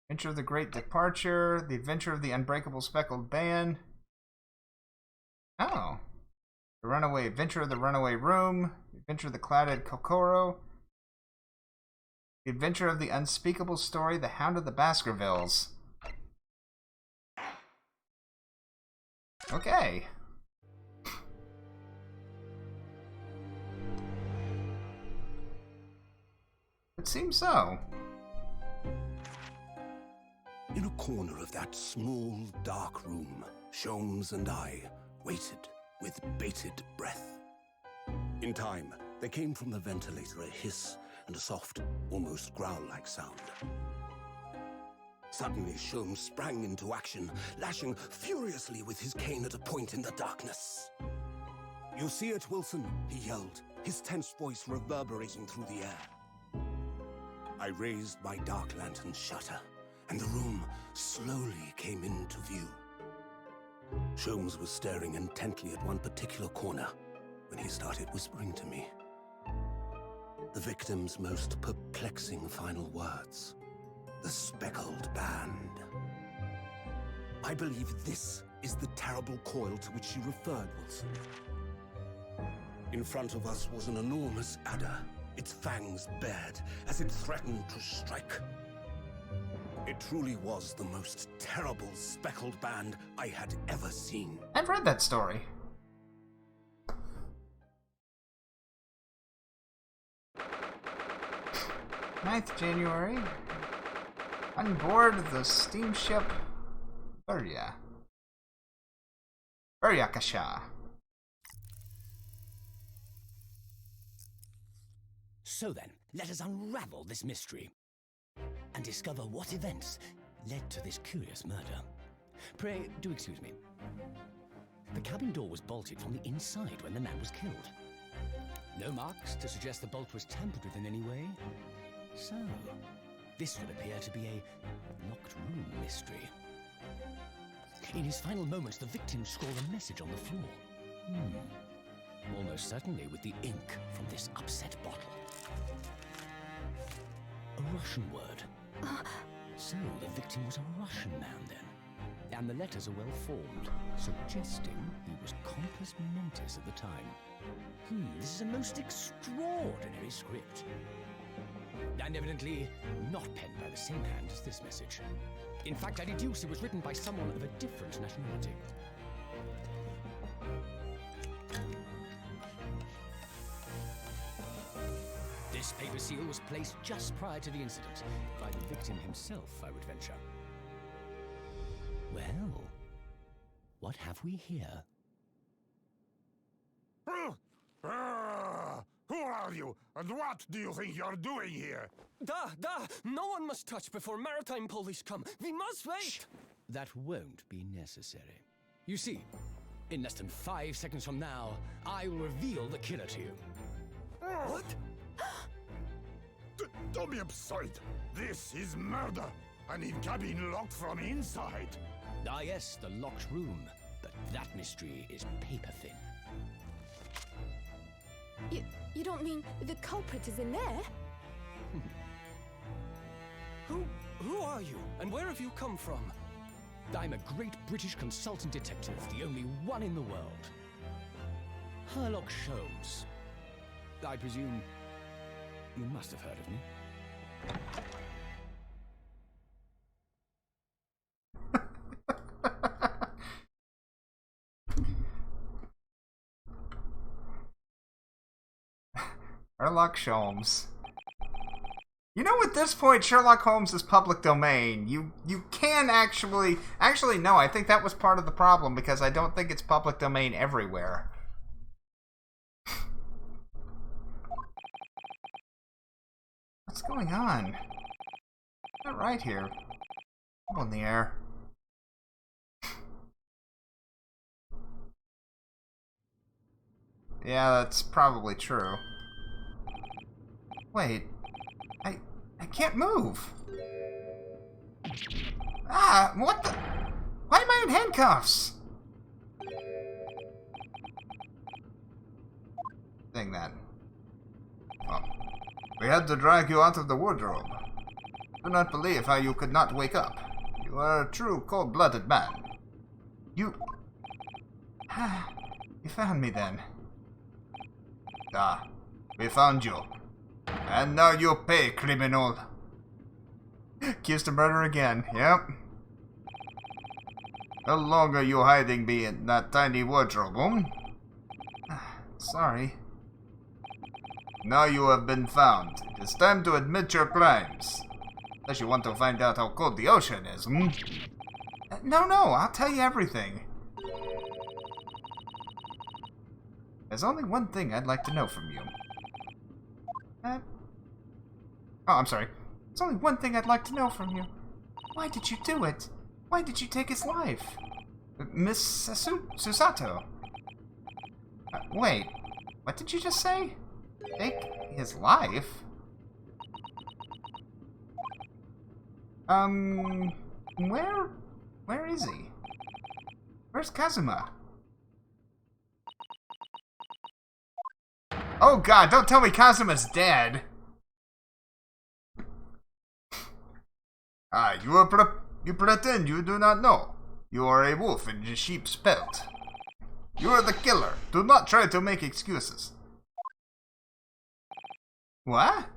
Adventure of the Great Departure, The Adventure of the Unbreakable Speckled Band. Oh. The Runaway Adventure of the Runaway Room, The Adventure of the Clouded Kokoro, The Adventure of the Unspeakable Story, The Hound of the Baskervilles. Okay. It seems so. In a corner of that small, dark room, Sholmes and I waited with bated breath. In time, there came from the ventilator a hiss and a soft, almost growl-like sound. Suddenly, Sholmes sprang into action, lashing furiously with his cane at a point in the darkness. "You see it, Wilson?" he yelled, his tense voice reverberating through the air. I raised my dark lantern's shutter, and the room slowly came into view. Sholmes was staring intently at one particular corner when he started whispering to me. The victim's most perplexing final words. The Speckled Band. I believe this is the terrible coil to which you referred, Wilson. In front of us was an enormous adder, its fangs bared as it threatened to strike. It truly was the most terrible speckled band I had ever seen. I've read that story. January 9th. On board the steamship Buryakasha. So then, let us unravel this mystery and discover what events led to this curious murder. Pray, do excuse me. The cabin door was bolted from the inside when the man was killed. No marks to suggest the bolt was tampered with in any way. So, this would appear to be a locked room mystery. In his final moments, the victim scrawled a message on the floor. Almost certainly with the ink from this upset bottle. A Russian word. So the victim was a Russian man then. And the letters are well formed, suggesting he was compos mentis at the time. This is a most extraordinary script. And evidently not penned by the same hand as this message. In fact, I deduce it was written by someone of a different nationality. This This paper seal was placed just prior to the incident, by the victim himself, I would venture. Well, what have we here? Who are you, and what do you think you're doing here? No one must touch before maritime police come. We must wait! Shh. That won't be necessary. You see, in less than 5 seconds from now, I will reveal the killer to you. What? Don't be absurd. This is murder. I need cabin locked from inside. Ah yes, the locked room. But that mystery is paper thin. You don't mean the culprit is in there? Who are you, and where have you come from? I'm a great British consultant detective, the only one in the world. Herlock Sholmes. I presume you must have heard of me. Sherlock Holmes. You know, at this point, Sherlock Holmes is public domain. You can actually no, I think that was part of the problem, because I don't think it's public domain everywhere. What's going on? Not right here. Up in the air. Yeah, that's probably true. Wait. I can't move. Ah, what the? Why am I in handcuffs? Dang that. Oh. We had to drag you out of the wardrobe. Do not believe how you could not wake up. You are a true cold-blooded man. You found me then. Ah, we found you. And now you pay, criminal. Accused of murder again, yep. How long are you hiding me in that tiny wardrobe, Sorry. Now you have been found. It is time to admit your crimes. Unless you want to find out how cold the ocean is, No, I'll tell you everything. There's only one thing I'd like to know from you. Oh, I'm sorry. There's only one thing I'd like to know from you. Why did you do it? Why did you take his life? Miss Susato. Wait. What did you just say? Take his life? Where is he? Where's Kazuma? Oh god, don't tell me Kazuma's dead! You pretend you do not know. You are a wolf in a sheep's pelt. You are the killer. Do not try to make excuses. What?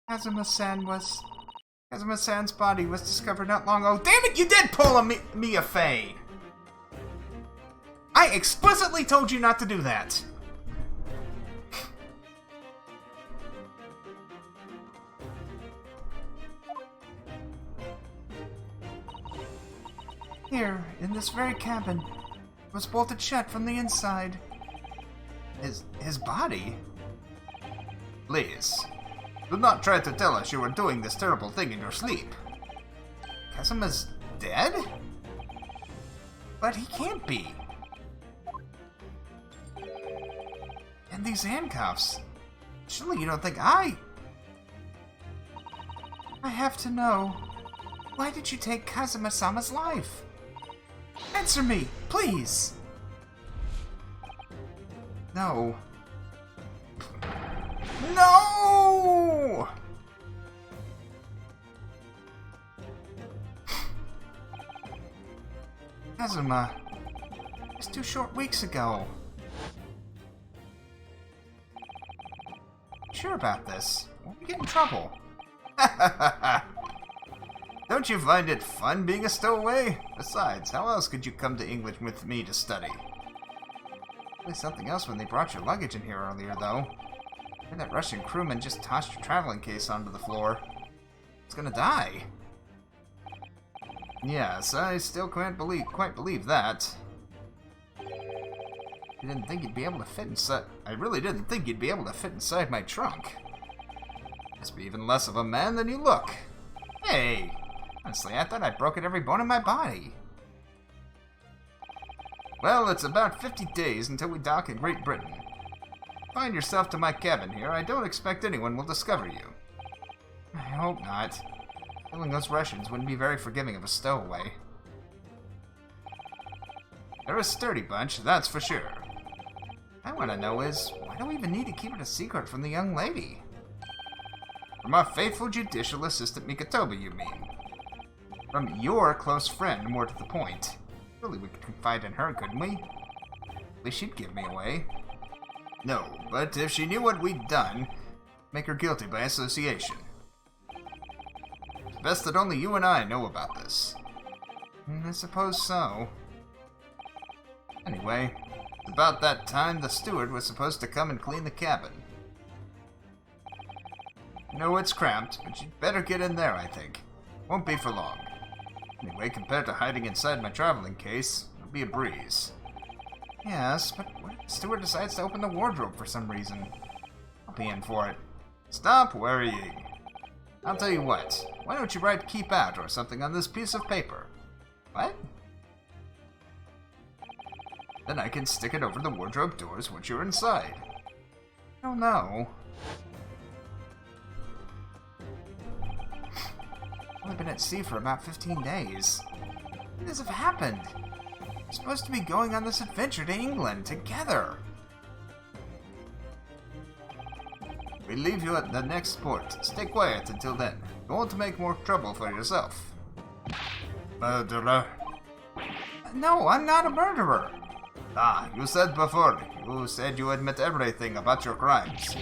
Kazuma-san's body was discovered not long ago. Damn it, you did pull a Mia Fey! I explicitly told you not to do that! Here, in this very cabin, it was bolted shut from the inside. His body? Please, do not try to tell us you were doing this terrible thing in your sleep. Kazuma's dead? But he can't be. And these handcuffs. Surely you don't think I have to know. Why did you take Kazuma-sama's life? Answer me, please! No. No! Kazuma. Just 2 short weeks ago. Sure about this? Won't we get in trouble? Don't you find it fun being a stowaway? Besides, how else could you come to England with me to study? Really something else when they brought your luggage in here earlier, though. And that Russian crewman just tossed your traveling case onto the floor. It's gonna die. Yes, I still quite believe that. I didn't think you'd be able to fit inside. I really didn't think you'd be able to fit inside my trunk. Must be even less of a man than you look. Hey, honestly, I thought I'd broken every bone in my body. Well, it's about 50 days until we dock in Great Britain. Find yourself to my cabin here. I don't expect anyone will discover you. I hope not. Feeling those Russians wouldn't be very forgiving of a stowaway. They're a sturdy bunch, that's for sure. I want to know is, why do we even need to keep it a secret from the young lady? From our faithful judicial assistant Mikotoba, you mean? From your close friend, more to the point. Surely we could confide in her, couldn't we? At least she'd give me away. No, but if she knew what we'd done, make her guilty by association. It's best that only you and I know about this. I suppose so. Anyway, it's about that time the steward was supposed to come and clean the cabin. I know it's cramped, but you'd better get in there, I think. Won't be for long. Anyway, compared to hiding inside my traveling case, it'll be a breeze. Yes, but what if the steward decides to open the wardrobe for some reason? I'll be in for it. Stop worrying. I'll tell you what, why don't you write "keep out" or something on this piece of paper? What? Then I can stick it over the wardrobe doors once you're inside. Oh no. I've only been at sea for about 15 days. What does have happened? We're supposed to be going on this adventure to England together. We leave you at the next port. Stay quiet until then. You won't make more trouble for yourself. Murderer. No, I'm not a murderer. Ah, you said before. You said you admit everything about your crimes.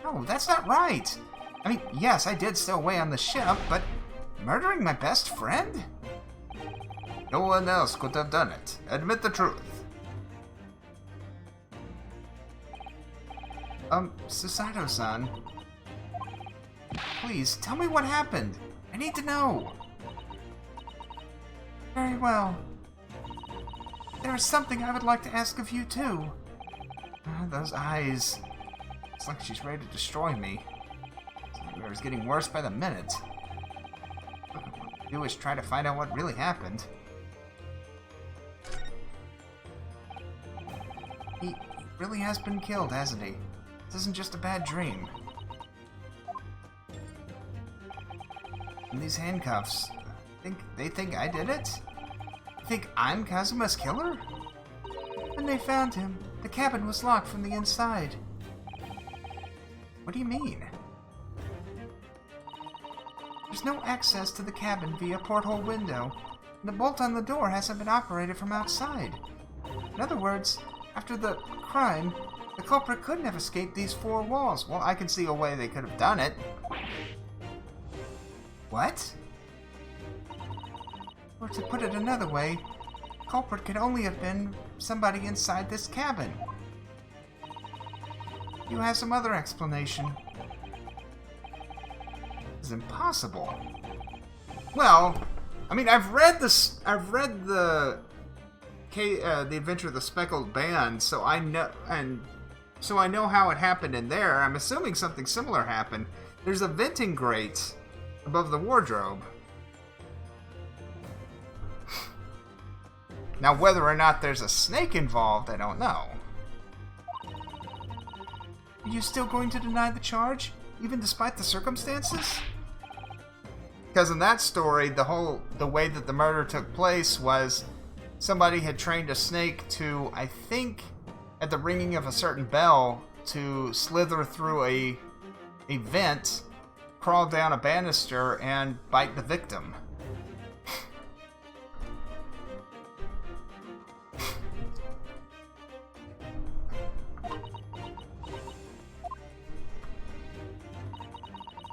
No, that's not right. I mean, yes, I did stow away on the ship, but murdering my best friend? No one else could have done it. Admit the truth. Susato-san. Please, tell me what happened. I need to know. Very well. There is something I would like to ask of you, too. Those eyes. It's like she's ready to destroy me. It's getting worse by the minute. What I do is try to find out what really happened. He really has been killed, hasn't he? This isn't just a bad dream. And these handcuffs, they think I did it? You think I'm Kazuma's killer? When they found him, the cabin was locked from the inside. What do you mean? There's no access to the cabin via porthole window, and the bolt on the door hasn't been operated from outside. In other words, after the crime, the culprit couldn't have escaped these four walls. Well, I can see a way they could have done it. What? Or to put it another way, the culprit could only have been somebody inside this cabin. You have some other explanation. It's impossible. Well, I mean, I've read the Adventure of the Speckled Band, so I know how it happened in there. I'm assuming something similar happened. There's a venting grate above the wardrobe. Now, whether or not there's a snake involved, I don't know. Are you still going to deny the charge, even despite the circumstances? Because in that story, the way that the murder took place was somebody had trained a snake to, I think, at the ringing of a certain bell, to slither through a vent, crawl down a banister, and bite the victim.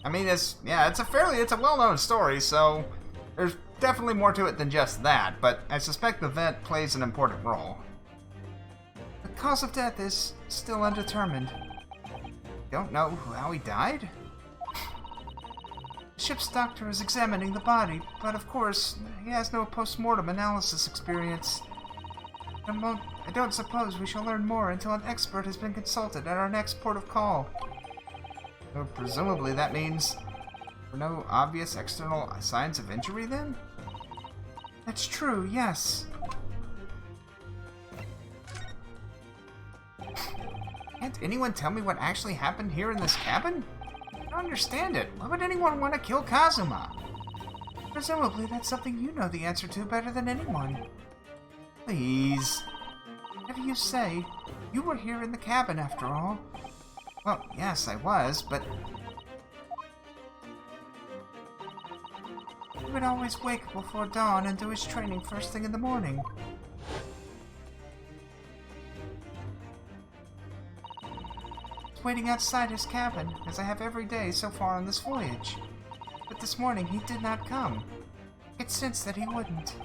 I mean, it's a well-known story, so there's definitely more to it than just that, but I suspect the vent plays an important role. The cause of death is still undetermined. Don't know how he died? The ship's doctor is examining the body, but of course, he has no post-mortem analysis experience. I don't suppose we shall learn more until an expert has been consulted at our next port of call. So presumably that means no obvious external signs of injury then? That's true, yes. Can't anyone tell me what actually happened here in this cabin? I don't understand it. Why would anyone want to kill Kazuma? Presumably that's something you know the answer to better than anyone. Please. Whatever you say, you were here in the cabin after all. Well, yes, I was, but he would always wake before dawn and do his training first thing in the morning. He's waiting outside his cabin, as I have every day so far on this voyage. But this morning he did not come. I could sense that he wouldn't.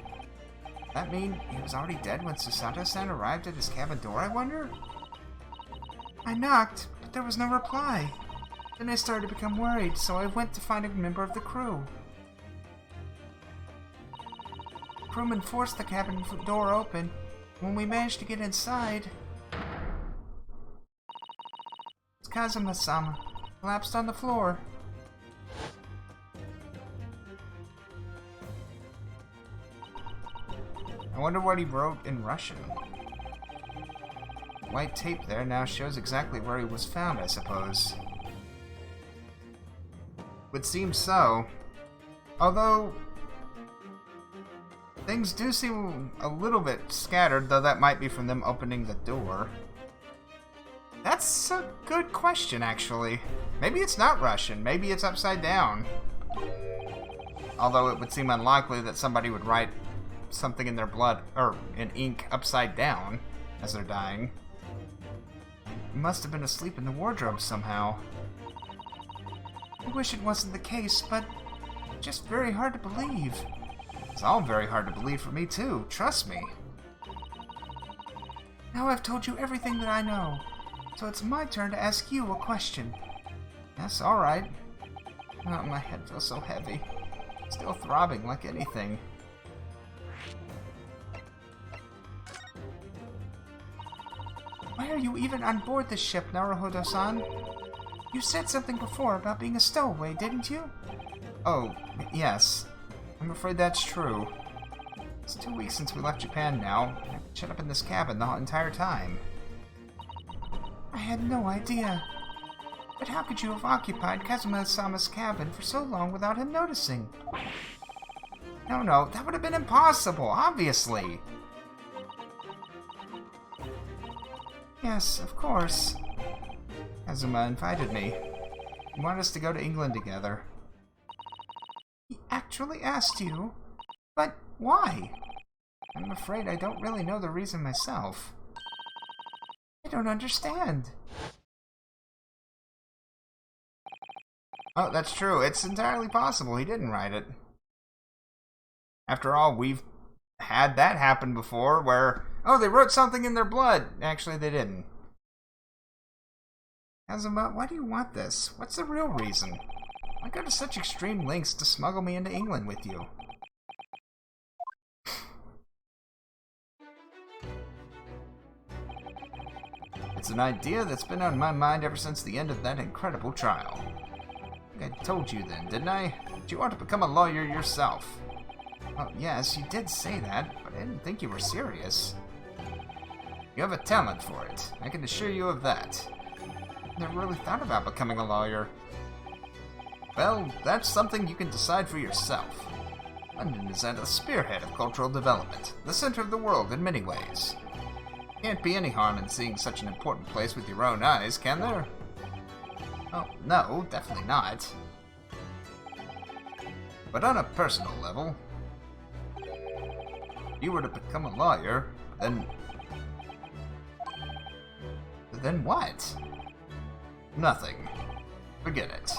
That mean he was already dead when Susato-san arrived at his cabin door, I wonder? I knocked, but there was no reply. Then I started to become worried, so I went to find a member of the crew. The crewman forced the cabin door open. When we managed to get inside, it's Kazuma-sama, collapsed on the floor. I wonder what he wrote in Russian. White tape there now shows exactly where he was found, I suppose. Would seem so. Although things do seem a little bit scattered, though that might be from them opening the door. That's a good question, actually. Maybe it's not Russian. Maybe it's upside down. Although it would seem unlikely that somebody would write something in their blood, or in ink, upside down as they're dying. He must have been asleep in the wardrobe somehow. I wish it wasn't the case, but it's just very hard to believe. It's all very hard to believe for me too, trust me. Now I've told you everything that I know, so it's my turn to ask you a question. Yes, alright. Oh, my head feels so heavy. Still throbbing like anything. Why are you even on board this ship, Naruhodo-san? You said something before about being a stowaway, didn't you? Oh, yes. I'm afraid that's true. It's 2 weeks since we left Japan now. I've been shut up in this cabin the entire time. I had no idea. But how could you have occupied Kazuma-sama's cabin for so long without him noticing? No, that would have been impossible, obviously. Yes, of course. Kazuma invited me. He wanted us to go to England together. He actually asked you? But why? I'm afraid I don't really know the reason myself. I don't understand. Oh, that's true. It's entirely possible he didn't write it. After all, we've had that happen before where, oh, they wrote something in their blood. Actually, they didn't. Kazuma, why do you want this? What's the real reason? Why go to such extreme lengths to smuggle me into England with you? It's an idea that's been on my mind ever since the end of that incredible trial. I think I told you then, didn't I? That you want to become a lawyer yourself. Oh, yes, you did say that, but I didn't think you were serious. You have a talent for it. I can assure you of that. I never really thought about becoming a lawyer. Well, that's something you can decide for yourself. London is at the spearhead of cultural development, the center of the world in many ways. Can't be any harm in seeing such an important place with your own eyes, can there? Oh, no, definitely not. But on a personal level, if you were to become a lawyer, then what? Nothing. Forget it.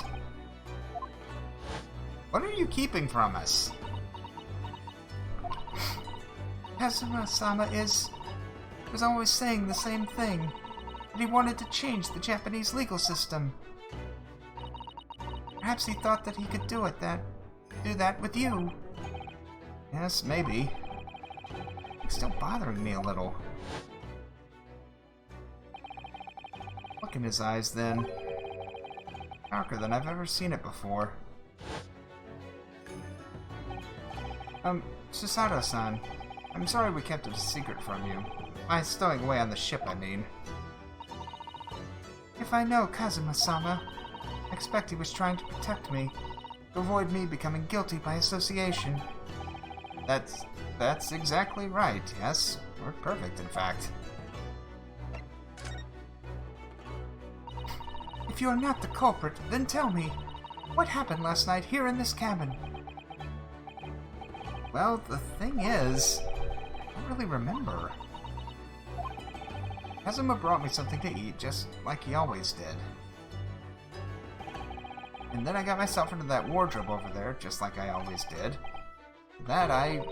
What are you keeping from us? Kazuma-sama is was always saying the same thing, that he wanted to change the Japanese legal system. Perhaps he thought that he could do that with you. Yes, maybe. It's still bothering me a little. Look in his eyes, then. Darker than I've ever seen it before. Susato-san, I'm sorry we kept it a secret from you. By stowing away on the ship, I mean. If I know Kazuma-sama, I expect he was trying to protect me, to avoid me becoming guilty by association. That's exactly right, yes. We're perfect, in fact. If you are not the culprit, then tell me, what happened last night here in this cabin? Well, the thing is, I don't really remember. Kazuma brought me something to eat, just like he always did. And then I got myself into that wardrobe over there, just like I always did. That I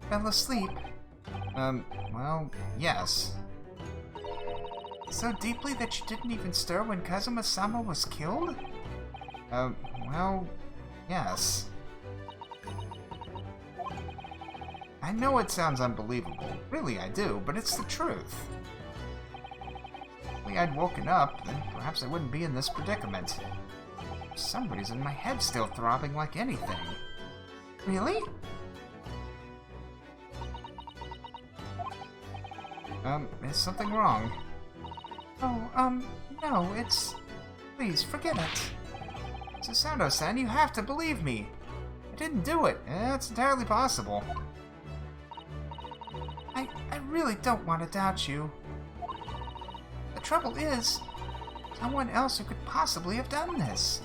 fell asleep. Well, yes. So deeply that you didn't even stir when Kazuma-sama was killed? Well, yes. I know it sounds unbelievable. Really, I do, but it's the truth. If I'd woken up, then perhaps I wouldn't be in this predicament. For some reason, my head's still throbbing like anything. Really? Is something wrong? Oh, no, it's... Please, forget it. Susato-san, you have to believe me. I didn't do it. It's entirely possible. I really don't want to doubt you. The trouble is, someone else who could possibly have done this.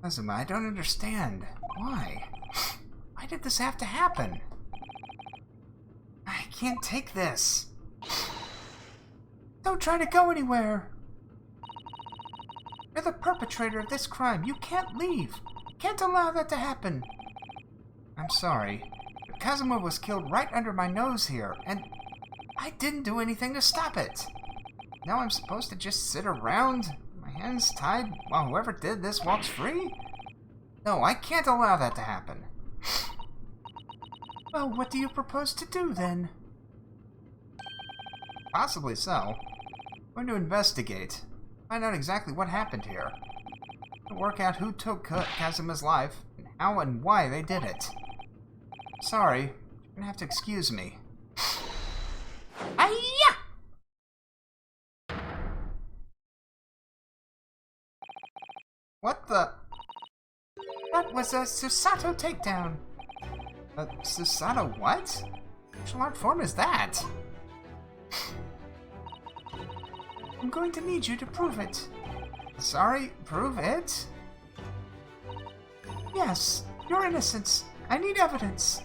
Kazuma, I don't understand. Why? Why did this have to happen? I can't take this. Don't try to go anywhere. You're the perpetrator of this crime. You can't leave. Can't allow that to happen. I'm sorry, but Kazuma was killed right under my nose here, and I didn't do anything to stop it. Now I'm supposed to just sit around, my hands tied, while whoever did this walks free? No, I can't allow that to happen. Well, what do you propose to do, then? Possibly so. I'm going to investigate. Find out exactly what happened here. To work out who took Kazuma's life, and how and why they did it. Sorry, you're gonna have to excuse me. Hi-ya! What the? That was a Susato takedown. A Susato what? Which art form is that? I'm going to need you to prove it. Sorry, prove it? Yes, your innocence. I need evidence.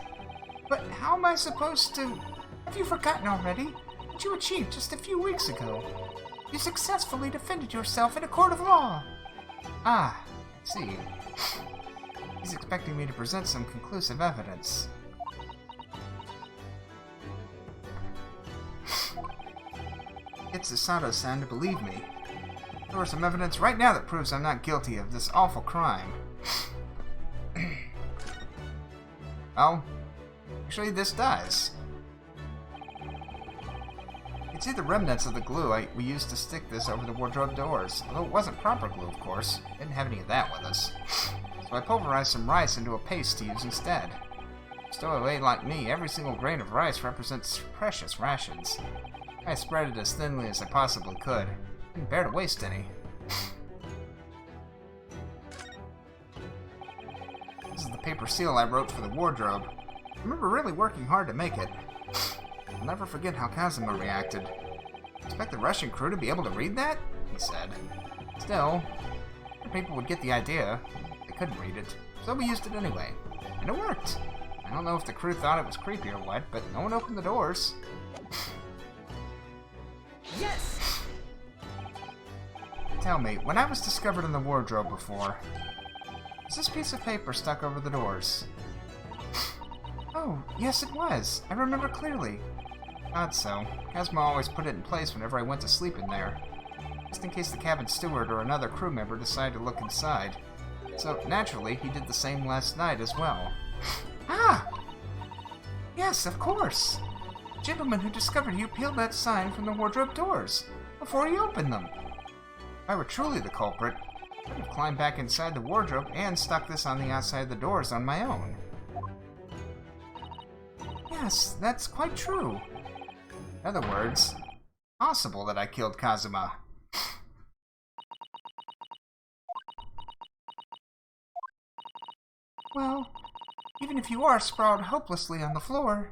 But how am I supposed to... Have you forgotten already what you achieved just a few weeks ago? You successfully defended yourself in a court of law. Ah, I see. He's expecting me to present some conclusive evidence. Get Susato-san to believe me. There was some evidence right now that proves I'm not guilty of this awful crime. Well, actually this does. You can see the remnants of the glue we used to stick this over the wardrobe doors. Although it wasn't proper glue, of course. Didn't have any of that with us. So I pulverized some rice into a paste to use instead. Stowaway like me, every single grain of rice represents precious rations. I spread it as thinly as I possibly could. Didn't bear to waste any. This is the paper seal I wrote for the wardrobe. I remember really working hard to make it. I'll never forget how Kazuma reacted. Expect the Russian crew to be able to read that? He said. Still, people would get the idea. They couldn't read it, so we used it anyway. And it worked. I don't know if the crew thought it was creepy or what, but no one opened the doors. Yes! Tell me, when I was discovered in the wardrobe before, Was this piece of paper stuck over the doors? Oh, yes it was. I remember clearly. Thought so. Kazuma always put it in place whenever I went to sleep in there. Just in case the cabin steward or another crew member decided to look inside. So, naturally, he did the same last night as well. Ah! Yes, of course! The gentleman who discovered you peeled that sign from the wardrobe doors before he opened them. If I were truly the culprit, I would have climbed back inside the wardrobe and stuck this on the outside of the doors on my own. Yes, that's quite true. In other words, possible that I killed Kazuma. Well, even if you are sprawled hopelessly on the floor,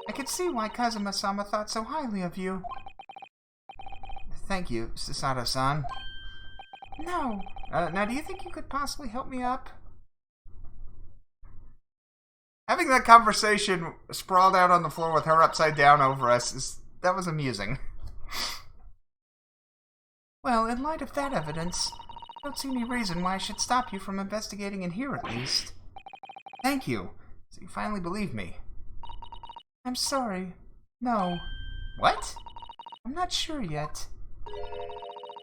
I can see why Kazuma-sama thought so highly of you. Thank you, Susato-san. No. Now, do you think you could possibly help me up? Having that conversation sprawled out on the floor with her upside down over us, that was amusing. Well, in light of that evidence, I don't see any reason why I should stop you from investigating in here at least. Thank you. So you finally believe me. I'm sorry. No. What? I'm not sure yet.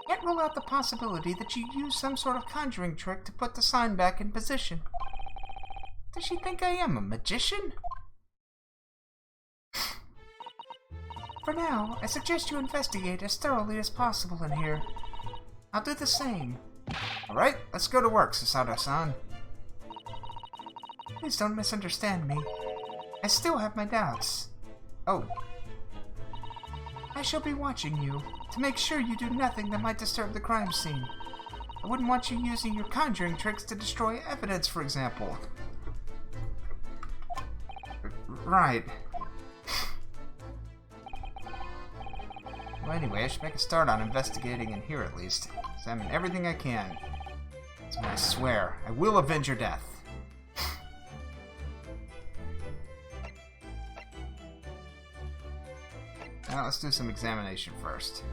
Can't rule out the possibility that you used some sort of conjuring trick to put the sign back in position. Does she think I am a magician? For now, I suggest you investigate as thoroughly as possible in here. I'll do the same. Alright, let's go to work, Susato-san. Please don't misunderstand me. I still have my doubts. Oh. I shall be watching you, to make sure you do nothing that might disturb the crime scene. I wouldn't want you using your conjuring tricks to destroy evidence, for example. Right. Well, anyway, I should make a start on investigating in here at least. Examine everything I can. So I swear, I will avenge your death. Now let's do some examination first.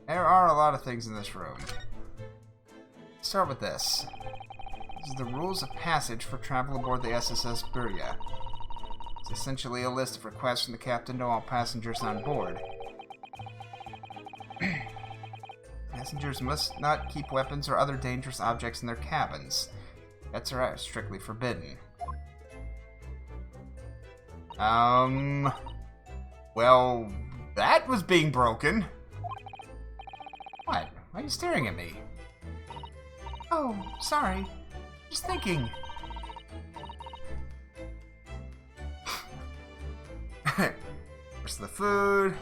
There are a lot of things in this room. Let's start with this. This is the rules of passage for travel aboard the SSS Burya. It's essentially a list of requests from the captain to all passengers on board. Passengers must not keep weapons or other dangerous objects in their cabins. Pets are strictly forbidden. Well, that was being broken. What? Why are you staring at me? Oh, sorry. Just thinking. There's the food,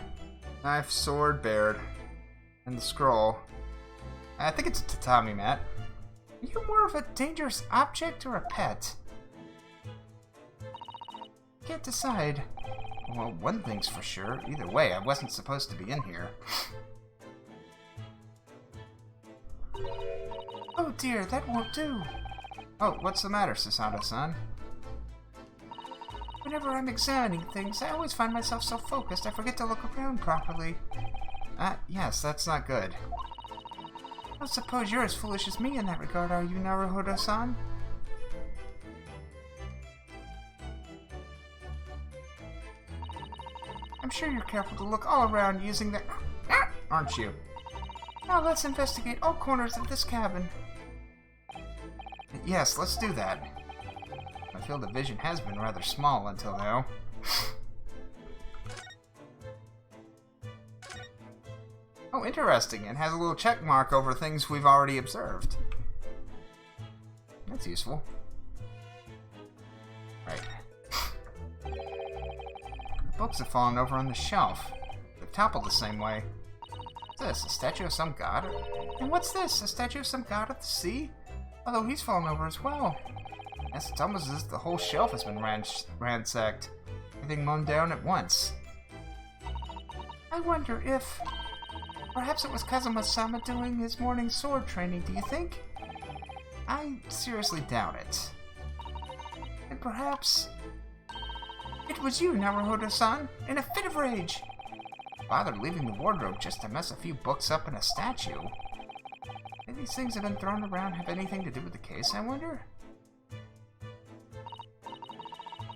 knife, sword, bared, and the scroll. I think it's a tatami mat. Are you more of a dangerous object or a pet? Can't decide. Well, one thing's for sure. Either way, I wasn't supposed to be in here. Oh dear, that won't do. Oh, what's the matter, Susato-san? Whenever I'm examining things, I always find myself so focused I forget to look around properly. Yes, that's not good. I don't suppose you're as foolish as me in that regard, are you, Naruhodo-san? I'm sure you're careful to look all around using the... aren't you? Now let's investigate all corners of this cabin. Yes, let's do that. My field of vision has been rather small until now. Oh, interesting. It has a little check mark over things we've already observed. That's useful. Right. The books have fallen over on the shelf. They've toppled the same way. What's this? A statue of some god? And what's this? A statue of some god of the sea? Although he's fallen over as well. Yes, it's almost as if the whole shelf has been ransacked. Everything mown down at once. I wonder if... perhaps it was Kazuma-sama doing his morning sword training, do you think? I seriously doubt it. And perhaps... it was you, Naruhodo-san, in a fit of rage. Bothered leaving the wardrobe just to mess a few books up in a statue. Maybe these things have been thrown around have anything to do with the case, I wonder?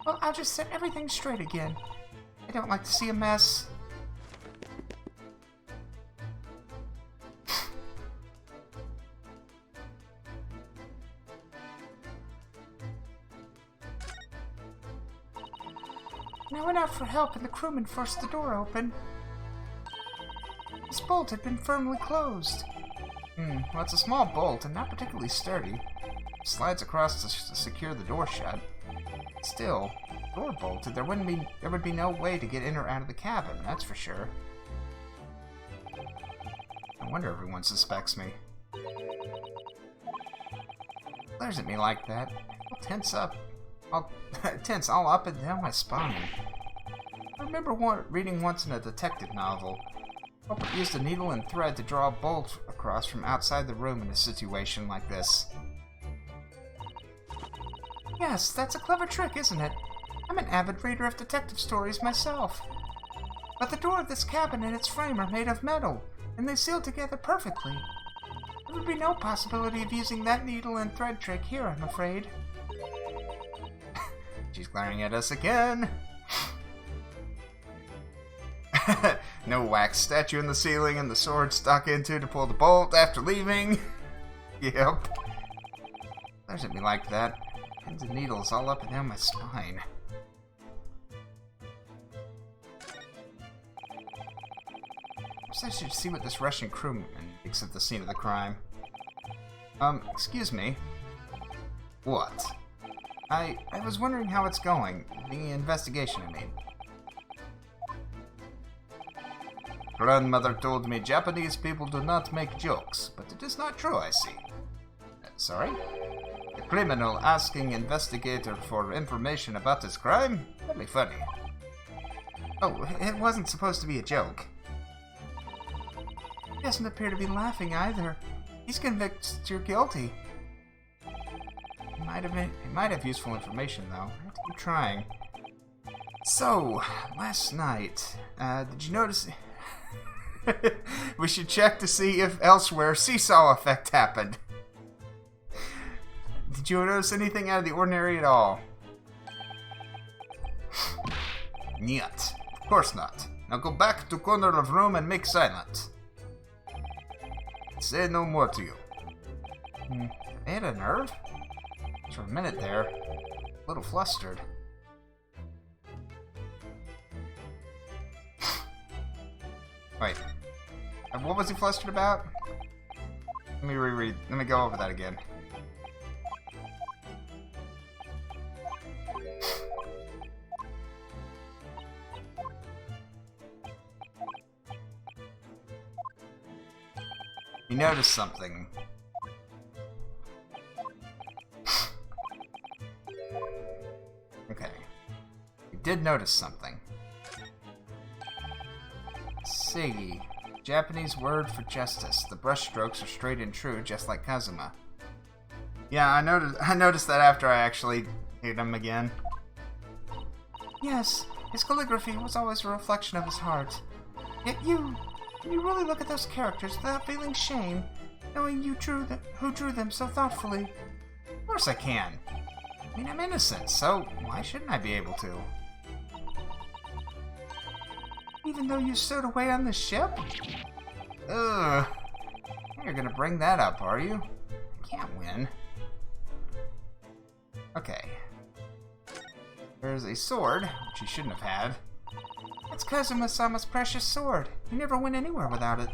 Well, I'll just set everything straight again. I don't like to see a mess. And I went out for help and the crewman forced the door open. This bolt had been firmly closed. Well, it's a small bolt and not particularly sturdy. It slides across to secure the door shut. Still, door bolted, there would be no way to get in or out of the cabin, that's for sure. No wonder everyone suspects me. Glares at me like that. I'll tense up. Tense all up and down my spine. I remember reading once in a detective novel. Culprit used a needle and thread to draw a bolt across from outside the room in a situation like this. Yes, that's a clever trick, isn't it? I'm an avid reader of detective stories myself. But the door of this cabin and its frame are made of metal, and they seal together perfectly. There would be no possibility of using that needle and thread trick here, I'm afraid. She's glaring at us again. No wax statue in the ceiling and the sword stuck into to pull the bolt after leaving. Yep. Glares at me like that. Pins and needles all up and down my spine. Perhaps I should see what this Russian crewman thinks of the scene of the crime. Excuse me. What? I was wondering how it's going. The investigation, I mean. Grandmother told me Japanese people do not make jokes, but it is not true, I see. Sorry? The criminal asking investigator for information about his crime? Really funny. Oh, it wasn't supposed to be a joke. He doesn't appear to be laughing either. He's convinced you're guilty. He might have useful information, though. I have to keep trying. So, last night, did you notice... We should check to see if elsewhere seesaw effect happened. Did you notice anything out of the ordinary at all? Niet. Of course not. Now go back to corner of room and make silent. Say no more to you. They had a nerve? For a minute there. A little flustered. Wait. What was he flustered about? Let me reread. Let me go over that again. He noticed something. Okay. He did notice something. Seigi. Japanese word for justice. The brushstrokes are straight and true, just like Kazuma. Yeah, I noticed that after I actually hit him again. Yes, his calligraphy was always a reflection of his heart. Yet you really look at those characters without feeling shame, knowing who drew them so thoughtfully. Of course I can. I mean, I'm innocent, so why shouldn't I be able to? Even though you stowed away on the ship? Ugh. You're gonna bring that up, are you? I can't win. Okay. There's a sword, which he shouldn't have had. That's Kazuma-sama's precious sword. He never went anywhere without it.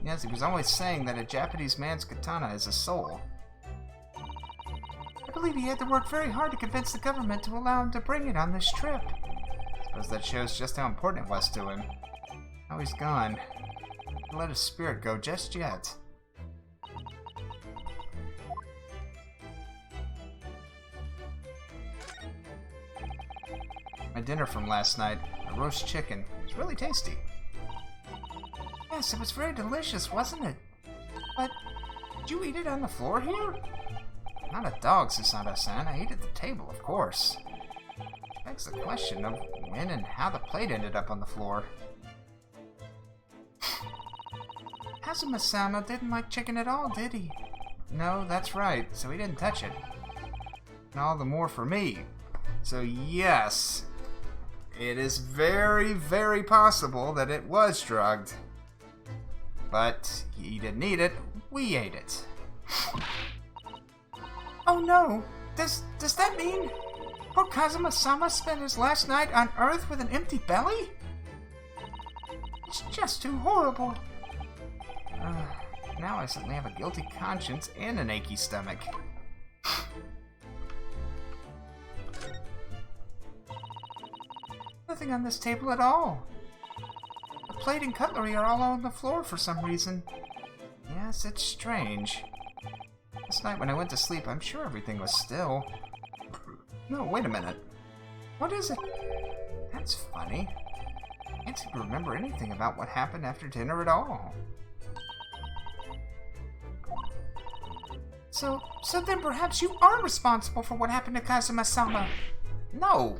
Yes, he was always saying that a Japanese man's katana is a soul. I believe he had to work very hard to convince the government to allow him to bring it on this trip. Suppose that shows just how important it was to him. Now he's gone. Don't let his spirit go just yet. My dinner from last night, a roast chicken. It was really tasty. Yes, it was very delicious, wasn't it? But, did you eat it on the floor here? Not a dog, Susanoo-san. I ate at the table, of course. Which begs the question of when and how the plate ended up on the floor. Kazuma-sama didn't like chicken at all, did he? No, that's right, so he didn't touch it. And all the more for me. So yes, it is very, very possible that it was drugged. But he didn't eat it, we ate it. Oh no! Does that mean poor Kazuma-sama spent his last night on Earth with an empty belly? It's just too horrible. Now I suddenly have a guilty conscience and an achy stomach. Nothing on this table at all. The plate and cutlery are all on the floor for some reason. Yes, it's strange. Last night when I went to sleep, I'm sure everything was still. No, wait a minute. What is it? That's funny. I can't seem to remember anything about what happened after dinner at all. So then perhaps you are responsible for what happened to Kazuma-sama. No.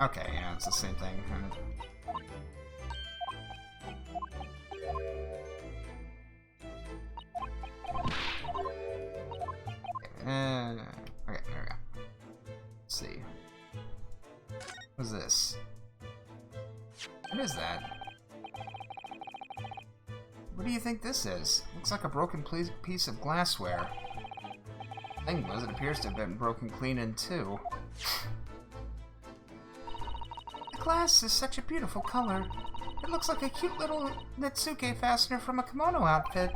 Okay, yeah, it's the same thing. Okay, there we go. Let's see. What's this? What is that? What do you think this is? Looks like a broken piece of glassware. The thing was, it appears to have been broken clean in two. The glass is such a beautiful color. It looks like a cute little Netsuke fastener from a kimono outfit.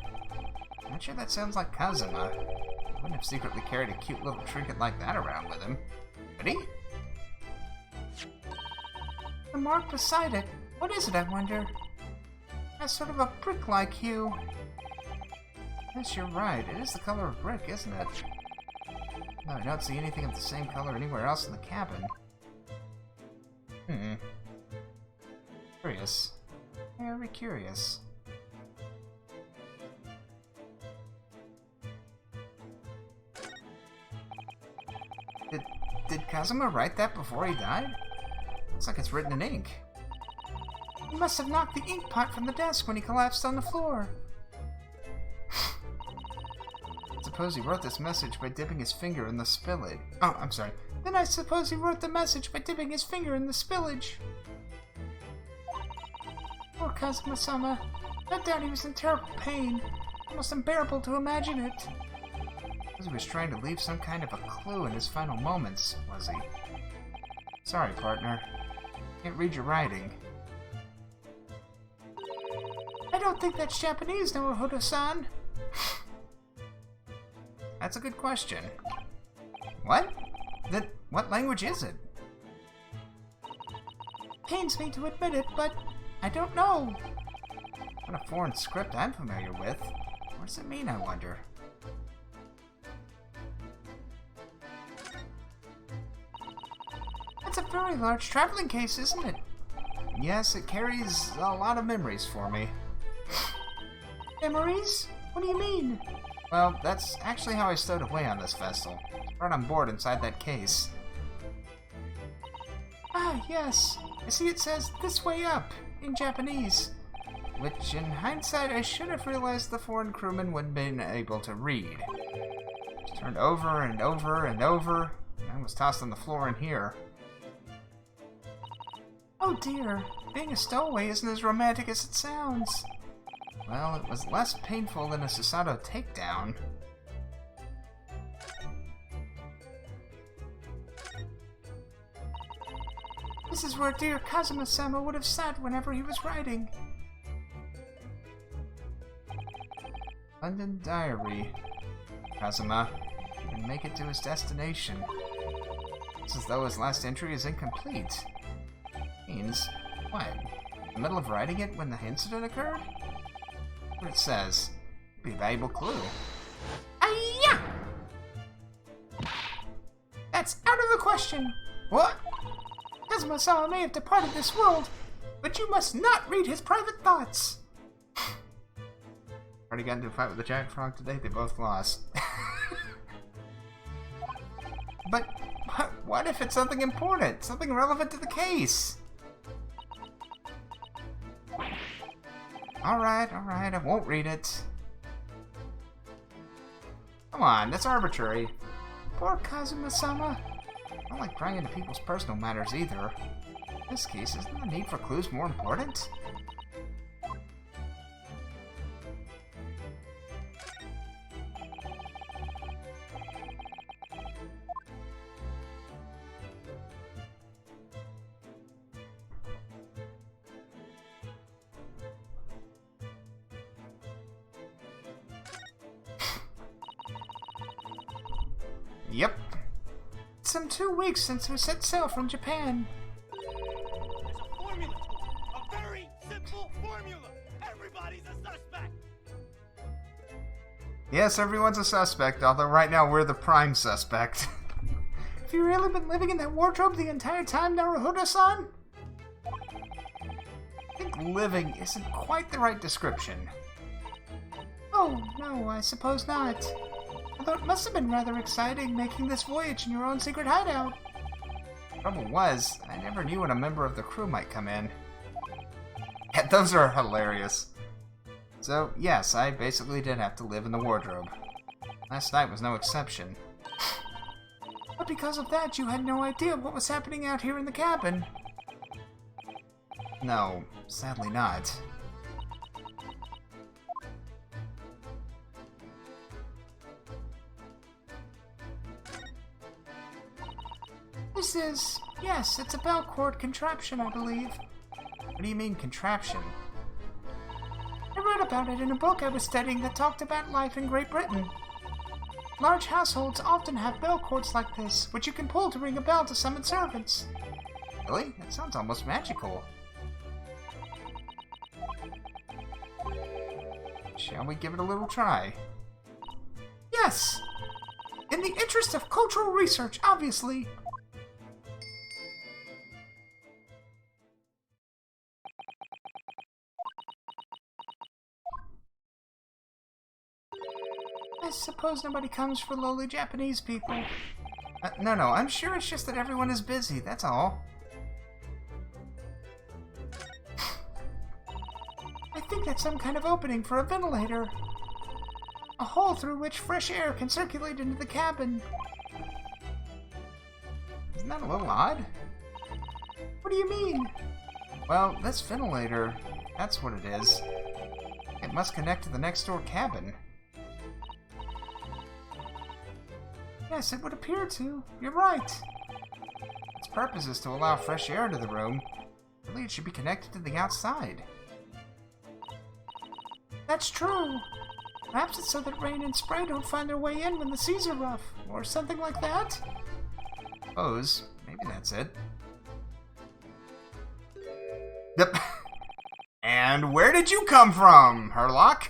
I'm not sure that sounds like Kazuma. He wouldn't have secretly carried a cute little trinket like that around with him. Would he? The mark beside it. What is it, I wonder? It has sort of a brick-like hue. Yes, you're right. It is the color of brick, isn't it? No, I don't see anything of the same color anywhere else in the cabin. Curious. Very curious. Did Kazuma write that before he died? Looks like it's written in ink. He must have knocked the ink pot from the desk when he collapsed on the floor. Suppose he wrote this message by dipping his finger in the spillage. Oh, I'm sorry. Then I suppose he wrote the message by dipping his finger in the spillage. Poor Kazuma-sama. No doubt he was in terrible pain. Almost unbearable to imagine it. Because he was trying to leave some kind of a clue in his final moments, was he? Sorry, partner. Can't read your writing. I don't think that's Japanese, Naruhodo-san. That's a good question. What? What language is it? Pains me to admit it, but I don't know. Not a foreign script I'm familiar with. What does it mean, I wonder? That's a very large traveling case, isn't it? Yes, it carries a lot of memories for me. Memories? What do you mean? Well, that's actually how I stowed away on this vessel. Right on board inside that case. Ah, yes. I see it says, "This way up," in Japanese. Which, in hindsight, I should have realized the foreign crewman wouldn't have been able to read. Just turned over and over and over, and was tossed on the floor in here. Oh dear, being a stowaway isn't as romantic as it sounds. Well, it was less painful than a Susato takedown. This is where dear Kazuma-sama would have sat whenever he was writing. London Diary. Kazuma didn't make it to his destination. It's as though his last entry is incomplete. Means what? In the middle of writing it when the incident occurred? What it says. Be a valuable clue. Ayya! That's out of the question! What? Kazuma-sama may have departed this world, but you must not read his private thoughts! Already got into a fight with the giant frog today, they both lost. But What if it's something important? Something relevant to the case? Alright, I won't read it. Come on, that's arbitrary. Poor Kazuma-sama. I don't like prying into people's personal matters either. In this case, isn't the need for clues more important? Yep. It's some 2 weeks since we set sail from Japan. There's a formula. A very simple formula. Everybody's a suspect. Yes, everyone's a suspect, although right now we're the prime suspect. Have you really been living in that wardrobe the entire time, Naruhodo-san? I think living isn't quite the right description. Oh, no, I suppose not. Although it must have been rather exciting making this voyage in your own secret hideout. Trouble was, I never knew when a member of the crew might come in. Yeah, those are hilarious. So, yes, I basically did have to live in the wardrobe. Last night was no exception. But because of that, you had no idea what was happening out here in the cabin? No, sadly not. This is... yes, it's a bell cord contraption, I believe. What do you mean, contraption? I read about it in a book I was studying that talked about life in Great Britain. Large households often have bell cords like this, which you can pull to ring a bell to summon servants. Really? That sounds almost magical. Shall we give it a little try? Yes! In the interest of cultural research, obviously! I suppose nobody comes for lowly Japanese people. No, I'm sure it's just that everyone is busy, that's all. I think that's some kind of opening for a ventilator. A hole through which fresh air can circulate into the cabin. Isn't that a little odd? What do you mean? Well, this ventilator, that's what it is. It must connect to the next door cabin. Yes, it would appear to. You're right. Its purpose is to allow fresh air into the room. Really, it should be connected to the outside. That's true. Perhaps it's so that rain and spray don't find their way in when the seas are rough, or something like that? Suppose. Maybe that's it. Yep. And where did you come from, Herlock?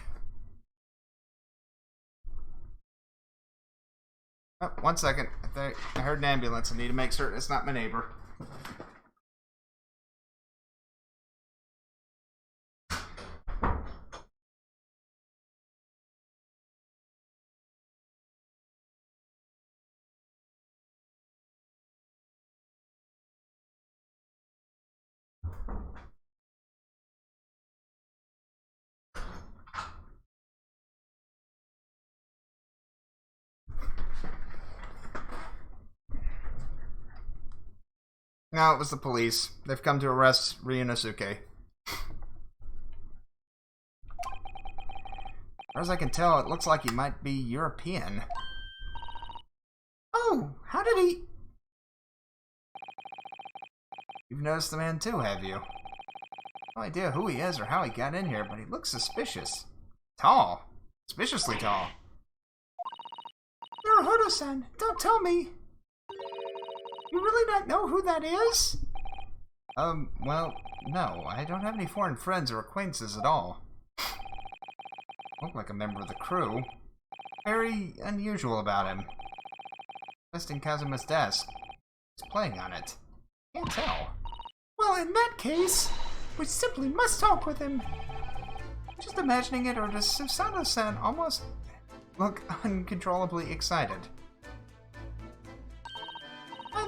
Oh, 1 second. I heard an ambulance. I need to make certain it's not my neighbor. No, it was the police. They've come to arrest Ryunosuke. As far as I can tell, it looks like he might be European. Oh, how did he... You've noticed the man too, have you? No idea who he is or how he got in here, but he looks suspicious. Tall. Suspiciously tall. Naruhodo-san, don't tell me! You really not know who that is? Well, no. I don't have any foreign friends or acquaintances at all. Look like a member of the crew. Very unusual about him. Just in Kazuma's desk. He's playing on it. Can't tell. Well, in that case, we simply must talk with him. Just imagining it, or does Susanoo-san almost look uncontrollably excited?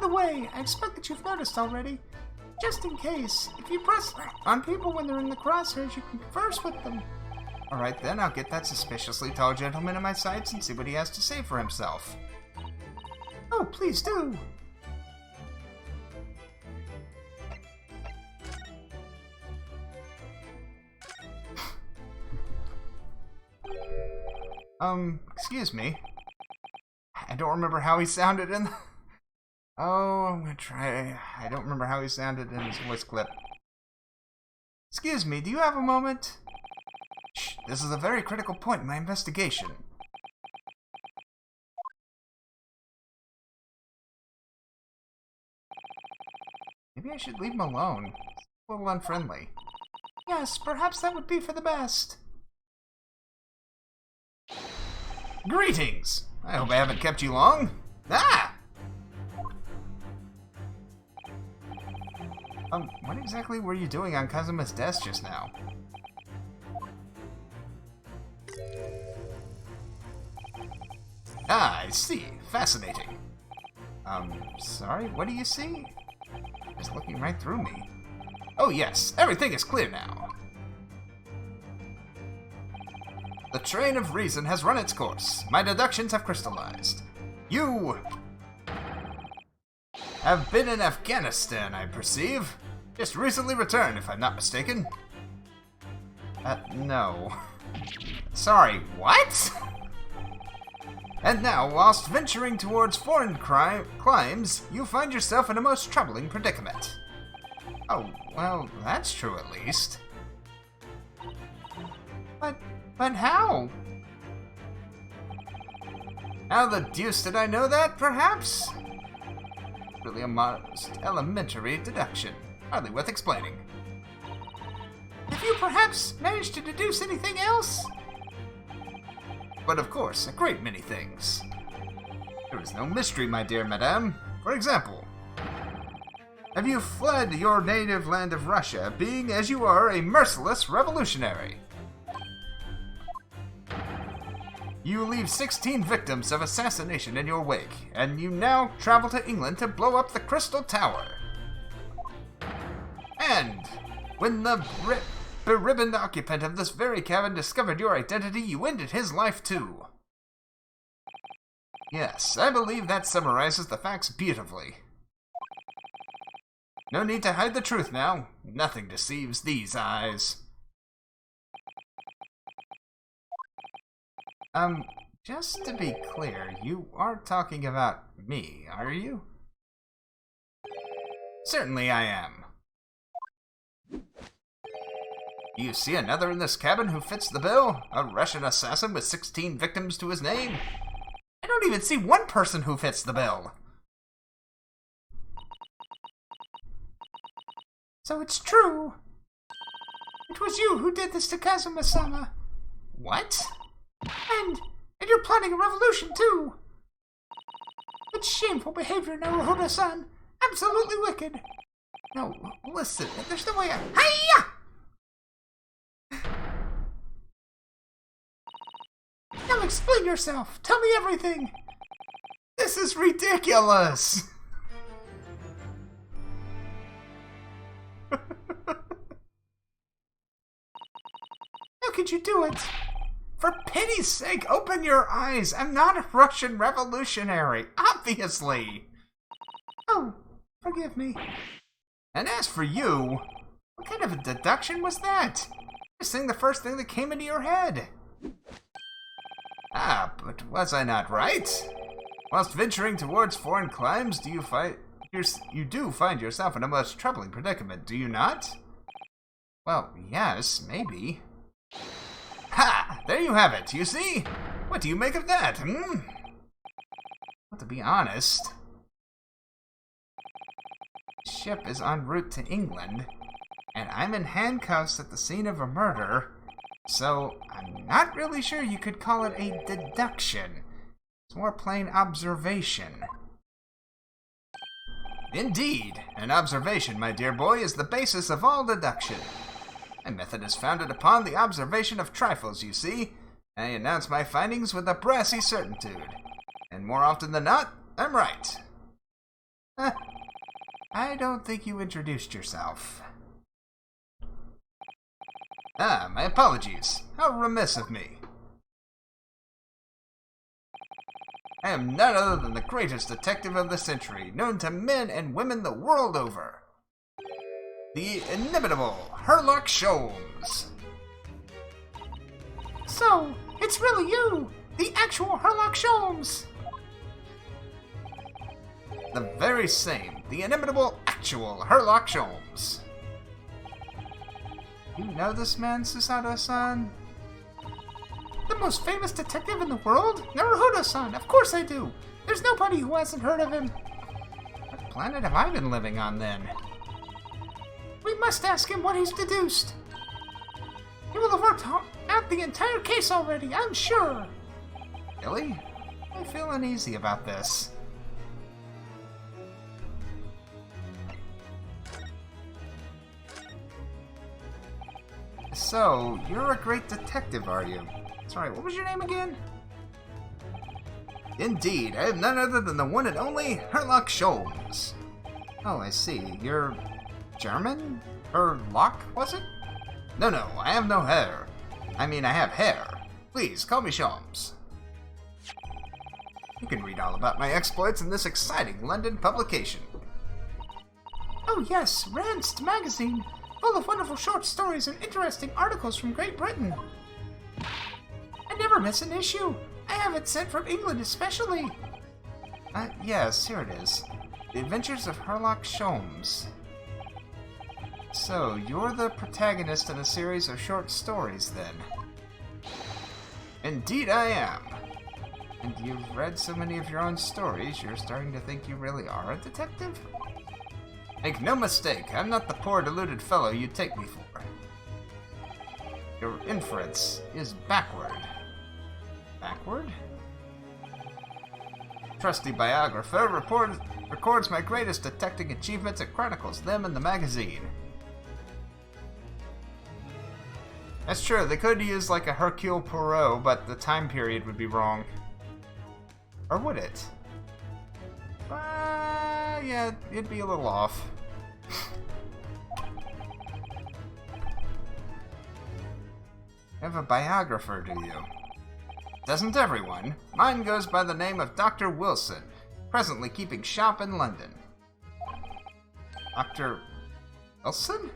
the way, I expect that you've noticed already. Just in case, if you press on people when they're in the crosshairs, you can converse with them. Alright then, I'll get that suspiciously tall gentleman in my sights and see what he has to say for himself. Oh, please do! Excuse me. I don't remember how he sounded in the... Oh, I'm gonna try... I don't remember how he sounded in his voice clip. Excuse me, do you have a moment? Shh, this is a very critical point in my investigation. Maybe I should leave him alone. It's a little unfriendly. Yes, perhaps that would be for the best. Greetings! I hope I haven't kept you long. Ah! What exactly were you doing on Kazuma's desk just now? Ah, I see. Fascinating. Sorry, what do you see? Just looking right through me. Oh yes, everything is clear now. The train of reason has run its course. My deductions have crystallized. You have been in Afghanistan, I perceive. Just recently returned, if I'm not mistaken. No. Sorry, what? And now, whilst venturing towards foreign climes, you find yourself in a most troubling predicament. Oh, well, that's true at least. But how? How the deuce did I know that, perhaps? Really a most elementary deduction. Hardly worth explaining. Have you perhaps managed to deduce anything else? But of course, a great many things. There is no mystery, my dear madame. For example, have you fled your native land of Russia, being as you are a merciless revolutionary? You leave 16 victims of assassination in your wake, and you now travel to England to blow up the Crystal Tower. And when the beribboned occupant of this very cabin discovered your identity, you ended his life too. Yes, I believe that summarizes the facts beautifully. No need to hide the truth now. Nothing deceives these eyes. Just to be clear, you are talking about me, are you? Certainly I am. Do you see another in this cabin who fits the bill? A Russian assassin with 16 victims to his name? I don't even see one person who fits the bill. So it's true. It was you who did this to Kazuma-sama. What? And you're planning a revolution too. It's shameful behavior, Naruhodo-san. Absolutely wicked. No, listen, there's no way I... Hiya! Now explain yourself. Tell me everything. This is ridiculous. How could you do it? For pity's sake, open your eyes. I'm not a Russian revolutionary, obviously. Oh, forgive me. And as for you, what kind of a deduction was that? Just saying the first thing that came into your head. Ah, but was I not right? Whilst venturing towards foreign climes, you do find yourself in a most troubling predicament, do you not? Well, yes, maybe. Ha! There you have it, you see? What do you make of that, hmm? Well, to be honest, the ship is en route to England, and I'm in handcuffs at the scene of a murder, so I'm not really sure you could call it a deduction. It's more plain observation. Indeed, an observation, my dear boy, is the basis of all deduction. My method is founded upon the observation of trifles, you see. I announce my findings with a brassy certitude. And more often than not, I'm right. I don't think you introduced yourself. Ah, my apologies. How remiss of me. I am none other than the greatest detective of the century, known to men and women the world over. The inimitable Sherlock Sholmes. So, it's really you, the actual Sherlock Sholmes. The very same, the inimitable actual Sherlock Sholmes. You know this man, Susato-san? The most famous detective in the world? Naruhodo-san, of course I do. There's nobody who hasn't heard of him. What planet have I been living on, then? We must ask him what he's deduced. He will have worked out the entire case already, I'm sure. Really? I feel uneasy about this. So, you're a great detective, are you? Sorry, what was your name again? Indeed, I am none other than the one and only Sherlock Sholmes. Oh, I see. You're German? Or Locke, was it? No, I have no hair. I mean, I have hair. Please, call me Sholmes. You can read all about my exploits in this exciting London publication. Oh yes, Ranst magazine, full of wonderful short stories and interesting articles from Great Britain. I never miss an issue. I have it sent from England especially. Yes, here it is. The Adventures of Sherlock Sholmes. So, you're the protagonist in a series of short stories, then? Indeed I am. And you've read so many of your own stories, you're starting to think you really are a detective? Make no mistake, I'm not the poor deluded fellow you take me for. Your inference is backward. Backward? Trusty biographer records my greatest detecting achievements and chronicles them in the magazine. That's true, they could use like a Hercule Poirot, but the time period would be wrong. Or would it? Yeah, it'd be a little off. You have a biographer, do you? Doesn't everyone? Mine goes by the name of Dr. Wilson, presently keeping shop in London. Dr. Wilson?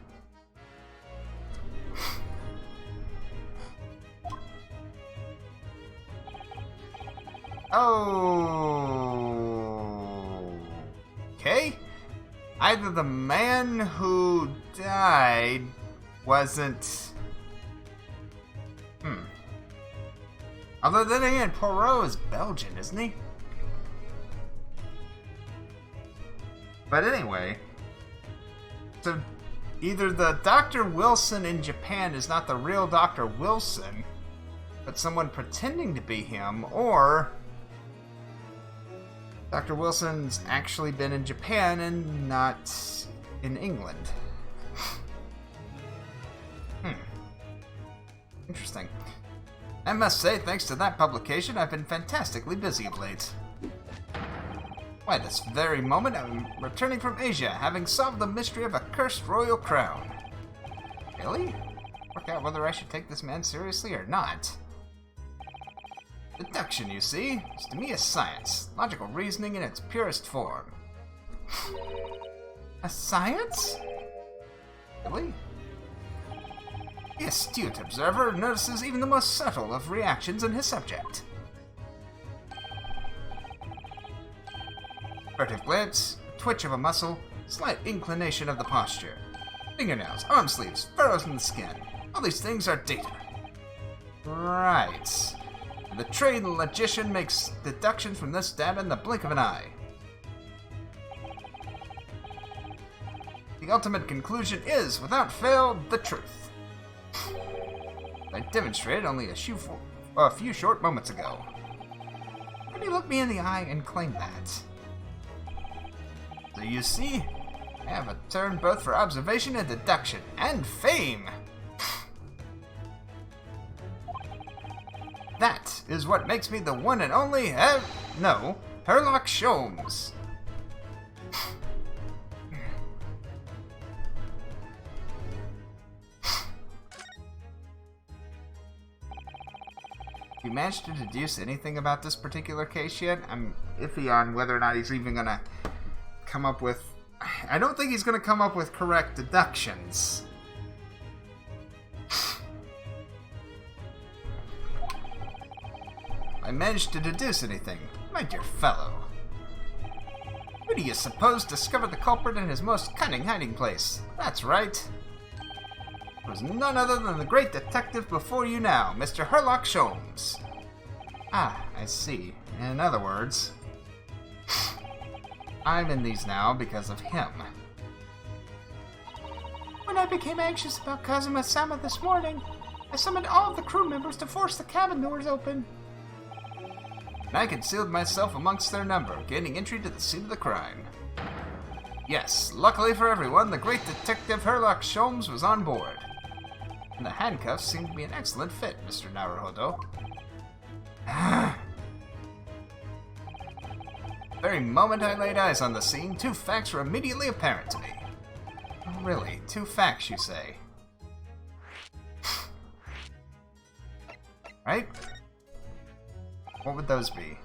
Oh. Okay. Either the man who died wasn't. Although then again, Poirot is Belgian, isn't he? But anyway, so either the Dr. Wilson in Japan is not the real Dr. Wilson, but someone pretending to be him, or Dr. Wilson's actually been in Japan and not in England. Interesting. I must say, thanks to that publication, I've been fantastically busy of late. Why, this very moment I'm returning from Asia, having solved the mystery of a cursed royal crown. Really? Work out whether I should take this man seriously or not. Deduction, you see, is to me a science, logical reasoning in its purest form. A science? Really? The astute observer notices even the most subtle of reactions in his subject. Furtive glance, twitch of a muscle, slight inclination of the posture. Fingernails, arm sleeves, furrows in the skin. All these things are data. Right. The trained logician makes deductions from this data in the blink of an eye. The ultimate conclusion is, without fail, the truth. I demonstrated only a few short moments ago. Can you look me in the eye and claim that? So you see, I have a turn both for observation and deduction, and fame! That is what makes me the one and only Sherlock Sholmes. You managed to deduce anything about this particular case yet? I'm iffy on whether or not he's even gonna come up with... I don't think he's gonna come up with correct deductions. I managed to deduce anything, my dear fellow. Who do you suppose discovered the culprit in his most cunning hiding place? That's right. It was none other than the great detective before you now, Mr. Herlock Sholmes. Ah, I see. In other words, I'm in these now because of him. When I became anxious about Kazuma-sama this morning, I summoned all of the crew members to force the cabin doors open. And I concealed myself amongst their number, gaining entry to the scene of the crime. Yes, luckily for everyone, the great detective Herlock Sholmes was on board. And the handcuffs seem to be an excellent fit, Mr. Naruhodo. The very moment I laid eyes on the scene, 2 facts were immediately apparent to me. Oh, really? 2 facts, you say? Right? What would those be?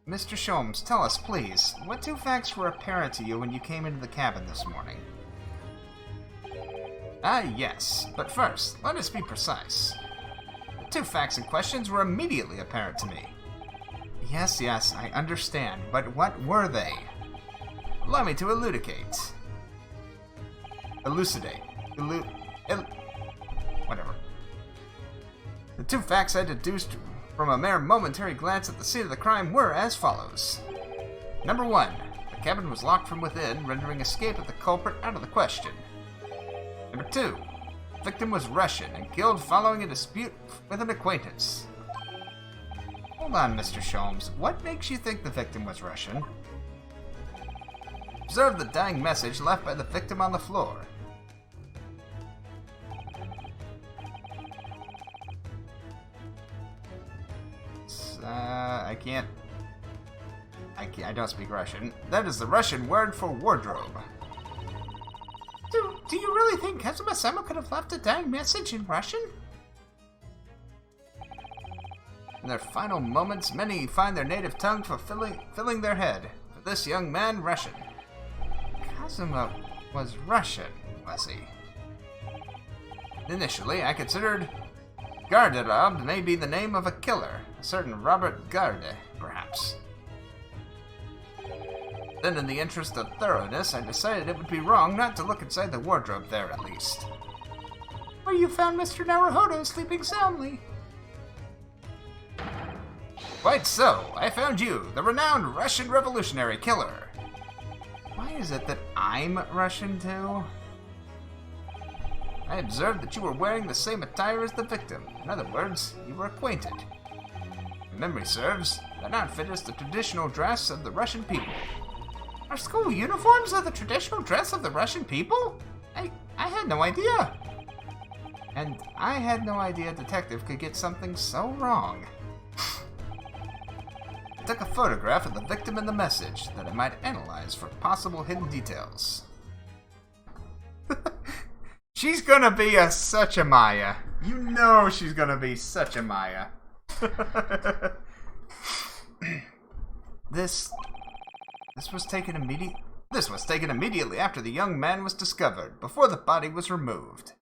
Mr. Sholmes, tell us, please, what 2 facts were apparent to you when you came into the cabin this morning? Ah, yes. But first, let us be precise. The 2 facts in question were immediately apparent to me. Yes, I understand, but what were they? Allow me to elucidate. Whatever. The 2 facts I deduced from a mere momentary glance at the scene of the crime were as follows. Number 1, the cabin was locked from within, rendering escape of the culprit out of the question. Number 2, the victim was Russian and killed following a dispute with an acquaintance. Hold on, Mr. Sholmes. What makes you think the victim was Russian? Observe the dying message left by the victim on the floor. I don't speak Russian. That is the Russian word for wardrobe. Do you really think Kazuma-sama could have left a dying message in Russian? In their final moments, many find their native tongue filling their head. For this young man, Russian. Kazuma was Russian, was he? Initially, I considered Garderob may be the name of a killer, a certain Robert Garde, perhaps. Then, in the interest of thoroughness, I decided it would be wrong not to look inside the wardrobe there, at least. Where you found Mr. Naruhodo sleeping soundly. Quite so. I found you, the renowned Russian revolutionary killer. Why is it that I'm Russian, too? I observed that you were wearing the same attire as the victim. In other words, you were acquainted. If memory serves, that outfit is the traditional dress of the Russian people. Our school uniforms are the traditional dress of the Russian people? I had no idea. And I had no idea a detective could get something so wrong. I took a photograph of the victim and the message that I might analyze for possible hidden details. She's gonna be such a Maya. You know she's gonna be such a Maya. This was taken immediately after the young man was discovered, before the body was removed.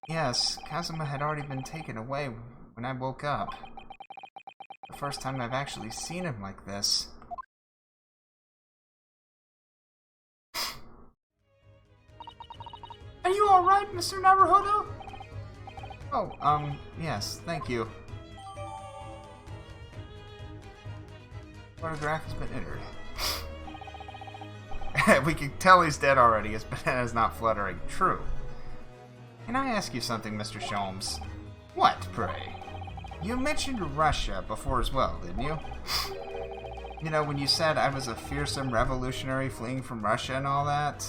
Yes, Kazuma had already been taken away when I woke up. The first time I've actually seen him like this. Are you alright, Mr. Naruhodo? Oh, yes, thank you. Photograph has been entered. We can tell he's dead already. His banana's not fluttering. True. Can I ask you something, Mr. Sholmes? What, pray? You mentioned Russia before as well, didn't you? You know, when you said I was a fearsome revolutionary fleeing from Russia and all that?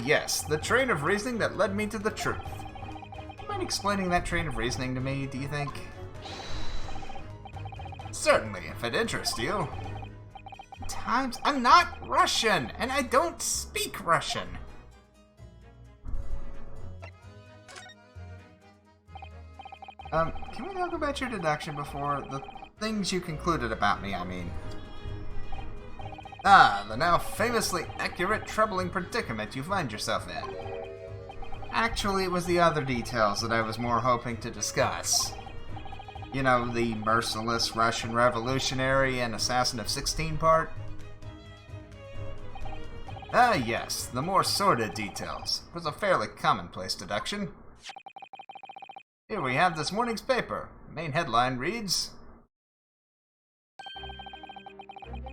Yes, the train of reasoning that led me to the truth. Do you mind explaining that train of reasoning to me, do you think? Certainly, if it interests you. I'm not Russian, and I don't speak Russian. Can we talk about your deduction before the things you concluded about me, I mean? Ah, the now famously accurate, troubling predicament you find yourself in. Actually, it was the other details that I was more hoping to discuss. You know, the merciless Russian revolutionary and assassin of 16 part? Ah, yes, the more sordid details. It was a fairly commonplace deduction. Here we have this morning's paper. The main headline reads,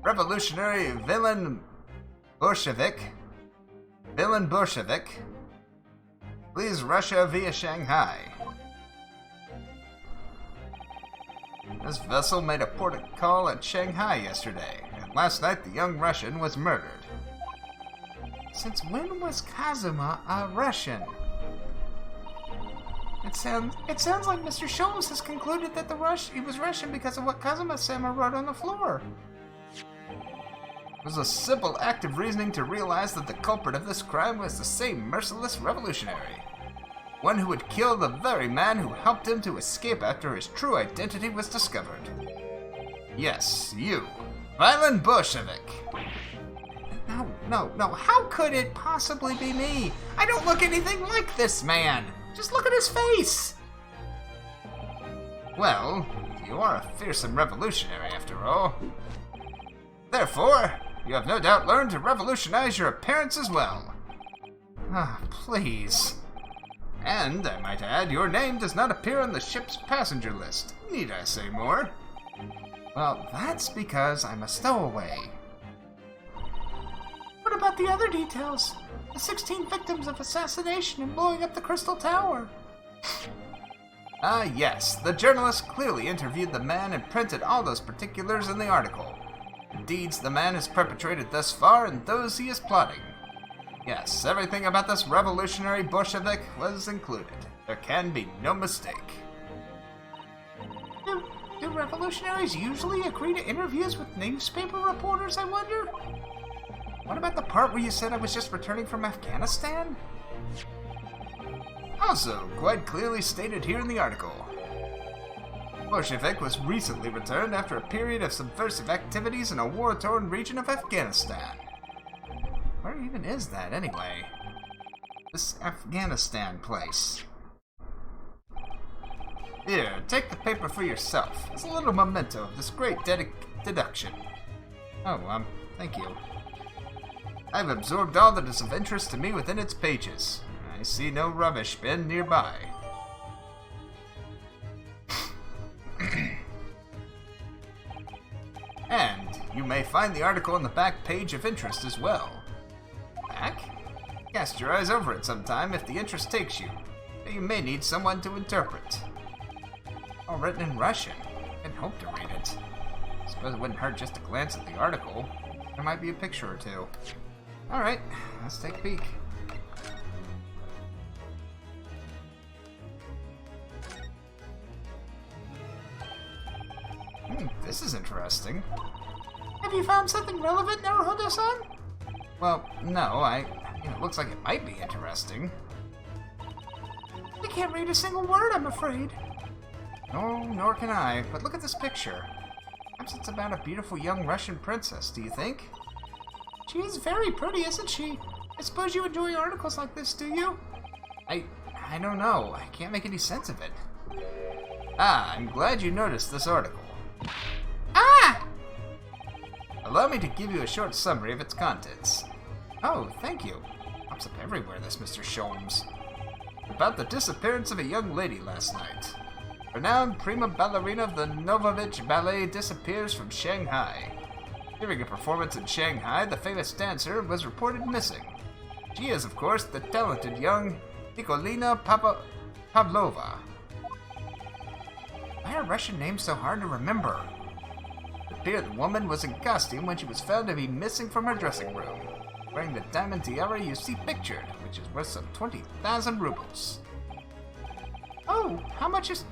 Revolutionary Villain Bolshevik flees Russia via Shanghai. This vessel made a port call at Shanghai yesterday, and last night the young Russian was murdered. Since when was Kazuma a Russian? It sounds like Mr. Sholmes has concluded that he was Russian because of what Kazuma-sama wrote on the floor. It was a simple act of reasoning to realize that the culprit of this crime was the same merciless revolutionary. One who would kill the very man who helped him to escape after his true identity was discovered. Yes, you, Violent Bolshevik. No, how could it possibly be me? I don't look anything like this man. Just look at his face. Well, you are a fearsome revolutionary after all. Therefore, you have no doubt learned to revolutionize your appearance as well. Ah, please. And, I might add, your name does not appear on the ship's passenger list. Need I say more? Well, that's because I'm a stowaway. What about the other details? The 16 victims of assassination and blowing up the Crystal Tower. Ah, yes. The journalist clearly interviewed the man and printed all those particulars in the article. The deeds the man has perpetrated thus far and those he is plotting. Yes, everything about this revolutionary Bolshevik was included. There can be no mistake. Do revolutionaries usually agree to interviews with newspaper reporters, I wonder? What about the part where you said I was just returning from Afghanistan? Also, quite clearly stated here in the article. Bolshevik was recently returned after a period of subversive activities in a war-torn region of Afghanistan. Where even is that, anyway? This Afghanistan place. Here, take the paper for yourself. It's a little memento of this great deduction. Oh, thank you. I've absorbed all that is of interest to me within its pages. I see no rubbish bin nearby. And you may find the article on the back page of interest as well. Back? Cast your eyes over it sometime if the interest takes you. You may need someone to interpret. All written in Russian. I'd hope to read it. I suppose it wouldn't hurt just to glance at the article. There might be a picture or two. Alright, let's take a peek. This is interesting. Have you found something relevant, Naruhodo-san? Well, no, it looks like it might be interesting. I can't read a single word, I'm afraid. No, nor can I, but look at this picture. Perhaps it's about a beautiful young Russian princess, do you think? She is very pretty, isn't she? I suppose you enjoy articles like this, do you? I don't know. I can't make any sense of it. Ah, I'm glad you noticed this article. Ah! Allow me to give you a short summary of its contents. Oh, thank you. Pops up everywhere, this Mr. Sholmes. About the disappearance of a young lady last night. Renowned prima ballerina of the Novovich Ballet disappears from Shanghai. During a performance in Shanghai, the famous dancer was reported missing. She is, of course, the talented young Nikolina Pavlova. Why are Russian names so hard to remember? It appears the woman was in costume when she was found to be missing from her dressing room, wearing the diamond tiara you see pictured, which is worth some 20,000 rubles. Oh, how much is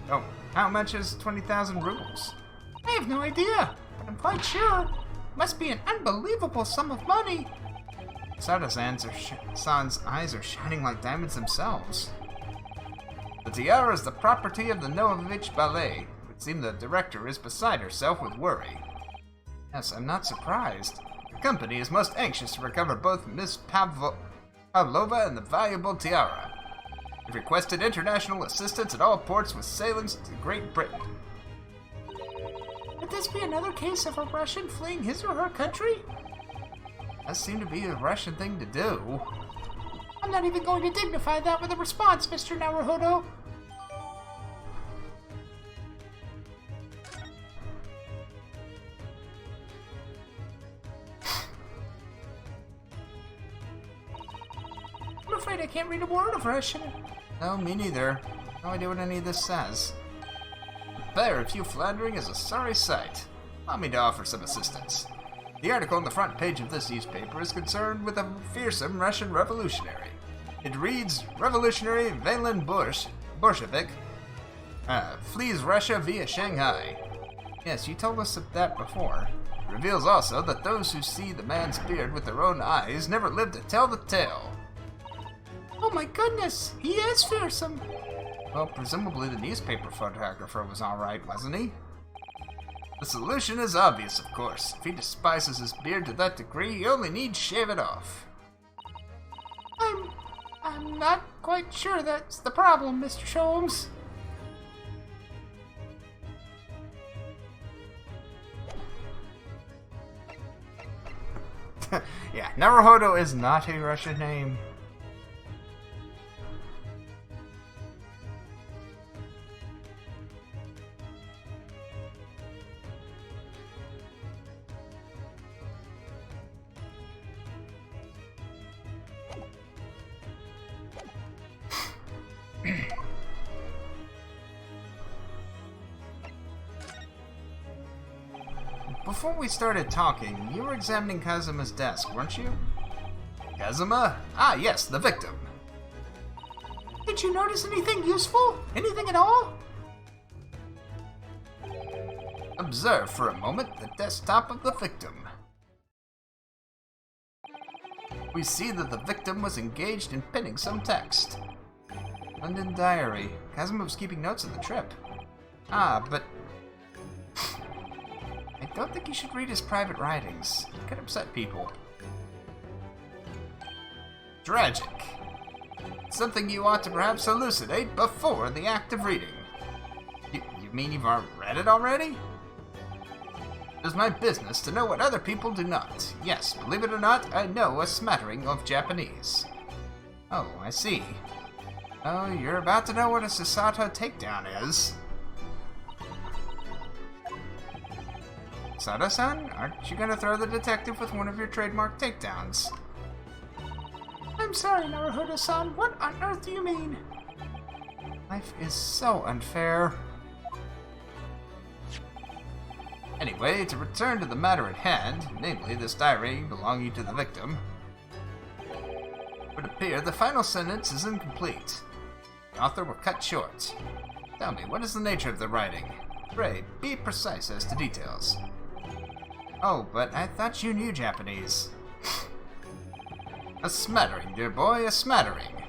20,000 rubles? I have no idea, but I'm quite sure. Must be an unbelievable sum of money. Sada-san's eyes are shining like diamonds themselves. The tiara is the property of the Novovich Ballet. It would seem the director is beside herself with worry. Yes, I'm not surprised. The company is most anxious to recover both Miss Pavlova and the valuable tiara. We've requested international assistance at all ports with sailings to Great Britain. Would this be another case of a Russian fleeing his or her country? That seemed to be a Russian thing to do. I'm not even going to dignify that with a response, Mr. Naruhodo. I'm afraid I can't read a word of Russian. No, me neither. No idea what any of this says. The pair of you floundering is a sorry sight. Allow me to offer some assistance. The article on the front page of this newspaper is concerned with a fearsome Russian revolutionary. It reads, Revolutionary Valen Bolshevik flees Russia via Shanghai. Yes, you told us of that before. It reveals also that those who see the man's beard with their own eyes never live to tell the tale. Oh my goodness, he is fearsome. Well, presumably the newspaper photographer was alright, wasn't he? The solution is obvious, of course. If he despises his beard to that degree, he only needs shave it off. I'm not quite sure that's the problem, Mr. Sholmes. Yeah, Naruhodo is not a Russian name. Before we started talking, you were examining Kazuma's desk, weren't you? Kazuma? Ah, yes, the victim. Did you notice anything useful? Anything at all? Observe for a moment the desktop of the victim. We see that the victim was engaged in penning some text. London Diary. Kazuma was keeping notes of the trip. Ah, but I don't think you should read his private writings. It could upset people. Tragic. Something you ought to perhaps elucidate before the act of reading. You mean you've read it already? It is my business to know what other people do not. Yes, believe it or not, I know a smattering of Japanese. Oh, I see. Oh, you're about to know what a Susato takedown is. Sada-san, aren't you gonna throw the detective with one of your trademark takedowns? I'm sorry, Naruhodo-san. What on earth do you mean? Life is so unfair. Anyway, to return to the matter at hand, namely this diary belonging to the victim, it would appear the final sentence is incomplete. The author were cut short. Tell me, what is the nature of the writing? Pray, be precise as to details. Oh, but I thought you knew Japanese. A smattering, dear boy, a smattering.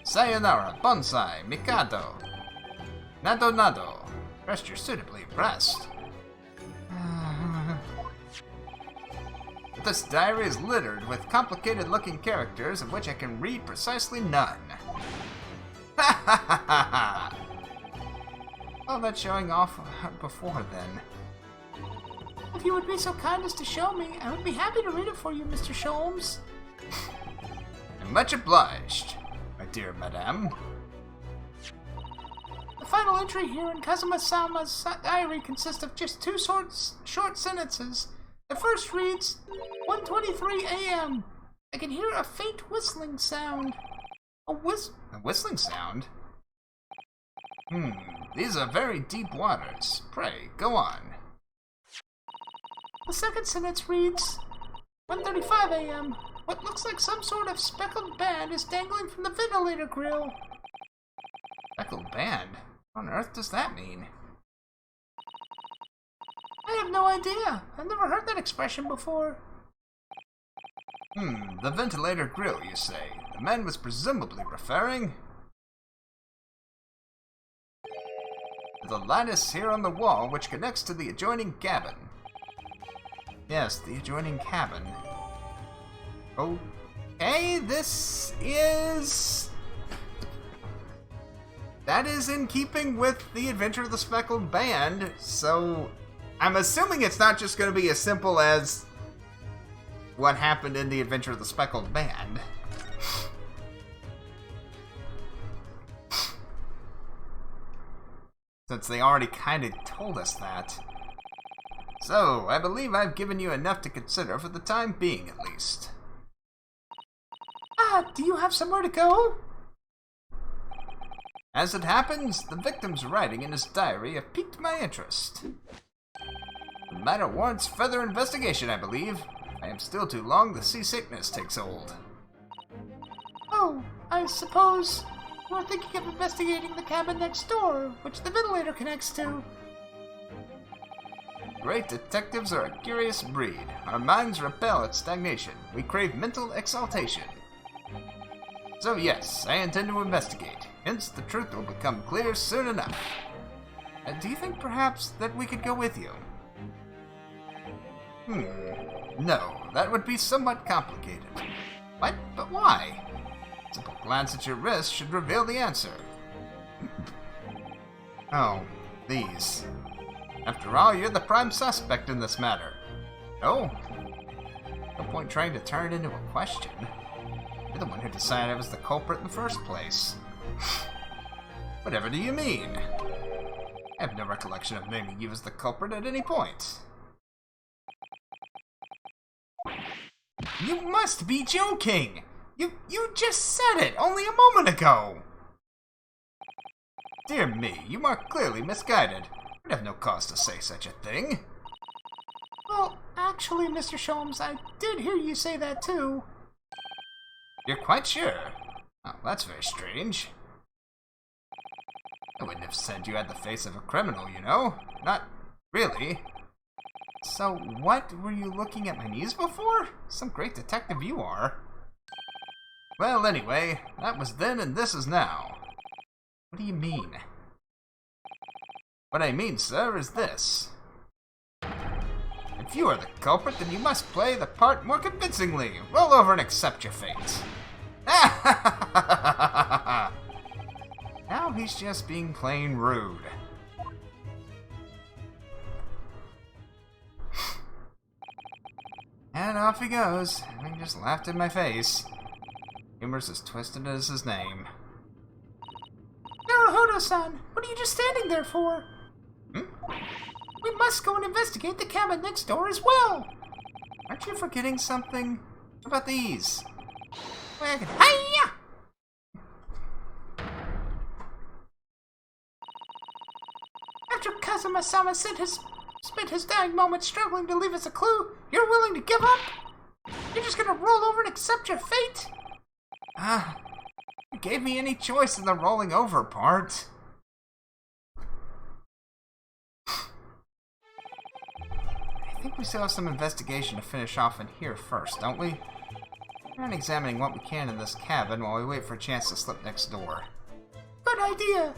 Sayonara, bonsai, mikado. Nado nado. Rest you're suitably impressed. But this diary is littered with complicated-looking characters of which I can read precisely none. Ha ha ha ha ha! All that showing off before then. If you would be so kind as to show me, I would be happy to read it for you, Mr. Sholmes. I'm much obliged, my dear madame. The final entry here in Kazuma-sama's diary consists of just two short sentences. The first reads, 1:23 a.m. I can hear a faint whistling sound. A whistling sound? These are very deep waters. Pray, go on. The second sentence reads, 1:35 a.m. What looks like some sort of speckled band is dangling from the ventilator grill. Speckled band? What on earth does that mean? I have no idea. I've never heard that expression before. The ventilator grill, you say? The man was presumably referring... The lattice here on the wall which connects to the adjoining cabin. Yes, the adjoining cabin. Okay, this is... That is in keeping with the Adventure of the Speckled Band, so I'm assuming it's not just going to be as simple as what happened in the Adventure of the Speckled Band. Since they already kind of told us that. So, I believe I've given you enough to consider for the time being, at least. Do you have somewhere to go? As it happens, the victim's writing in his diary have piqued my interest. The matter warrants further investigation, I believe. If I am still too long, the seasickness takes hold. Oh, I suppose we're thinking of investigating the cabin next door, which the ventilator connects to. Great detectives are a curious breed. Our minds repel at stagnation. We crave mental exaltation. So yes, I intend to investigate. Hence, the truth will become clear soon enough. Do you think perhaps that we could go with you? No, that would be somewhat complicated. What? But why? A simple glance at your wrist should reveal the answer. Oh, these. After all, you're the prime suspect in this matter. No? No point trying to turn it into a question. You're the one who decided I was the culprit in the first place. Whatever do you mean? I have no recollection of naming you as the culprit at any point. You must be joking! You just said it only a moment ago! Dear me, you are clearly misguided. I'd have no cause to say such a thing. Well, actually, Mr. Sholmes, I did hear you say that too. You're quite sure? Oh, that's very strange. I wouldn't have said you had the face of a criminal, you know. Not really. So, what were you looking at my knees before? Some great detective you are. Well, anyway, that was then and this is now. What do you mean? What I mean, sir, is this. If you are the culprit, then you must play the part more convincingly. Roll over and accept your fate. Now he's just being plain rude. And off he goes, having just laughed in my face. Humor's as twisted as his name. Naruhodo-san, what are you just standing there for? We must go and investigate the cabin next door as well. Aren't you forgetting something? How about these? Hiya! After Kazuma-sama spent his dying moments struggling to leave us a clue, you're willing to give up? You're just gonna roll over and accept your fate? You gave me any choice in the rolling over part. I think we still have some investigation to finish off in here first, don't we? We're not examining what we can in this cabin while we wait for a chance to slip next door. Good idea.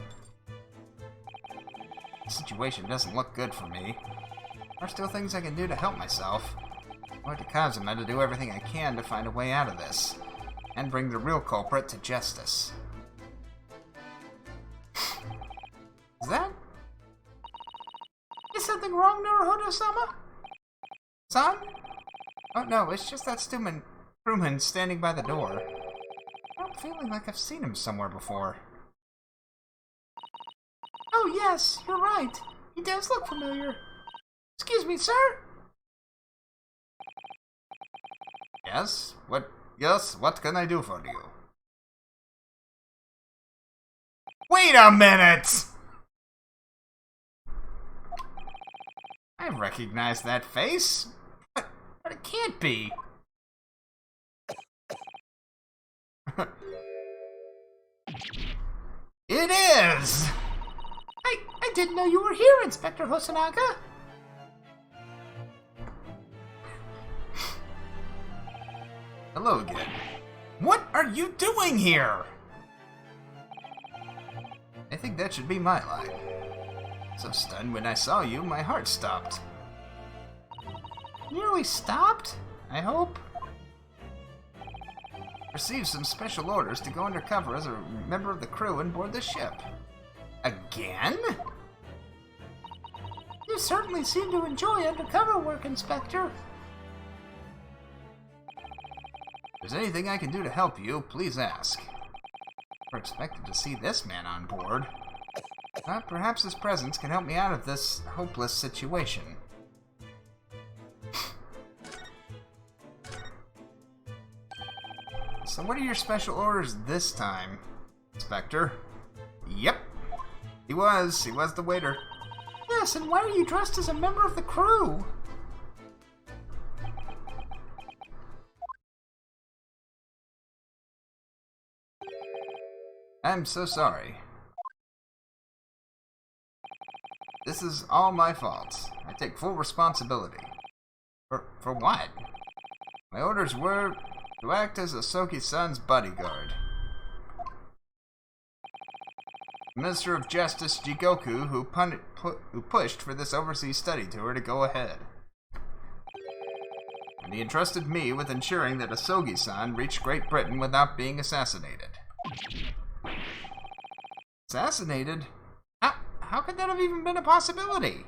The situation doesn't look good for me. There are still things I can do to help myself. I want to Kazuma to do everything I can to find a way out of this, and bring the real culprit to justice. Is something wrong, Naruhodo-sama? Son? Oh no, it's just that stupid crewman standing by the door. I'm feeling like I've seen him somewhere before. Oh yes, you're right. He does look familiar. Excuse me, sir? Yes? What can I do for you? Wait a minute! I recognize that face. But it can't be. It is! I didn't know you were here, Inspector Hosonaga. Hello again. What are you doing here? I think that should be my line. So stunned when I saw you, my heart stopped. Nearly stopped? I hope. Received some special orders to go undercover as a member of the crew and board the ship. Again? You certainly seem to enjoy undercover work, Inspector. If there's anything I can do to help you, please ask. Never expected to see this man on board. But perhaps his presence can help me out of this hopeless situation. So what are your special orders this time, Inspector? Yep. He was the waiter. Yes, and why are you dressed as a member of the crew? I'm so sorry. This is all my fault. I take full responsibility. For what? My orders were to act as Asogi-san's bodyguard. The Minister of Justice Jigoku, who pushed for this overseas study tour to go ahead. And he entrusted me with ensuring that Asogi-san reached Great Britain without being assassinated. Assassinated? How could that have even been a possibility?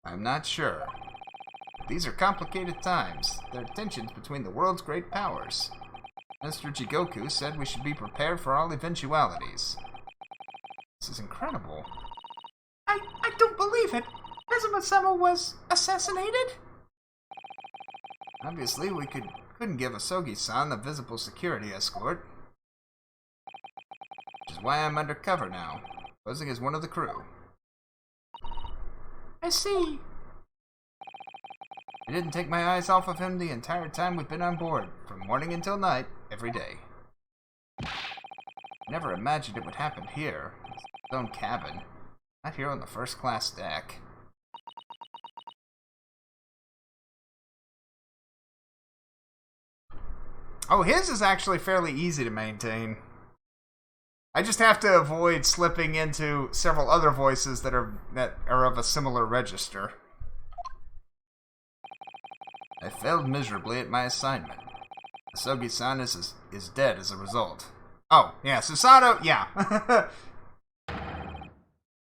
I'm not sure. These are complicated times. There are tensions between the world's great powers. Mr. Jigoku said we should be prepared for all eventualities. This is incredible. I don't believe it. Kazuma-sama was assassinated? Obviously, we couldn't give Asogi-san a visible security escort. Which is why I'm undercover now, posing as one of the crew. I see. I didn't take my eyes off of him the entire time we've been on board, from morning until night, every day. I never imagined it would happen here, in his own cabin, not here on the first-class deck. Oh, his is actually fairly easy to maintain. I just have to avoid slipping into several other voices that are of a similar register. I failed miserably at my assignment. Asogi-san is dead as a result. Oh, yeah, Susato, yeah.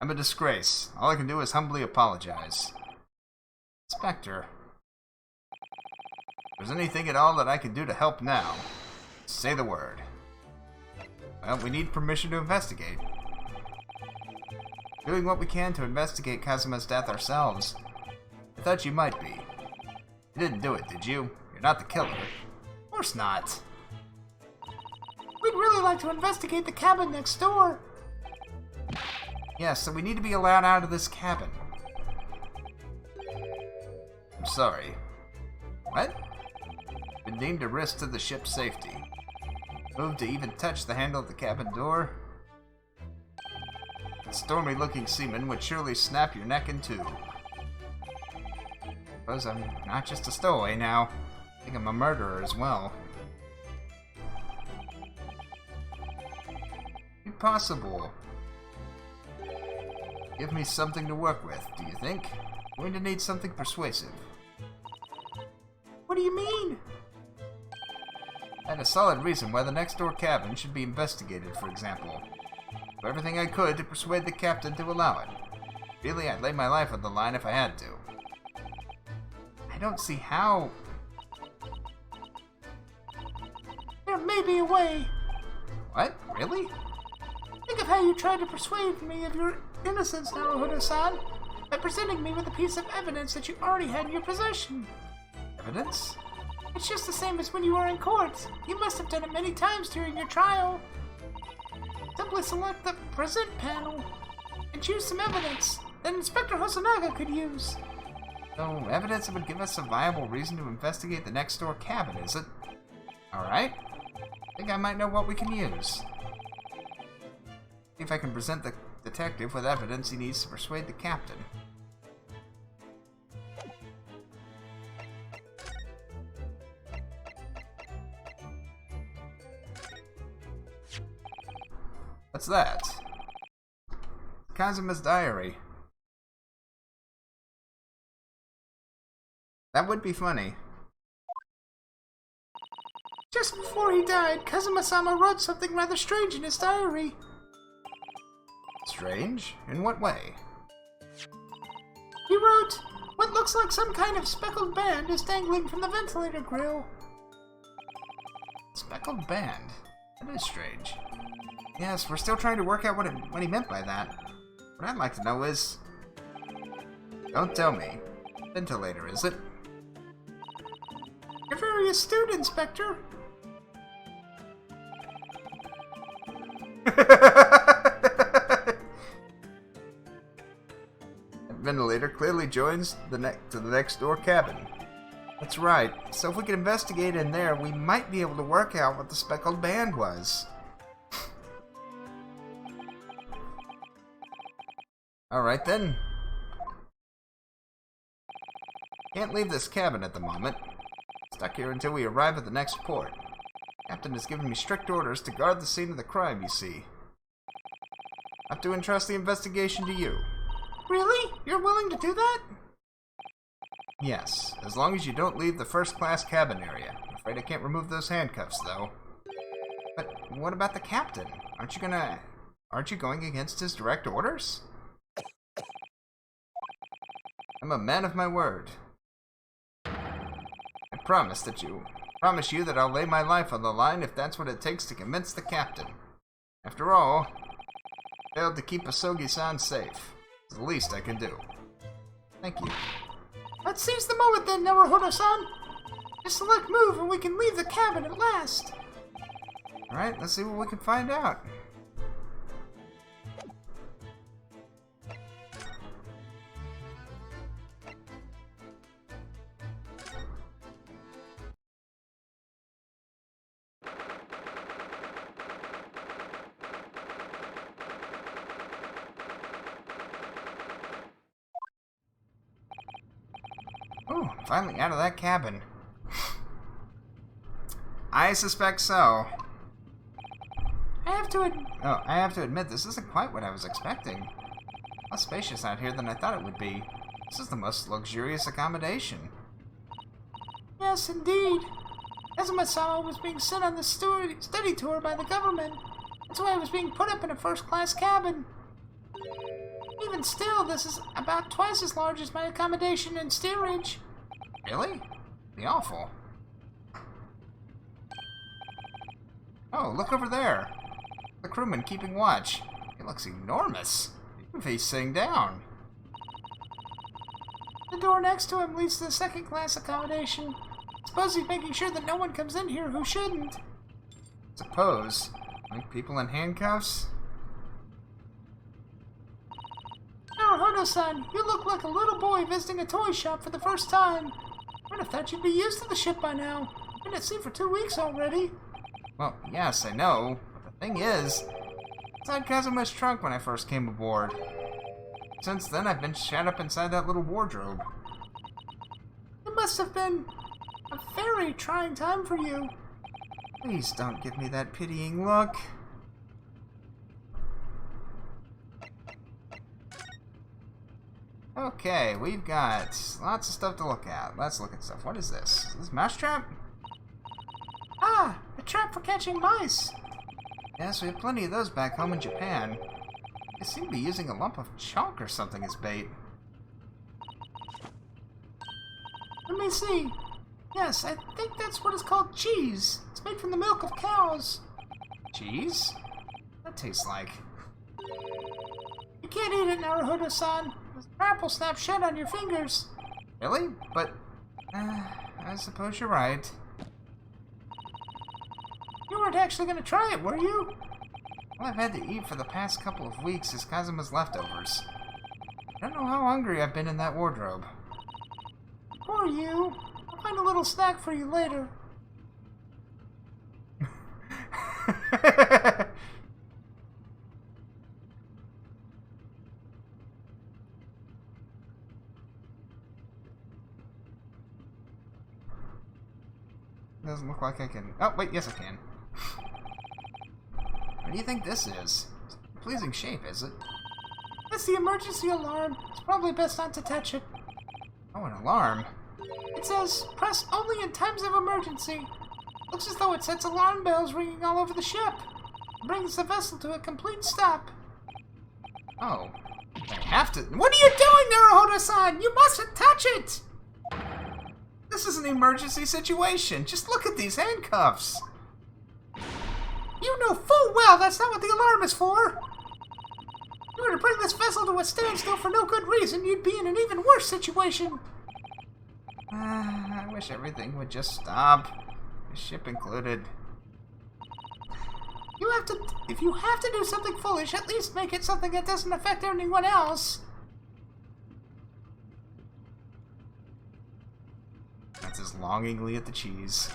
I'm a disgrace. All I can do is humbly apologize. Inspector, if there's anything at all that I can do to help now, say the word. Well, we need permission to investigate. Doing what we can to investigate Kazuma's death ourselves. I thought you might be. You didn't do it, did you? You're not the killer. Of course not. We'd really like to investigate the cabin next door. Yeah, so we need to be allowed out of this cabin. I'm sorry. What? Been deemed a risk to the ship's safety. Moved to even touch the handle of the cabin door? A stormy-looking seaman would surely snap your neck in two. Suppose I'm not just a stowaway now. I think I'm a murderer as well. Impossible. Give me something to work with, do you think? I'm going to need something persuasive. What do you mean? I had a solid reason why the next door cabin should be investigated, for example. Do everything I could to persuade the captain to allow it. Really, I'd lay my life on the line if I had to. I don't see how... There may be a way. What? Really? Think of how you tried to persuade me of your innocence, Naruhodo-san, by presenting me with a piece of evidence that you already had in your possession. Evidence? It's just the same as when you were in court. You must have done it many times during your trial. Simply select the present panel and choose some evidence that Inspector Hosonaga could use. So, evidence that would give us a viable reason to investigate the next door cabin, is it? Alright. I think I might know what we can use. See if I can present the detective with evidence he needs to persuade the captain. What's that? Kazuma's diary. That would be funny. Just before he died, Kazuma-sama wrote something rather strange in his diary. Strange? In what way? He wrote, "What looks like some kind of speckled band is dangling from the ventilator grill." Speckled band? That is strange. Yes, we're still trying to work out what he meant by that. What I'd like to know is... Don't tell me. Ventilator, is it? You're very astute, Inspector. That ventilator clearly joins to the next door cabin. That's right. So if we can investigate in there, we might be able to work out what the speckled band was. Alright then. Can't leave this cabin at the moment. Stuck here until we arrive at the next port. Captain has given me strict orders to guard the scene of the crime, you see. I have to entrust the investigation to you. Really? You're willing to do that? Yes, as long as you don't leave the first-class cabin area. I'm afraid I can't remove those handcuffs, though. But what about the captain? Aren't you going against his direct orders? I'm a man of my word. I promise you that I'll lay my life on the line if that's what it takes to convince the captain. After all, I failed to keep Asogi-san safe. It's the least I can do. Thank you. Let's seize the moment then, Naruhodo-san. Just select move and we can leave the cabin at last. Alright, let's see what we can find out. Oh, finally out of that cabin. I suspect so. I have to admit, this isn't quite what I was expecting. Less spacious out here than I thought it would be. This is the most luxurious accommodation. Yes, indeed. Kazuma-sama was being sent on the study tour by the government. That's why I was being put up in a first-class cabin. Even still, this is about twice as large as my accommodation and steerage. Really? Be awful. Oh, look over there. The crewman keeping watch. He looks enormous. Even if he's sitting down. The door next to him leads to the second-class accommodation. Suppose he's making sure that no one comes in here who shouldn't. Suppose? Like people in handcuffs? Naruhodo-san, you look like a little boy visiting a toy shop for the first time. I'd have thought you'd be used to the ship by now. Been at sea for 2 weeks already. Well, yes, I know. But the thing is, inside Kazuma's trunk when I first came aboard. Since then, I've been shut up inside that little wardrobe. It must have been a very trying time for you. Please don't give me that pitying look. Okay, we've got lots of stuff to look at. Let's look at stuff. What is this? Is this mousetrap? Ah, a trap for catching mice. Yes, we have plenty of those back home in Japan. They seem to be using a lump of chalk or something as bait. Let me see. Yes, I think that's what is called cheese. It's made from the milk of cows. Cheese? What that tastes like? You can't eat it, Naruhodo-san. The trap will snap shut on your fingers. Really? But, I suppose you're right. You weren't actually going to try it, were you? All I've had to eat for the past couple of weeks is Kazuma's leftovers. I don't know how hungry I've been in that wardrobe. Poor you. I'll find a little snack for you later. Doesn't look like I can... Oh, wait, yes I can. What do you think this is? It's a pleasing shape, is it? That's the emergency alarm. It's probably best not to touch it. Oh, an alarm. It says, press only in times of emergency. Looks as though it sets alarm bells ringing all over the ship. Brings the vessel to a complete stop. Oh. I have to. What are you doing, Naruhodo-san? You mustn't touch it! This is an emergency situation. Just look at these handcuffs. You know full well that's not what the alarm is for. If you were to bring this vessel to a standstill for no good reason, you'd be in an even worse situation. I wish everything would just stop. The ship included. If you have to do something foolish, at least make it something that doesn't affect anyone else. Glances longingly at the cheese.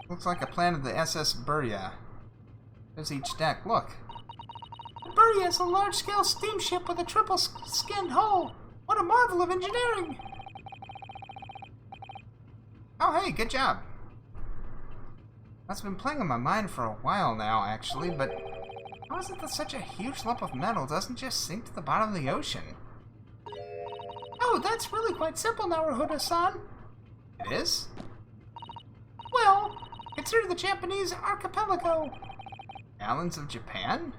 Looks like a plan of the SS Burya. There's each deck. Look. The Burya is a large-scale steamship with a triple-skinned hull. What a marvel of engineering! Oh, hey, good job. That's been playing on my mind for a while now, actually, but how is it that such a huge lump of metal doesn't just sink to the bottom of the ocean? Oh, that's really quite simple, Naruhodo-san. It is? Well, consider the Japanese archipelago. Islands of Japan?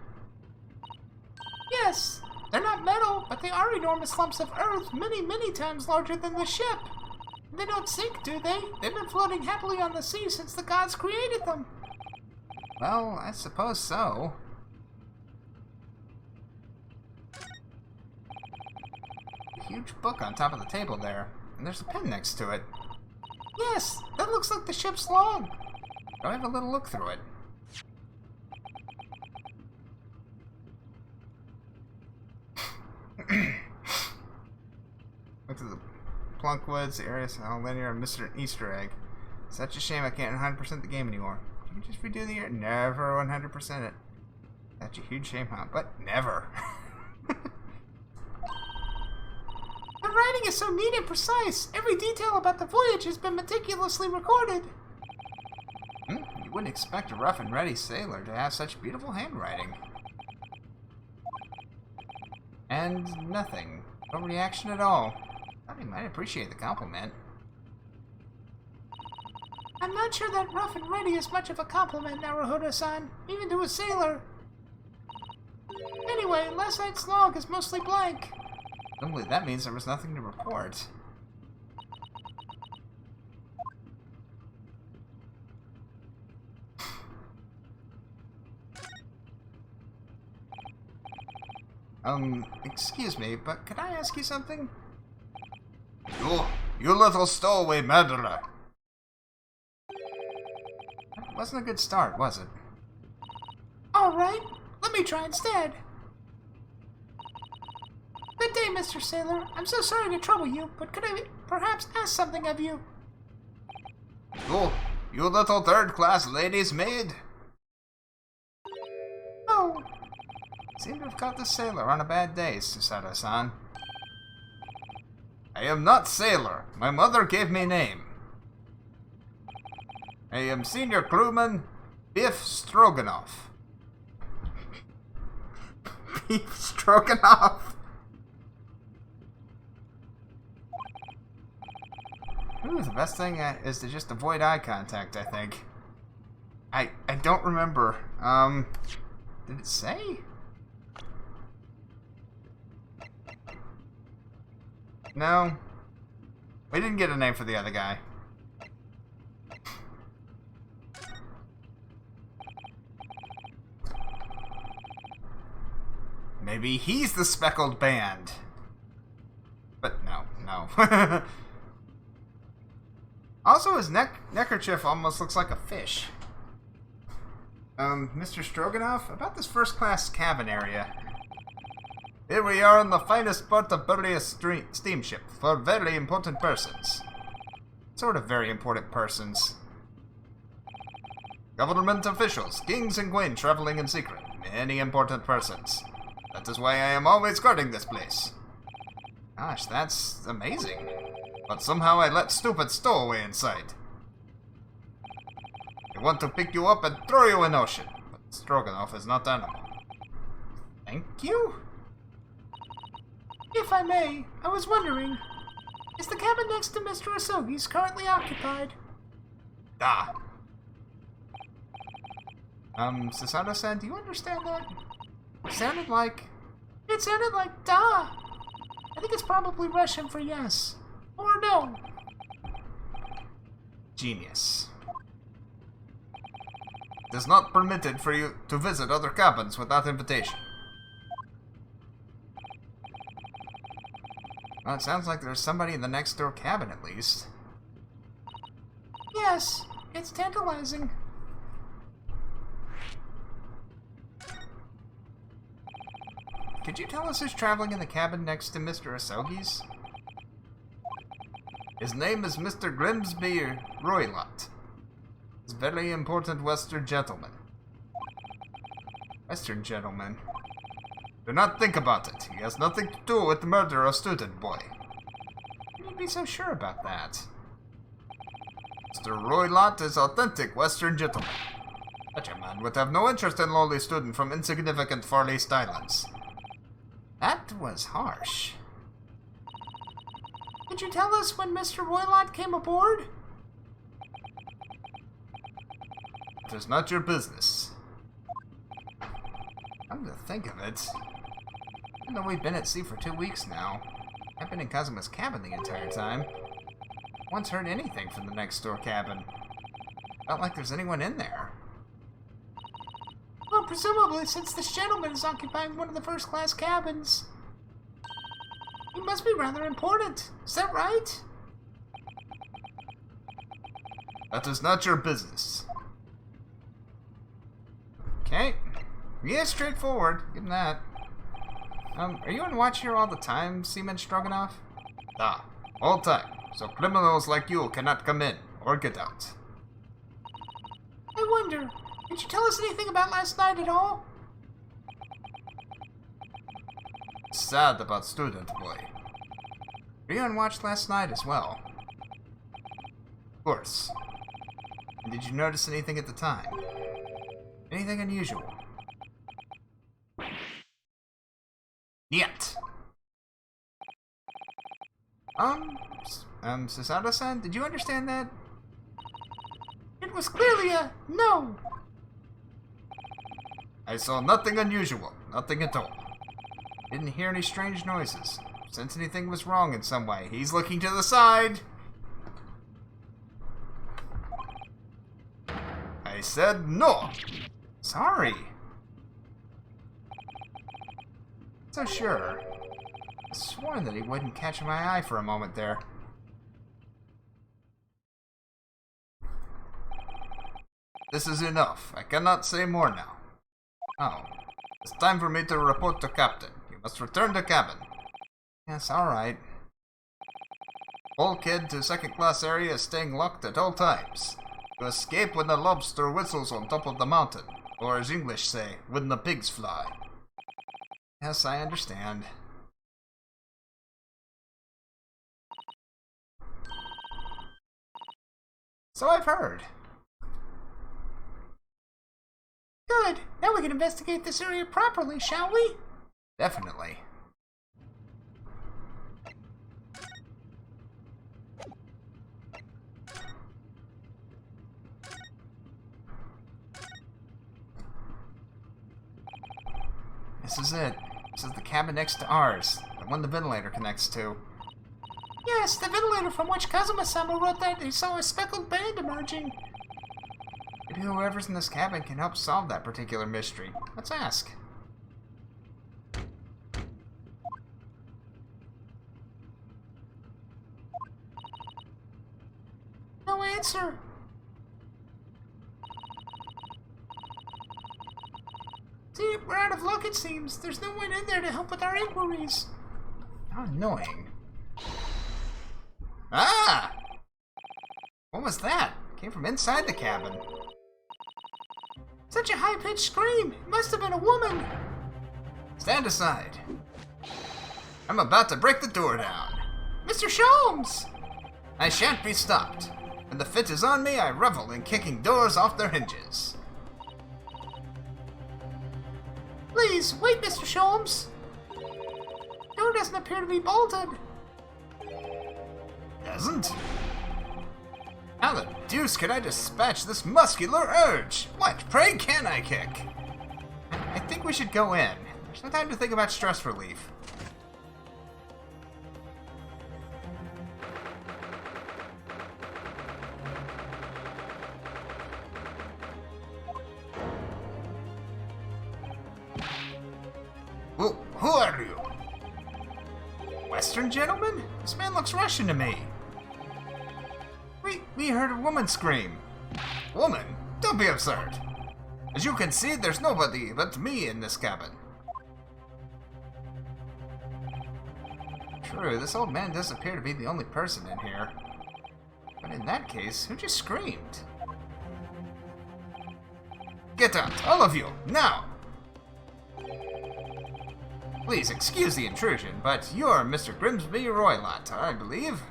Yes, they're not metal, but they are enormous lumps of earth, many, many times larger than the ship. They don't sink, do they? They've been floating happily on the sea since the gods created them. Well, I suppose so. A huge book on top of the table there, and there's a pen next to it. Yes, that looks like the ship's log. Go have a little look through it. Look through the Plunkwoods, the areas, linear, and Mr. Easter Egg. Such a shame I can't 100% the game anymore. Can you just redo the year? Never 100% it. That's a huge shame, huh? But never. The writing is so neat and precise. Every detail about the voyage has been meticulously recorded. You wouldn't expect a rough and ready sailor to have such beautiful handwriting. And nothing. No reaction at all. I might appreciate the compliment. I'm not sure that rough and ready is much of a compliment, Naruhodo-san, even to a sailor. Anyway, last night's log is mostly blank. Normally that means there was nothing to report. Excuse me, but could I ask you something? You little stowaway meddler! That wasn't a good start, was it? Alright, let me try instead. Good day, Mr. Sailor. I'm so sorry to trouble you, but could I perhaps ask something of you? You little third-class lady's maid? Oh. Seem to have caught the sailor on a bad day, Susato-san. I am not sailor. My mother gave me name. I am senior crewman Biff Stroganoff. Beef Stroganoff? Ooh, the best thing is to just avoid eye contact, I think. I don't remember. Did it say? No. We didn't get a name for the other guy. Maybe he's the speckled band. But no. Also, his neckerchief almost looks like a fish. Mr. Stroganoff, about this first-class cabin area. Here we are on the finest part of Burya steamship for very important persons. Sort of very important persons. Government officials, kings and queens traveling in secret. Many important persons. That is why I am always guarding this place. Gosh, that's amazing. But somehow I let stupid stowaway inside. I want to pick you up and throw you in ocean. But Stroganoff is not animal. Thank you? If I may, I was wondering, is the cabin next to Mr. Asogi's currently occupied? Ah. Susato-san, do you understand that? It sounded like da. I think it's probably Russian for yes. Or no. Genius. It is not permitted for you to visit other cabins without invitation. Well, it sounds like there's somebody in the next door cabin at least. Yes, it's tantalizing. Could you tell us who's traveling in the cabin next to Mr. Asogi's? His name is Mr. Grimsby Roylott. He's a very important Western gentleman. Western gentleman? Do not think about it. He has nothing to do with the murder of student boy. How can you be so sure about that? Mr. Roylott is authentic Western gentleman. Such a man would have no interest in lowly student from insignificant Far East Islands. That was harsh. Could you tell us when Mr. Roylott came aboard? It is not your business. Come to think of it, even though we've been at sea for 2 weeks now, I've been in Kazuma's cabin the entire time. Once heard anything from the next door cabin. Felt like there's anyone in there. Well, presumably, since this gentleman is occupying one of the first-class cabins, he must be rather important. Is that right? That is not your business. Okay. Yeah, straightforward. Give him that. Are you on watch here all the time, Seaman Stroganoff? Ah, all time. So criminals like you cannot come in or get out. I wonder, did you tell us anything about last night at all? Sad about student boy. Were you on watch last night as well? Of course. And did you notice anything at the time? Anything unusual? Yet. Susato-san, did you understand that? It was clearly a no. I saw nothing unusual. Nothing at all. Didn't hear any strange noises. Sense anything was wrong in some way. He's looking to the side. I said no. Sorry. So sure. I sworn that he wouldn't catch my eye for a moment there. This is enough. I cannot say more now. Oh. It's time for me to report to Captain. You must return to cabin. Yes, alright. Bulkhead to second-class area is staying locked at all times. You escape when the lobster whistles on top of the mountain. Or as English say, when the pigs fly. Yes, I understand. So I've heard. Good. Now we can investigate this area properly, shall we? Definitely. This is it. This is the cabin next to ours. The one the ventilator connects to. Yes, the ventilator from which Kazuma-sama wrote that he saw a speckled band emerging. Maybe whoever's in this cabin can help solve that particular mystery. Let's ask. No answer. See, we're out of luck, it seems. There's no one in there to help with our inquiries. How annoying. Ah! What was that? It came from inside the cabin. Such a high-pitched scream. It must have been a woman. Stand aside. I'm about to break the door down. Mr. Sholmes! I shan't be stopped. When the fit is on me, I revel in kicking doors off their hinges. Please, wait, Mr. Sholmes. Door doesn't appear to be bolted. Doesn't? How the deuce can I dispatch this muscular urge? What, pray, can I kick? I think we should go in. There's no time to think about stress relief. Who are you? Western gentleman? This man looks Russian to me. We heard a woman scream. Woman? Don't be absurd. As you can see, there's nobody but me in this cabin. True, this old man does appear to be the only person in here. But in that case, who just screamed? Get out, all of you, now! Please excuse the intrusion, but you're Mr. Grimsby Roylott, I believe?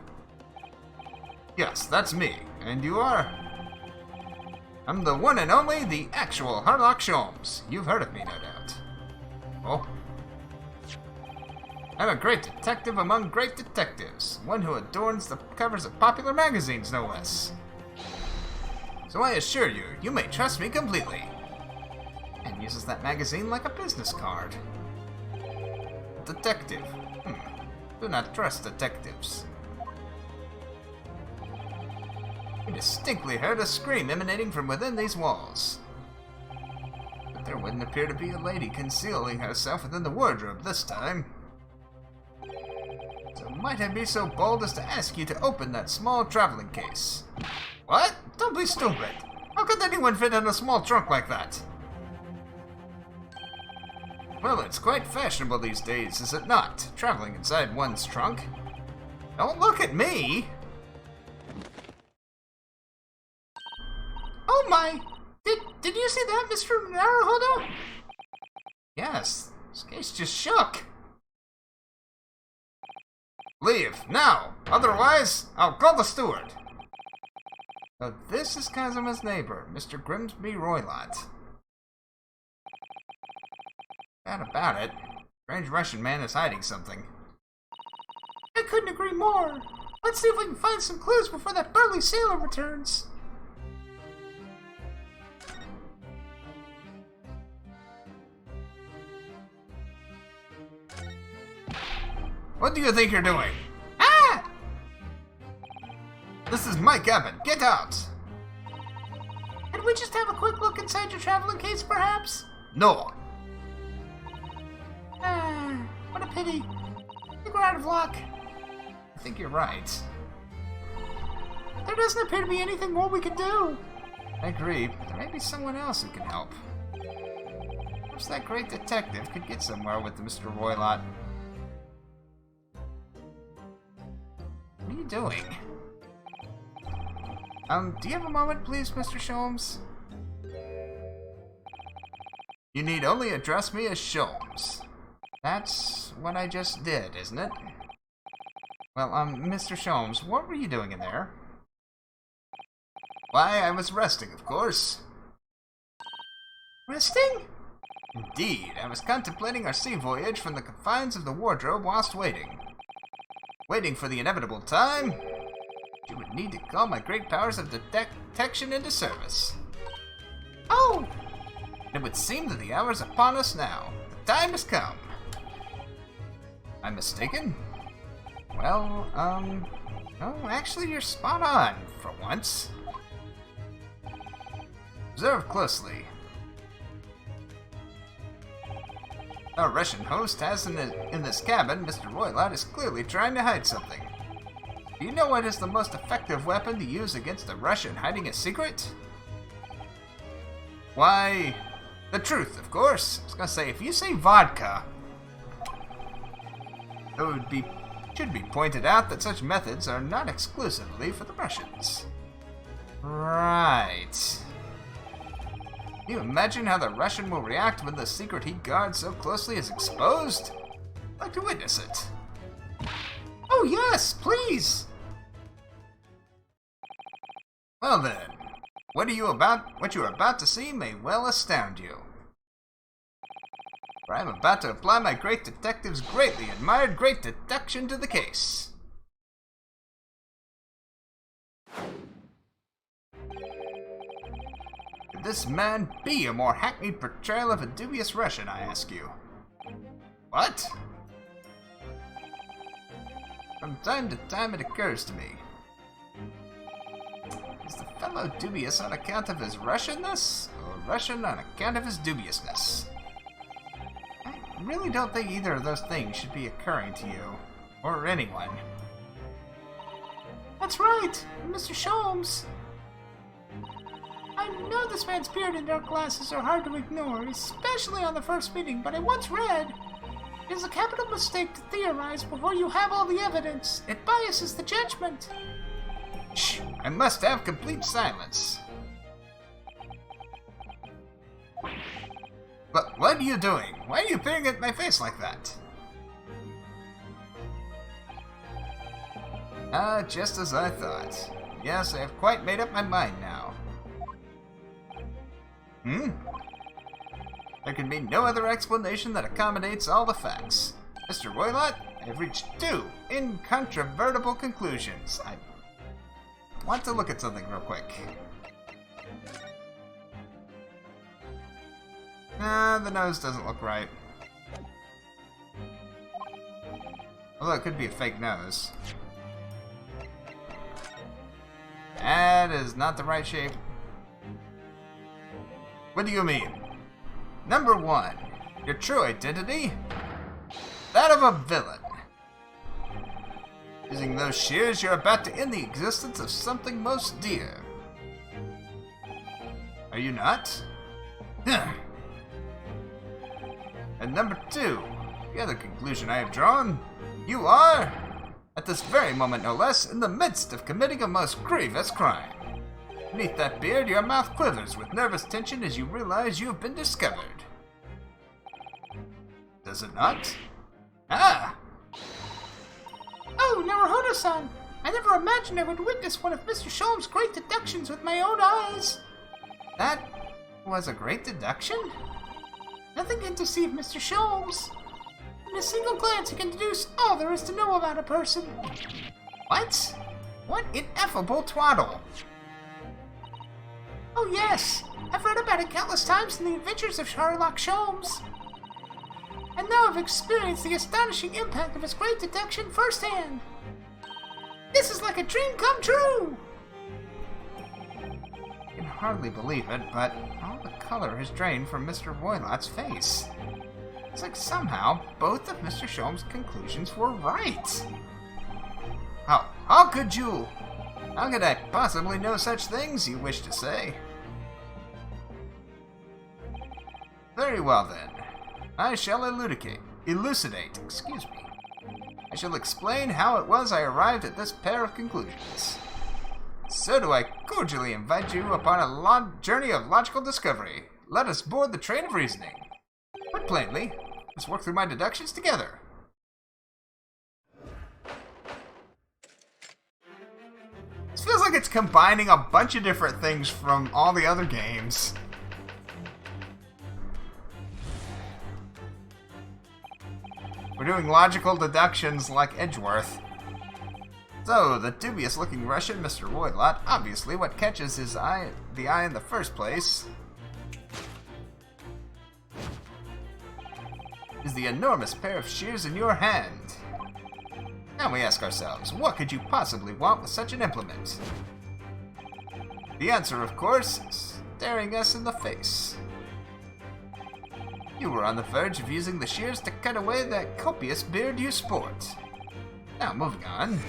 Yes, that's me. And you are? I'm the one and only, the actual Harlock Sholmes. You've heard of me, no doubt. Oh? I'm a great detective among great detectives. One who adorns the covers of popular magazines, no less. So I assure you, you may trust me completely. And uses that magazine like a business card. Detective. Do not trust detectives. I distinctly heard a scream emanating from within these walls. But there wouldn't appear to be a lady concealing herself within the wardrobe this time. So might I be so bold as to ask you to open that small traveling case? What? Don't be stupid. How could anyone fit in a small trunk like that? Well, it's quite fashionable these days, is it not? Traveling inside one's trunk. Don't look at me! Oh my! Did you see that, Mr. Naruhodo? Yes, this case just shook. Leave, now! Otherwise, I'll call the steward. So this is Kazuma's neighbor, Mr. Grimsby Roylott. Bad about it. Strange Russian man is hiding something. I couldn't agree more. Let's see if we can find some clues before that burly sailor returns. What do you think you're doing? Ah! This is my cabin. Get out! Could we just have a quick look inside your traveling case, perhaps? No. Ah, what a pity. I think we're out of luck. I think you're right. There doesn't appear to be anything more we can do. I agree, but there may be someone else who can help. Perhaps that great detective could get somewhere with Mr. Roylott. What are you doing? Do you have a moment, please, Mr. Sholmes? You need only address me as Sholmes. That's what I just did, isn't it? Well, Mr. Sholmes, what were you doing in there? Why, I was resting, of course. Resting? Indeed, I was contemplating our sea voyage from the confines of the wardrobe whilst waiting. Waiting for the inevitable time, you would need to call my great powers of detection into service. Oh! It would seem that the hour is upon us now. The time has come. I'm mistaken? Well, no, actually you're spot on, for once. Observe closely. Our Russian host has in this cabin, Mr. Roylott is clearly trying to hide something. Do you know what is the most effective weapon to use against a Russian hiding a secret? Why, the truth, of course. I was gonna say, if you say vodka, it should be pointed out that such methods are not exclusively for the Russians. Right. Can you imagine how the Russian will react when the secret he guards so closely is exposed? I'd like to witness it. Oh yes, please! Well then, what you're about to see may well astound you. For I am about to apply my great detective's greatly admired great deduction to the case. Could this man be a more hackneyed portrayal of a dubious Russian, I ask you? What? From time to time it occurs to me. Is the fellow dubious on account of his Russianness, or Russian on account of his dubiousness? I really don't think either of those things should be occurring to you, or anyone. That's right, Mr. Sholmes. I know this man's beard and dark glasses are hard to ignore, especially on the first meeting, but I once read, it is a capital mistake to theorize before you have all the evidence. It biases the judgment. Shh! I must have complete silence. But what are you doing? Why are you peering at my face like that? Ah, just as I thought. Yes, I have quite made up my mind now. There can be no other explanation that accommodates all the facts. Mr. Roylott, I have reached two incontrovertible conclusions. I want to look at something real quick. The nose doesn't look right. Although it could be a fake nose. That is not the right shape. What do you mean? Number one, your true identity? That of a villain. Using those shears, you're about to end the existence of something most dear. Are you not? And number two, the other conclusion I have drawn, you are, at this very moment no less, in the midst of committing a most grievous crime. Beneath that beard, your mouth quivers with nervous tension as you realize you have been discovered. Does it not? Ah! Oh, Naruhodo-san! I never imagined I would witness one of Mr. Sholmes' great deductions with my own eyes. That was a great deduction? Nothing can deceive Mr. Sholmes. In a single glance, he can deduce all there is to know about a person. What? What ineffable twaddle! Oh yes, I've read about it countless times in the adventures of Sherlock Sholmes. And now I've experienced the astonishing impact of his great deduction firsthand. This is like a dream come true! I can hardly believe it, but all the color has drained from Mr. Roylott's face. It's like somehow both of Mr. Sholmes' conclusions were right. How could you? How could I possibly know such things, you wish to say? Very well then. I shall elucidate, I shall explain how it was I arrived at this pair of conclusions. So do I cordially invite you upon a journey of logical discovery. Let us board the train of reasoning. Put plainly, let's work through my deductions together. This feels like it's combining a bunch of different things from all the other games. We're doing logical deductions like Edgeworth. So, the dubious-looking Russian, Mr. Roylott, obviously what catches his eye, the eye in the first place, is the enormous pair of shears in your hand. Now we ask ourselves, what could you possibly want with such an implement? The answer, of course, is staring us in the face. You were on the verge of using the shears to cut away that copious beard you sport. Now, moving on.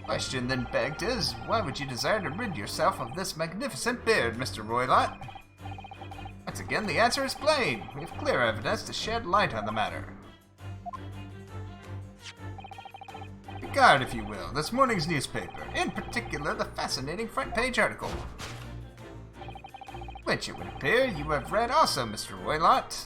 Question then begged is, why would you desire to rid yourself of this magnificent beard, Mr. Roylott? Once again, the answer is plain. We have clear evidence to shed light on the matter. Regard, if you will, this morning's newspaper, in particular the fascinating front page article, which it would appear you have read also, Mr. Roylott.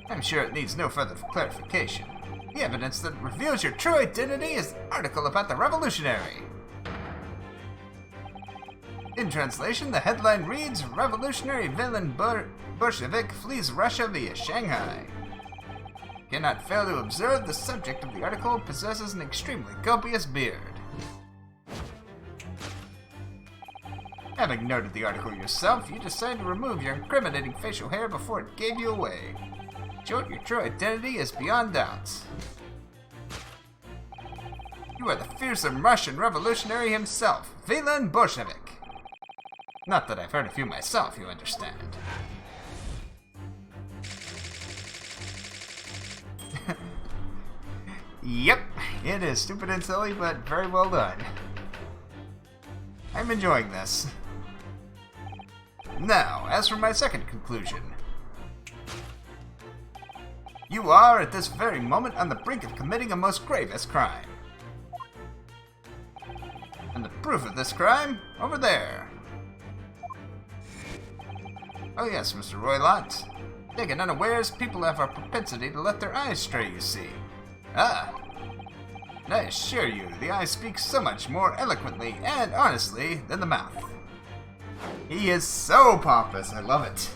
I'm sure it needs no further clarification. The evidence that reveals your true identity is the article about the revolutionary. In translation, the headline reads, Revolutionary villain Bolshevik flees Russia via Shanghai. Cannot fail to observe the subject of the article possesses an extremely copious beard. Having noted the article yourself, you decide to remove your incriminating facial hair before it gave you away. Showing your true identity is beyond doubt. You are the fearsome Russian revolutionary himself, Villain Bolshevik. Not that I've heard of you myself, you understand. Yep, it is stupid and silly, but very well done. I'm enjoying this. Now, as for my second conclusion. You are, at this very moment, on the brink of committing a most grievous crime. And the proof of this crime, over there. Oh yes, Mr. Roylott. Taken unawares, people have a propensity to let their eyes stray, you see. Ah. And I assure you, the eye speaks so much more eloquently and honestly than the mouth. He is so pompous, I love it.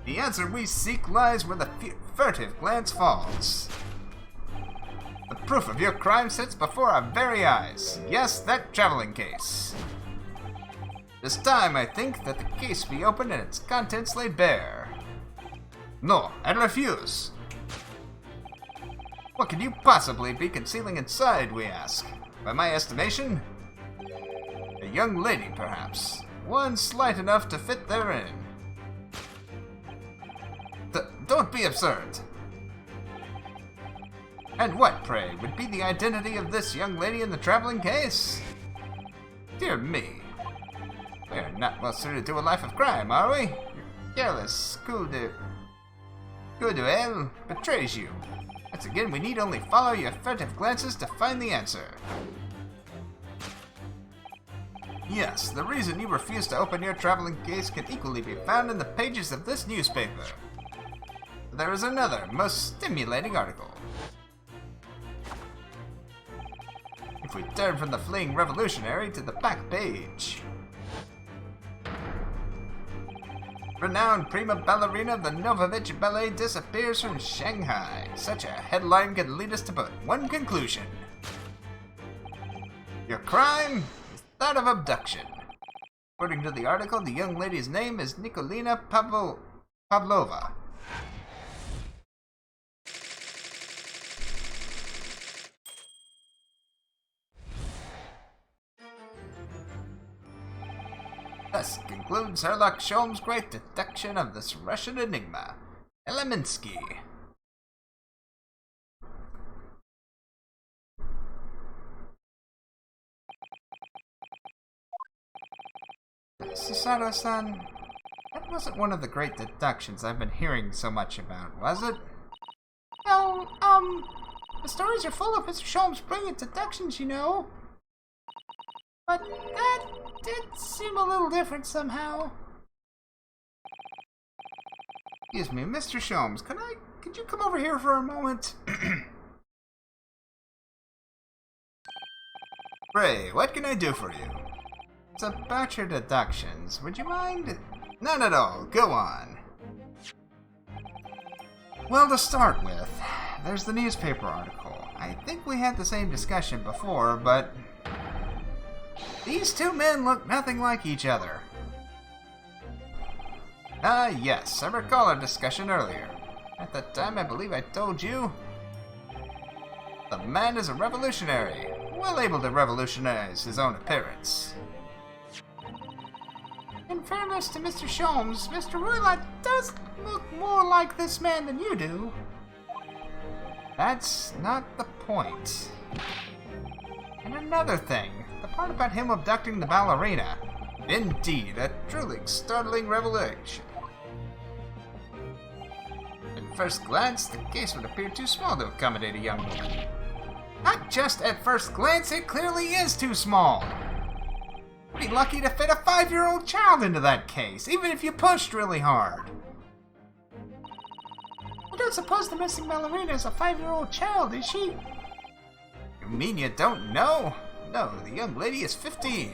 The answer we seek lies where the furtive glance falls. The proof of your crime sits before our very eyes. Yes, that traveling case. This time, I think that the case be opened and its contents laid bare. No, I refuse. What can you possibly be concealing inside, we ask? By my estimation, a young lady, perhaps. One slight enough to fit therein. Don't be absurd. And what, pray, would be the identity of this young lady in the traveling case? Dear me. We are not well suited to a life of crime, are we? Your careless coup d'oeil betrays you. Once again, we need only follow your furtive glances to find the answer. Yes, the reason you refuse to open your traveling case can equally be found in the pages of this newspaper. There is another, most stimulating article. If we turn from the fleeing revolutionary to the back page. Renowned prima ballerina of the Novovich Ballet disappears from Shanghai. Such a headline could lead us to but one conclusion. Your crime is that of abduction. According to the article, the young lady's name is Nikolina Pavlova. Thus concludes Sherlock Sholmes' great detection of this Russian enigma, Eleminsky. Susato-san, that wasn't one of the great deductions I've been hearing so much about, was it? No, the stories are full of Mr. Sholmes' brilliant deductions, you know. But that did seem a little different somehow. Excuse me, Mr. Sholmes, could you come over here for a moment? Ray, what can I do for you? It's about your deductions. Would you mind? None at all. Go on. Well, to start with, there's the newspaper article. I think we had the same discussion before, but these two men look nothing like each other. Ah, yes, I recall our discussion earlier. At that time, I believe I told you the man is a revolutionary, well able to revolutionize his own appearance. In fairness to Mr. Sholmes, Mr. Roylott does look more like this man than you do. That's not the point. And another thing, the part about him abducting the ballerina. Indeed, a truly startling revelation. At first glance, the case would appear too small to accommodate a young woman. Not just at first glance, it clearly is too small. You'd be lucky to fit a 5-year-old child into that case, even if you pushed really hard. I don't suppose the missing ballerina is a 5-year-old child, is she? You mean you don't know? No, the young lady is 15.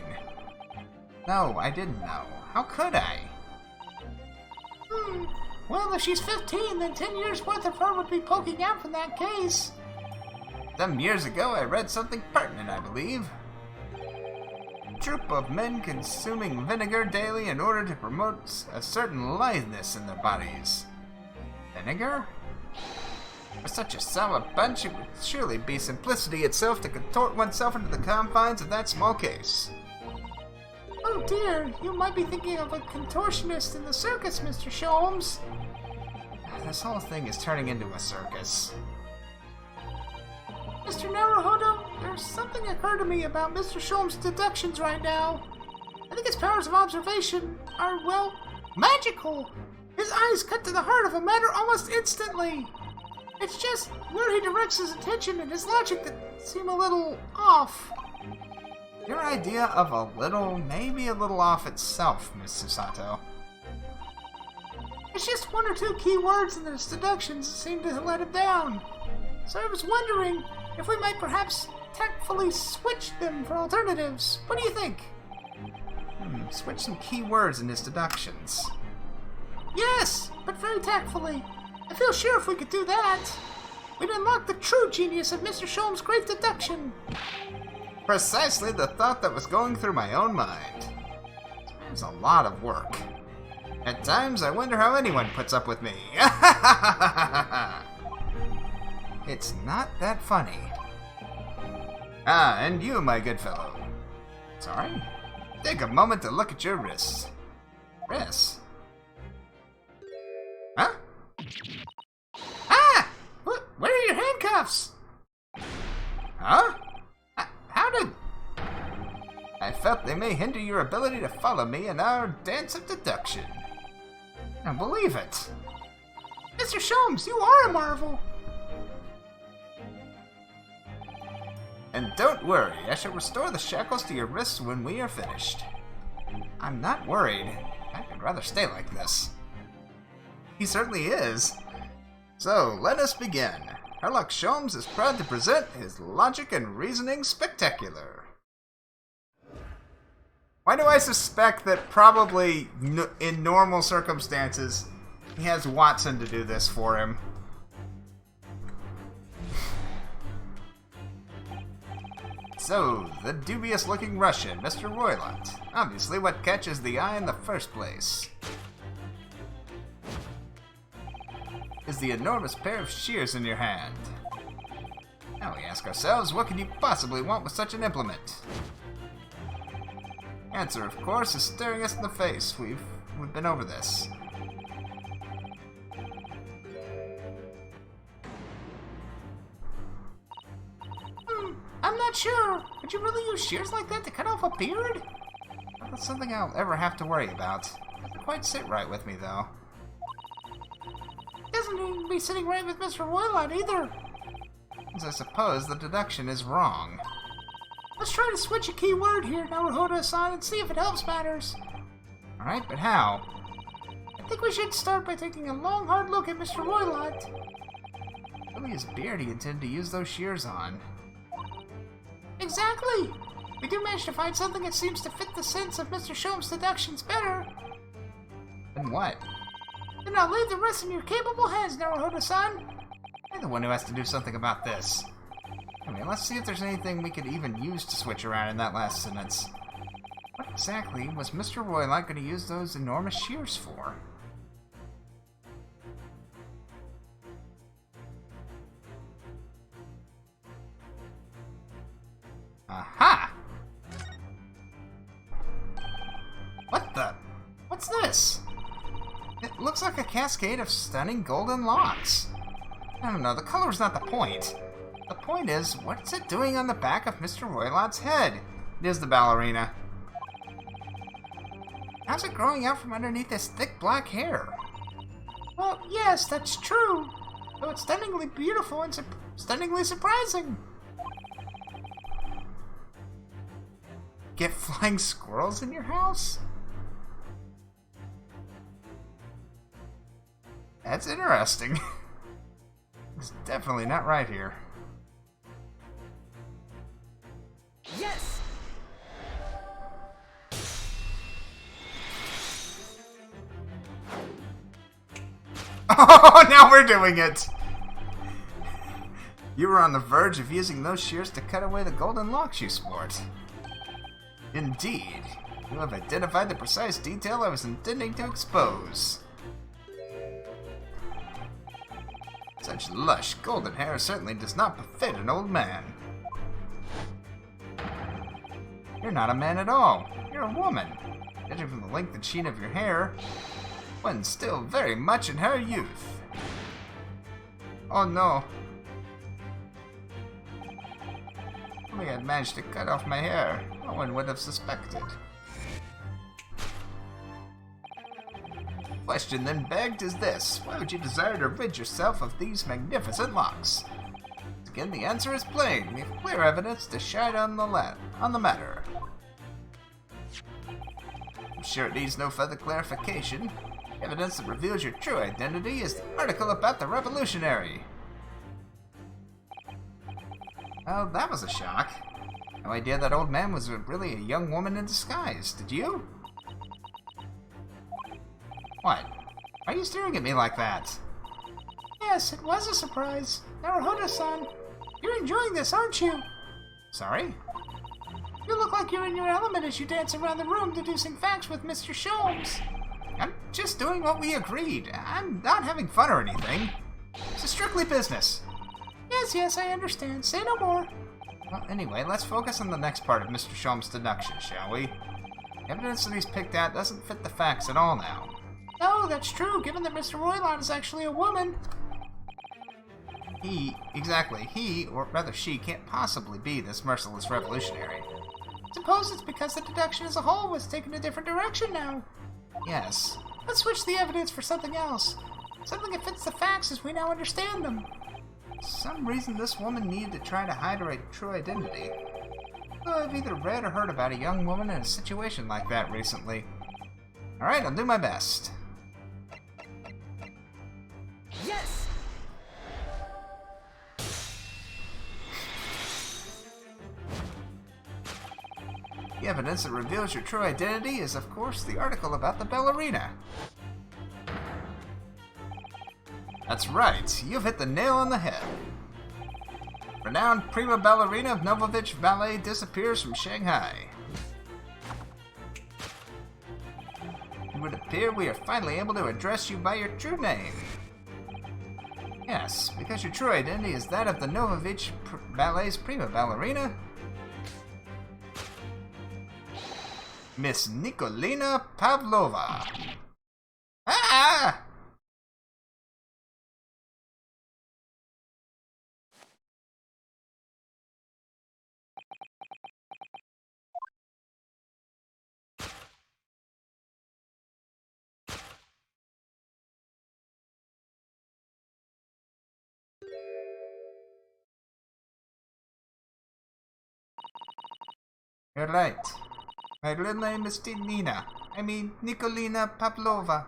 No, I didn't know. How could I? Well, if she's 15, then 10 years worth of her would be poking out from that case. Some years ago, I read something pertinent, I believe. A troop of men consuming vinegar daily in order to promote a certain litheness in their bodies. Vinegar? For such a sour bunch, it would surely be simplicity itself to contort oneself into the confines of that small case. Oh dear, you might be thinking of a contortionist in the circus, Mr. Sholmes. This whole thing is turning into a circus. Mr. Naruhodo, there's something occurred to me about Mr. Sholmes' deductions right now. I think his powers of observation are, well, magical. His eyes cut to the heart of a matter almost instantly. It's just where he directs his attention and his logic that seem a little off. Your idea of a little, maybe a little off itself, Miss Susato. It's just one or two key words in his deductions that seem to let him down. So I was wondering if we might perhaps tactfully switch them for alternatives. What do you think? Switch some key words in his deductions. Yes, but very tactfully. I feel sure if we could do that, we'd unlock the true genius of Mr. Sholmes' great deduction. Precisely the thought that was going through my own mind. It's a lot of work. At times, I wonder how anyone puts up with me. It's not that funny. Ah, and you, my good fellow. Sorry? Take a moment to look at your wrists. Wrists? Huh? Ah! Where are your handcuffs? Huh? How did... I felt they may hinder your ability to follow me in our dance of deduction. I believe it. Mr. Sholmes, you are a marvel. And don't worry, I shall restore the shackles to your wrists when we are finished. I'm not worried. I'd rather stay like this. He certainly is. So, let us begin. Herlock Sholmes is proud to present his Logic and Reasoning Spectacular. Why do I suspect that probably in normal circumstances he has Watson to do this for him? So, the dubious-looking Russian, Mr. Roylott. Obviously what catches the eye in the first place is the enormous pair of shears in your hand. Now we ask ourselves, what could you possibly want with such an implement? Answer, of course, is staring us in the face. We've been over this. I'm not sure. Would you really use shears like that to cut off a beard? That's something I'll ever have to worry about. Doesn't quite sit right with me, though. Doesn't even be sitting right with Mr. Roylott either. As I suppose the deduction is wrong. Let's try to switch a key word here, Naruhodo-san, and see if it helps matters. Alright, but how? I think we should start by taking a long, hard look at Mr. Roylott. Really his beard he intended to use those shears on. Exactly! We do manage to find something that seems to fit the sense of Mr. Sholmes' deductions better. Then what? Then I'll leave the rest in your capable hands, Naruhodo-san. You're the one who has to do something about this. Anyway, let's see if there's anything we could even use to switch around in that last sentence. What exactly was Mr. Roylott going to use those enormous shears for? Aha! What the? What's this? It looks like a cascade of stunning golden locks. I don't know, the color's not the point. The point is, what's it doing on the back of Mr. Roylott's head? It is the ballerina. How's it growing out from underneath his thick black hair? Well, yes, that's true. Though it's stunningly beautiful and stunningly surprising. Get flying squirrels in your house? That's interesting. It's definitely not right here. Yes! Oh, now we're doing it! You were on the verge of using those shears to cut away the golden locks you sport. Indeed. You have identified the precise detail I was intending to expose. Such lush golden hair certainly does not befit an old man. You're not a man at all. You're a woman. Judging from the length and sheen of your hair, when still very much in her youth. Oh no. If I had managed to cut off my hair, no one would have suspected. The question then begged is this: why would you desire to rid yourself of these magnificent locks? Again, the answer is plain. We have clear evidence to shine on the matter. I'm sure it needs no further clarification. Evidence that reveals your true identity is the article about the revolutionary. Well, that was a shock. No idea that old man was really a young woman in disguise. Did you? What? Why are you staring at me like that? Yes, it was a surprise. Naruhodo-san, you're enjoying this, aren't you? Sorry? You look like you're in your element as you dance around the room deducing facts with Mr. Sholmes. I'm just doing what we agreed. I'm not having fun or anything. It's strictly business. Yes, I understand. Say no more. Well, anyway, let's focus on the next part of Mr. Sholmes' deduction, shall we? The evidence that he's picked out doesn't fit the facts at all now. No, that's true, given that Mr. Roylon is actually a woman. He, or rather she, can't possibly be this merciless revolutionary. Suppose it's because the deduction as a whole was taken a different direction now. Yes. Let's switch the evidence for something else. Something that fits the facts as we now understand them. For some reason this woman needed to try to hide her true identity. Though I've either read or heard about a young woman in a situation like that recently. Alright, I'll do my best. Yes! The evidence that reveals your true identity is, of course, the article about the ballerina. That's right, you've hit the nail on the head. Renowned prima ballerina of Novovich Ballet disappears from Shanghai. It would appear we are finally able to address you by your true name. Yes, because your true identity is that of the Novovich Ballet's prima ballerina, Miss Nikolina Pavlova. Ah! You're right. My real name is Nikolina Pavlova.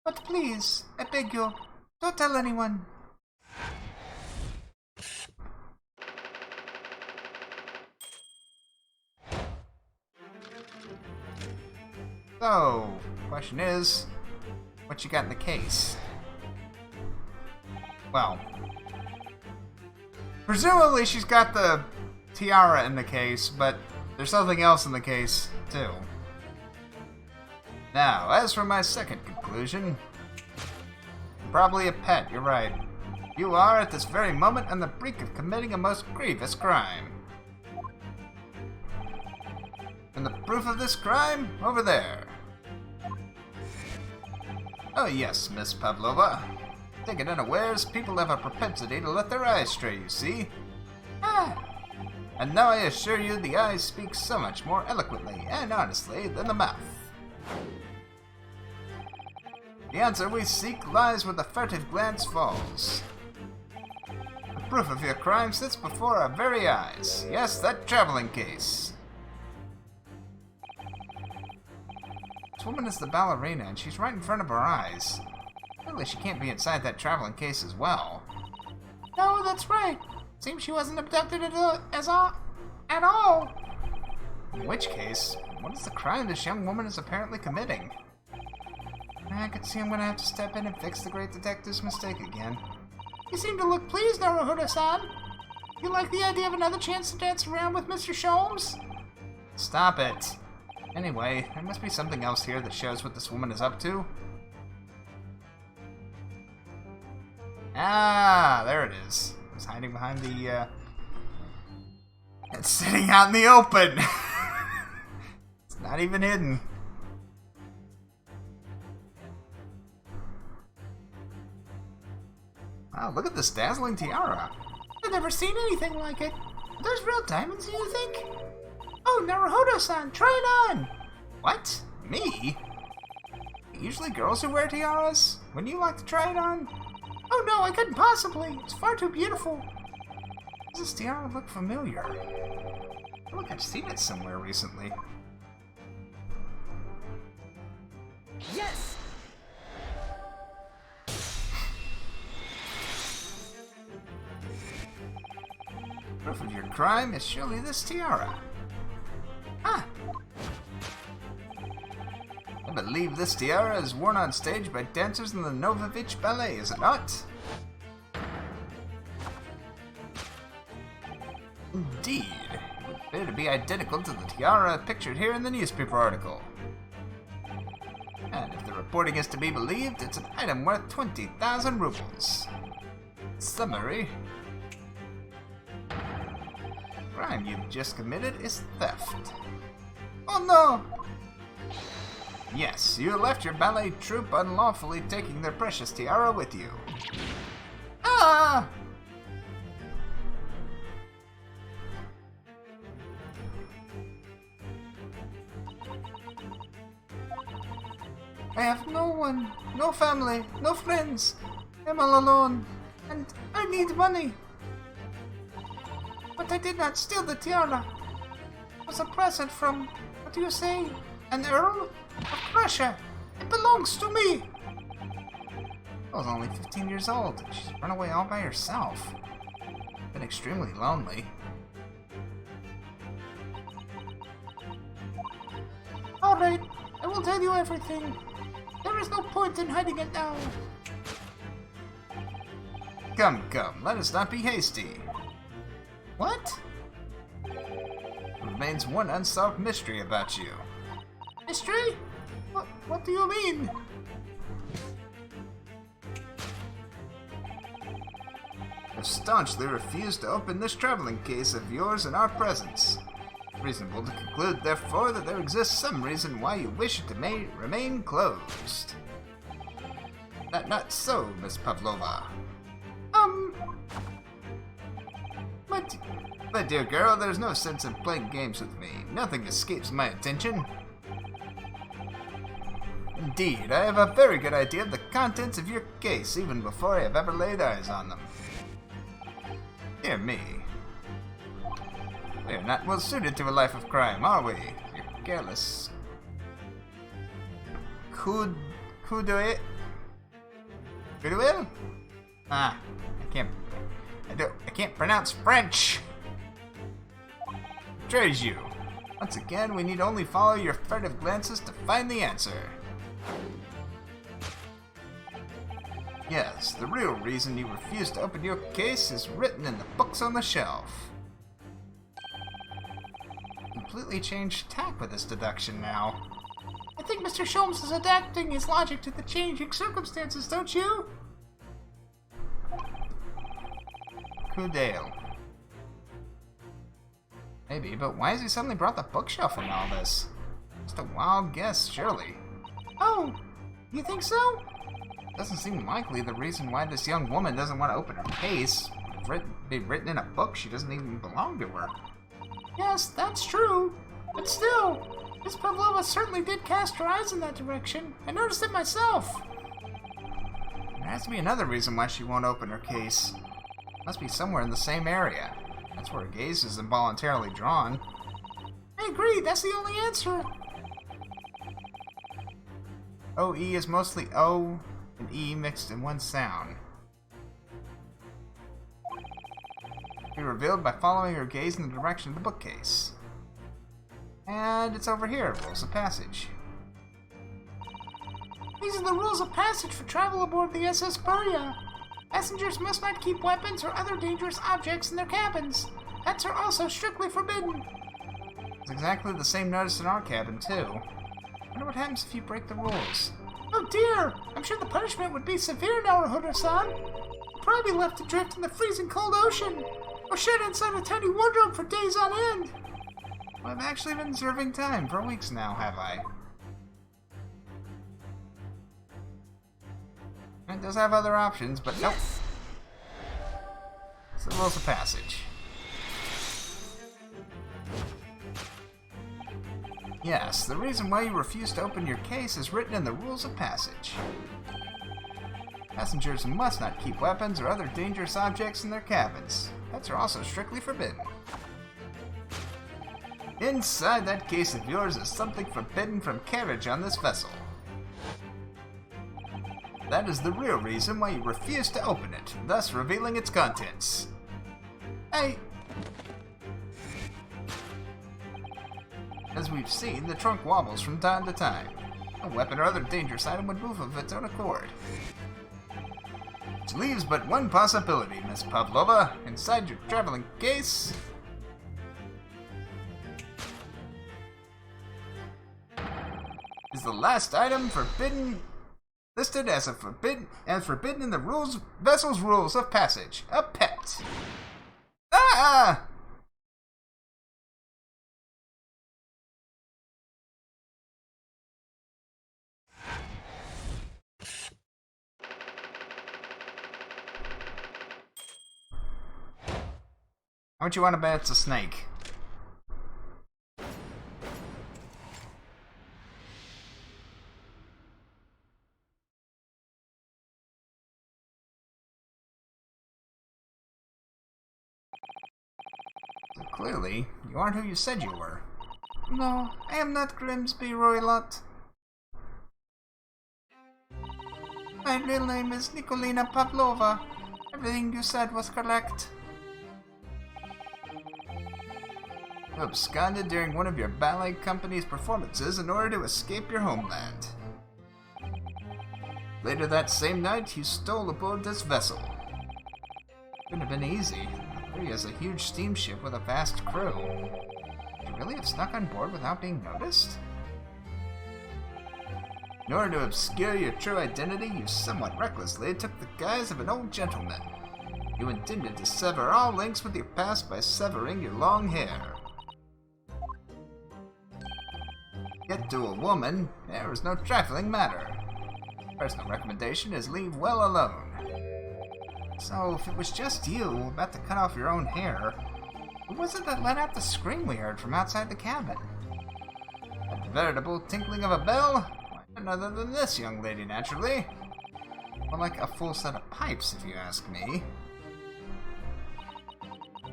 But please, I beg you, don't tell anyone. So, question is, what you got in the case? Well, presumably she's got the tiara in the case, but there's something else in the case, too. Now, as for my second conclusion, probably a pet, you're right. You are, at this very moment, on the brink of committing a most grievous crime. And the proof of this crime? Over there. Oh yes, Miss Pavlova. Taken unawares, people have a propensity to let their eyes stray, you see. Ah! And now I assure you the eyes speak so much more eloquently and honestly than the mouth. The answer we seek lies where the furtive glance falls. The proof of your crime sits before our very eyes. Yes, that traveling case. This woman is the ballerina, and she's right in front of our eyes. Surely she can't be inside that traveling case as well. No, that's right. Seems she wasn't abducted at all. In which case, what is the crime this young woman is apparently committing? I could see I'm gonna have to step in and fix the great detective's mistake again. You seem to look pleased, Naruhodo-san. You like the idea of another chance to dance around with Mr. Sholmes? Stop it. Anyway, there must be something else here that shows what this woman is up to. Ah, there it is. It's hiding behind the, It's sitting out in the open! It's not even hidden. Wow, look at this dazzling tiara. I've never seen anything like it. Are those real diamonds, do you think? Oh, Naruhodo-san, try it on! What? Me? Usually girls who wear tiaras? Wouldn't you like to try it on? Oh no, I couldn't possibly. It's far too beautiful. Does this tiara look familiar? I feel like I've seen it somewhere recently. Yes! Proof of your crime is surely this tiara. Ah! I believe this tiara is worn on stage by dancers in the Novovich Ballet, is it not? Indeed. It would appear to be identical to the tiara pictured here in the newspaper article. And if the reporting is to be believed, it's an item worth 20,000 rubles. Summary. The crime you've just committed is theft. Oh no! Yes, you left your ballet troupe unlawfully, taking their precious tiara with you. Ah! I have no one, no family, no friends. I'm all alone, and I need money. But I did not steal the tiara. It was a present from, what do you say, an earl of Prussia. It belongs to me. I was only 15 years old, and she's run away all by herself. Been extremely lonely. Alright, I will tell you everything. There is no point in hiding it now. Come, come, let us not be hasty. What? There remains one unsolved mystery about you. Mystery? What do you mean? You staunchly refused to open this traveling case of yours in our presence. Reasonable to conclude, therefore, that there exists some reason why you wish it to remain closed. That not so, Miss Pavlova. My dear girl, there's no sense in playing games with me. Nothing escapes my attention. Indeed, I have a very good idea of the contents of your case, even before I have ever laid eyes on them. Dear me. We are not well suited to a life of crime, are we? You're careless. Could do it? Goodwill? Ah, I can't pronounce French. Betrays you. Once again, we need only follow your furtive glances to find the answer. Yes, the real reason you refused to open your case is written in the books on the shelf. Completely changed tack with this deduction now. I think Mr. Sholmes is adapting his logic to the changing circumstances, don't you? Kudale. Maybe, but why has he suddenly brought the bookshelf in all this? Just a wild guess, surely. Oh, you think so? Doesn't seem likely the reason why this young woman doesn't want to open her case. Be written in a book she doesn't even belong to her. Yes, that's true. But still, Miss Pavlova certainly did cast her eyes in that direction. I noticed it myself. There has to be another reason why she won't open her case. Must be somewhere in the same area. That's where her gaze is involuntarily drawn. I agree, that's the only answer. OE is mostly O and E mixed in one sound. Be revealed by following her gaze in the direction of the bookcase. And it's over here, rules of passage. These are the rules of passage for travel aboard the SS Burya. Passengers must not keep weapons or other dangerous objects in their cabins. Pets are also strictly forbidden. It's exactly the same notice in our cabin, too. I wonder what happens if you break the rules. Oh dear! I'm sure the punishment would be severe now, Hodo-san. You'd probably be left adrift in the freezing cold ocean, or shut inside a tiny wardrobe for days on end. Well, I've actually been serving time for weeks now, have I? It does have other options, but nope. It's the rules of passage. Yes, the reason why you refuse to open your case is written in the rules of passage. Passengers must not keep weapons or other dangerous objects in their cabins. Pets are also strictly forbidden. Inside that case of yours is something forbidden from carriage on this vessel. That is the real reason why you refuse to open it, thus revealing its contents. Hey! As we've seen, the trunk wobbles from time to time. A weapon or other dangerous item would move of its own accord. Which leaves but one possibility, Miss Pavlova. Inside your traveling case is the last item forbidden, listed as forbidden in the vessel's rules of passage. A pet. Ah! How much you want to bet it's a snake? So clearly, you aren't who you said you were. No, I am not Grimsby Roylott. My real name is Nikolina Pavlova. Everything you said was correct. You absconded during one of your ballet company's performances in order to escape your homeland. Later that same night, you stole aboard this vessel. Couldn't have been easy. Burya is a huge steamship with a vast crew. Would you really have snuck on board without being noticed? In order to obscure your true identity, you somewhat recklessly took the guise of an old gentleman. You intended to sever all links with your past by severing your long hair. Yet to a woman, hair is no trifling matter. Personal recommendation is leave well alone. So, if it was just you about to cut off your own hair, who was it that let out the scream we heard from outside the cabin? That veritable tinkling of a bell? Why, none other than this young lady, naturally. More like a full set of pipes, if you ask me.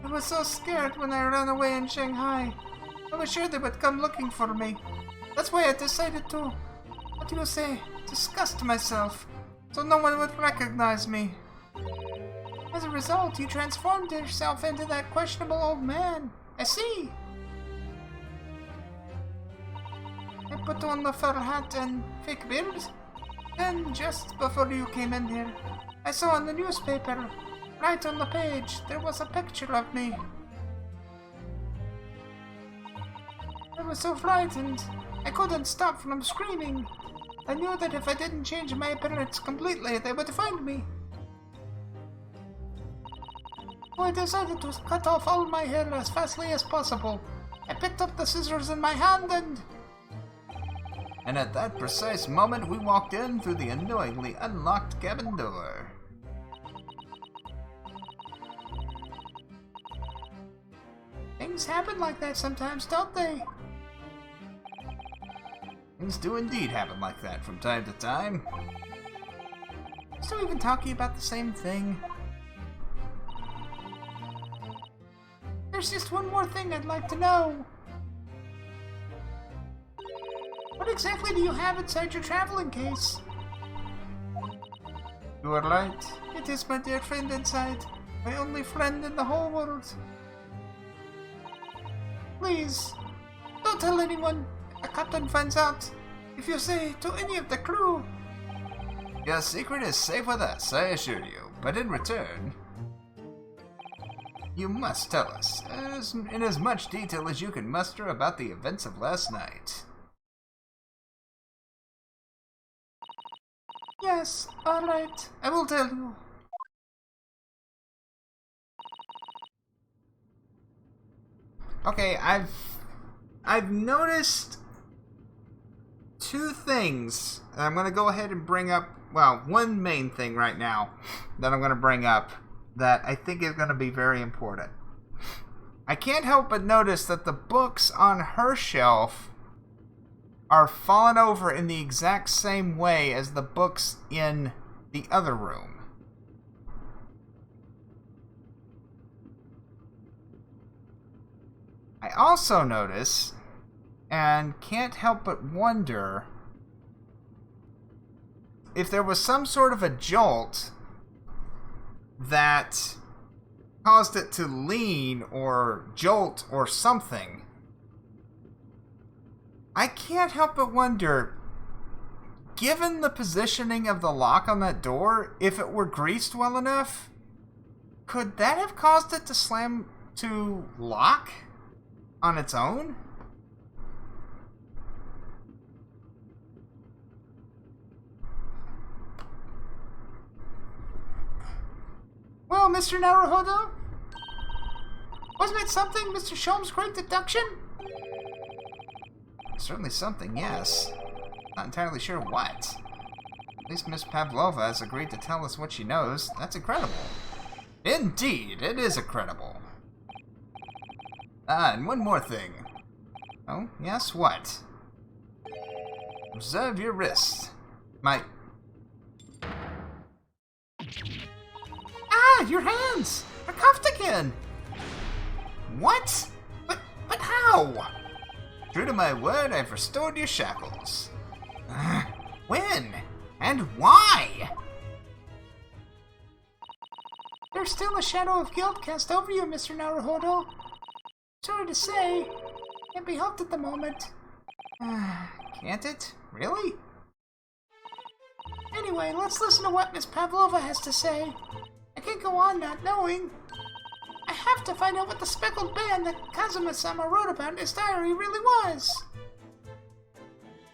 I was so scared when I ran away in Shanghai. I was sure they would come looking for me. That's why I decided to, what do you say, disgust myself, so no one would recognize me. As a result, you transformed yourself into that questionable old man. I see. I put on the fur hat and fake beard. Then, just before you came in here, I saw on the newspaper, right on the page, there was a picture of me. I was so frightened, I couldn't stop from screaming. I knew that if I didn't change my appearance completely, they would find me. So I decided to cut off all my hair as fastly as possible. I picked up the scissors in my hand And at that precise moment, we walked in through the annoyingly unlocked cabin door. Things happen like that sometimes, don't they? Things do indeed happen like that from time to time. Still even talking about the same thing. There's just one more thing I'd like to know. What exactly do you have inside your traveling case? You are right. It is my dear friend inside. My only friend in the whole world. Please, don't tell anyone. The captain finds out. If you say to any of the crew Your secret is safe with us, I assure you. But in return, you must tell us, in as much detail as you can muster, about the events of last night. Yes, alright. I will tell you. Okay, I've noticed two things. I'm going to go ahead and bring up, well, one main thing right now that I'm going to bring up that I think is going to be very important. I can't help but notice that the books on her shelf are fallen over in the exact same way as the books in the other room. I also notice, and can't help but wonder, if there was some sort of a jolt that caused it to lean or jolt or something. I can't help but wonder, given the positioning of the lock on that door, if it were greased well enough, could that have caused it to slam to lock on its own? Well, Mr. Naruhodo? Wasn't it something, Mr. Sholmes' great deduction? Certainly something, yes. Not entirely sure what. At least Miss Pavlova has agreed to tell us what she knows. That's incredible. Indeed, it is incredible. Ah, and one more thing. Oh, yes, what? Observe your wrist. My... Ah, your hands! Are cuffed again! What? But how? True to my word, I've restored your shackles. When? And why? There's still a shadow of guilt cast over you, Mr. Naruhodo. Sorry to say, can't be helped at the moment. Can't it? Really? Anyway, let's listen to what Miss Pavlova has to say. I can't go on not knowing. I have to find out what the speckled band that Kazuma-sama wrote about in his diary really was.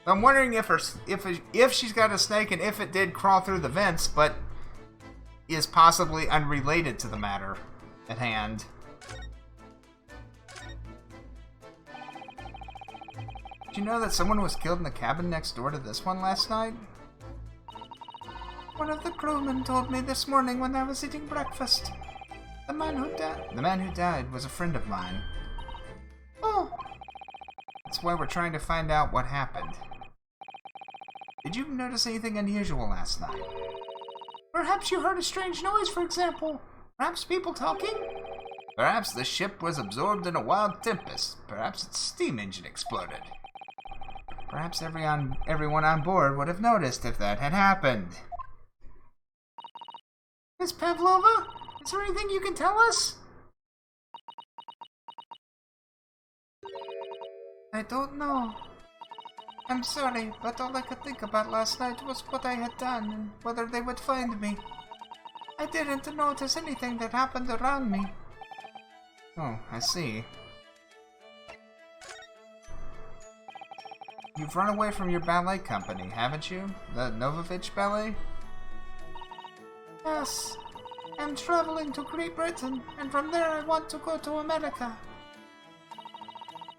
I'm wondering if she's got a snake and if it did crawl through the vents, but is possibly unrelated to the matter at hand. Did you know that someone was killed in the cabin next door to this one last night? One of the crewmen told me this morning when I was eating breakfast. The man who died was a friend of mine. Oh. That's why we're trying to find out what happened. Did you notice anything unusual last night? Perhaps you heard a strange noise, for example. Perhaps people talking? Perhaps the ship was absorbed in a wild tempest. Perhaps its steam engine exploded. Perhaps everyone on board would have noticed if that had happened. Miss Pavlova, is there anything you can tell us? I don't know. I'm sorry, but all I could think about last night was what I had done and whether they would find me. I didn't notice anything that happened around me. Oh, I see. You've run away from your ballet company, haven't you? The Novovich Ballet? Yes. I'm traveling to Great Britain, and from there I want to go to America.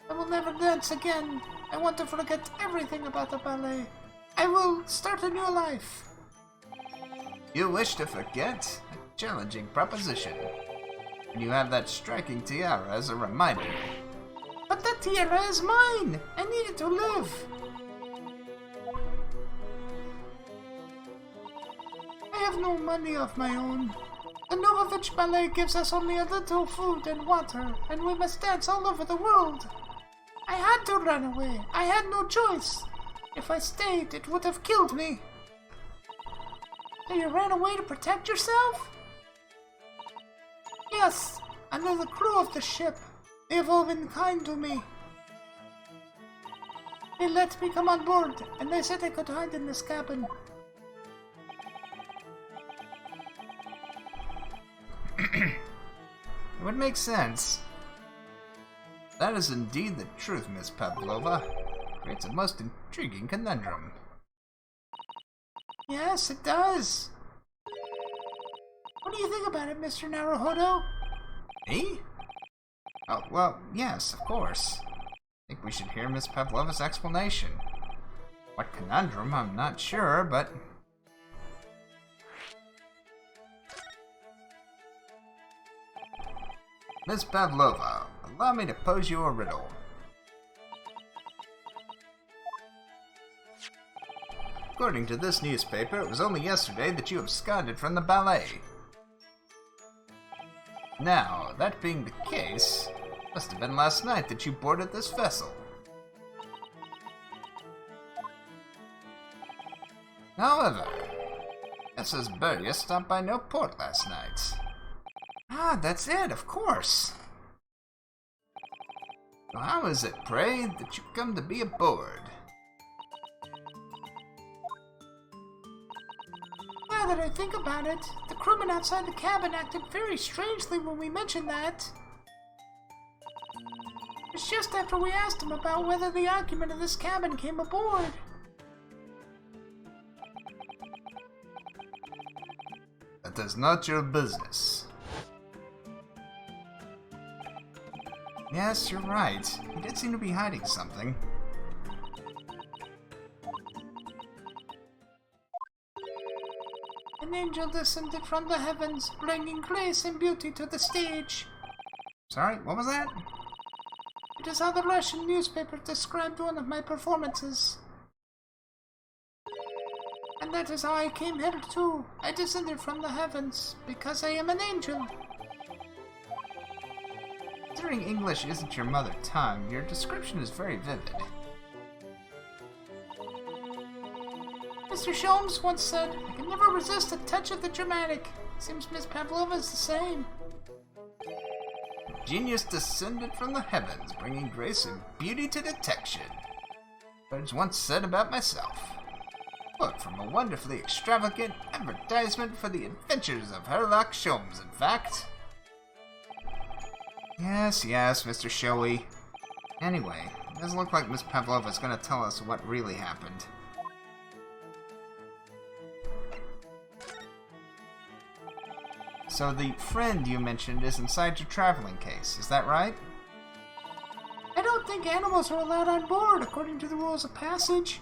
I will never dance again. I want to forget everything about the ballet. I will start a new life. You wish to forget? A challenging proposition. And you have that striking tiara as a reminder. But that tiara is mine! I need it to live! I have no money of my own. The Novovich Ballet gives us only a little food and water, and we must dance all over the world. I had to run away. I had no choice. If I stayed, it would have killed me. So you ran away to protect yourself? Yes, under the crew of the ship. They have all been kind to me. They let me come on board, and they said I could hide in this cabin. It would make sense. That is indeed the truth, Miss Pavlova. Creates a most intriguing conundrum. Yes, it does. What do you think about it, Mr. Naruhodo? Me? Oh, well, yes, of course. I think we should hear Miss Pavlova's explanation. What conundrum, I'm not sure, but... Miss Pavlova, allow me to pose you a riddle. According to this newspaper, it was only yesterday that you absconded from the ballet. Now, that being the case, it must have been last night that you boarded this vessel. However, Mrs. Burgess stopped by no port last night. Ah, that's it, of course. So how is it, pray, that you come to be aboard? Now that I think about it, the crewman outside the cabin acted very strangely when we mentioned that. It's just after we asked him about whether the occupant of this cabin came aboard. That is not your business. Yes, you're right. He did seem to be hiding something. An angel descended from the heavens, bringing grace and beauty to the stage. Sorry, what was that? It is how the Russian newspaper described one of my performances. And that is how I came here too. I descended from the heavens, because I am an angel. Considering English isn't your mother tongue, your description is very vivid. Mr. Sholmes once said, I can never resist a touch of the dramatic. Seems Miss Pavlova is the same. Genius descended from the heavens, bringing grace and beauty to detection. Words once said about myself. Quote from a wonderfully extravagant advertisement for the adventures of Herlock Sholmes, in fact. Yes, Mr. Showy. Anyway, it doesn't look like Miss Pavlova's gonna tell us what really happened. So the friend you mentioned is inside your traveling case, is that right? I don't think animals are allowed on board according to the rules of passage.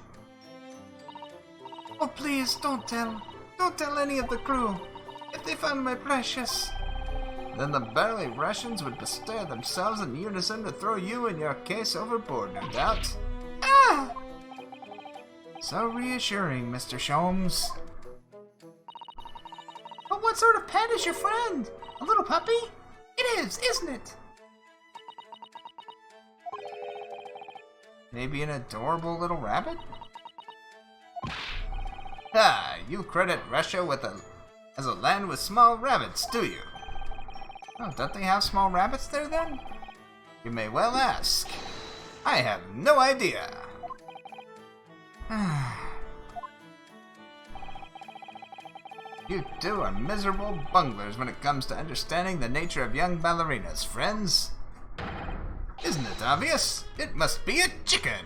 Oh please, don't tell any of the crew. If they found my precious... Then the burly Russians would bestir themselves in unison to throw you and your case overboard, no doubt. Ah! So reassuring, Mr. Sholmes. But what sort of pet is your friend? A little puppy? It is, isn't it? Maybe an adorable little rabbit? Ah, you credit Russia as a land with small rabbits, do you? Oh, don't they have small rabbits there then? You may well ask. I have no idea. You two are miserable bunglers when it comes to understanding the nature of young ballerinas, friends. Isn't it obvious? It must be a chicken.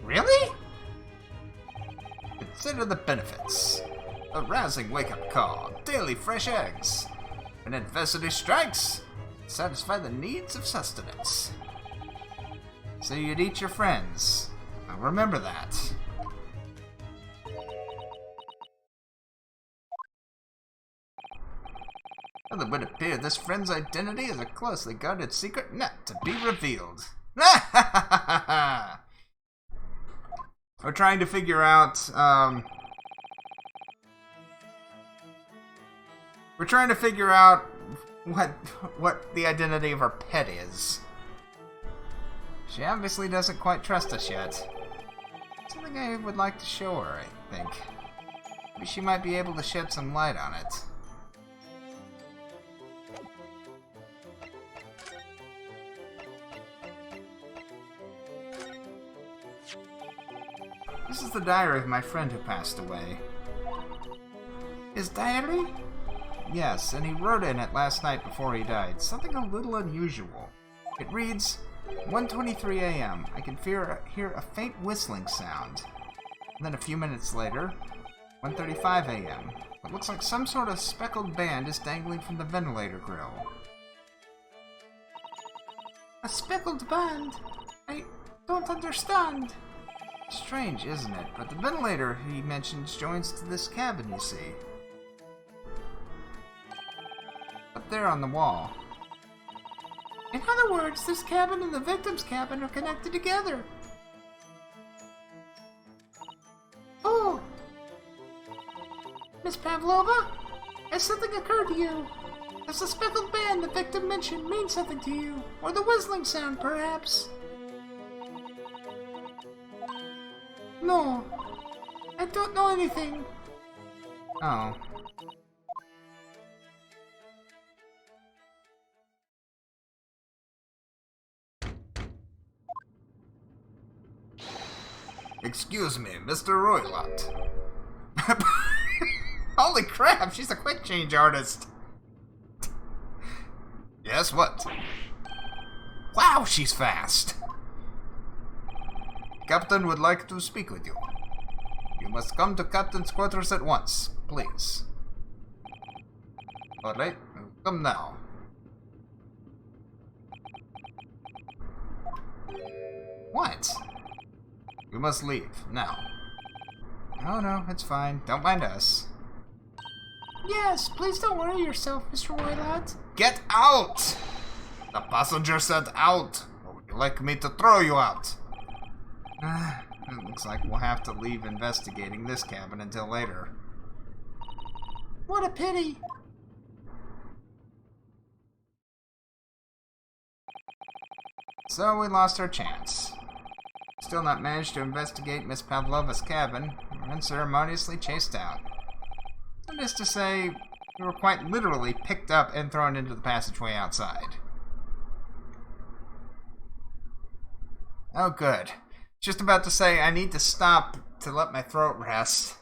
Really? Consider the benefits. A rousing wake-up call, daily fresh eggs. When adversity strikes, satisfy the needs of sustenance. So you'd eat your friends. Now remember that. Well, it would appear this friend's identity is a closely guarded secret not to be revealed. We're trying to figure out, what the identity of our pet is. She obviously doesn't quite trust us yet. Something I would like to show her, I think. Maybe she might be able to shed some light on it. This is the diary of my friend who passed away. His diary? Yes, and he wrote in it last night before he died. Something a little unusual. It reads, 1:23 a.m. I can hear a faint whistling sound. And then a few minutes later, 1:35 a.m. It looks like some sort of speckled band is dangling from the ventilator grill. A speckled band? I don't understand. Strange, isn't it? But the ventilator he mentions joins to this cabin, you see. Up there on the wall. In other words, this cabin and the victim's cabin are connected together. Oh! Miss Pavlova, has something occurred to you? Does the speckled band the victim mentioned mean something to you? Or the whistling sound, perhaps? No. I don't know anything. Oh. Excuse me, Mr. Roylott. Holy crap, she's a quick change artist. Yes, what? Wow, she's fast. Captain would like to speak with you. You must come to Captain's quarters at once, please. Alright, come now. What? You must leave, now. Oh no, it's fine. Don't mind us. Yes, please don't worry yourself, Mr. Roylott. Get out! The passenger said out. Or would you like me to throw you out? It looks like we'll have to leave investigating this cabin until later. What a pity. So we lost our chance. Still not managed to investigate Miss Pavlova's cabin, and unceremoniously chased out. That is to say, we were quite literally picked up and thrown into the passageway outside. Oh good. Just about to say I need to stop to let my throat rest.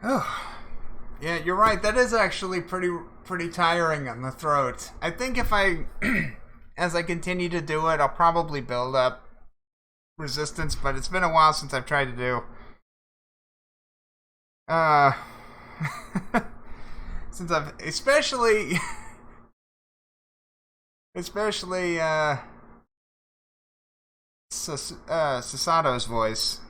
Oh. Yeah, you're right. That is actually pretty tiring on the throat. I think if I, as I continue to do it, I'll probably build up resistance, but it's been a while since I've tried to do. Since I've, especially Sasato's voice.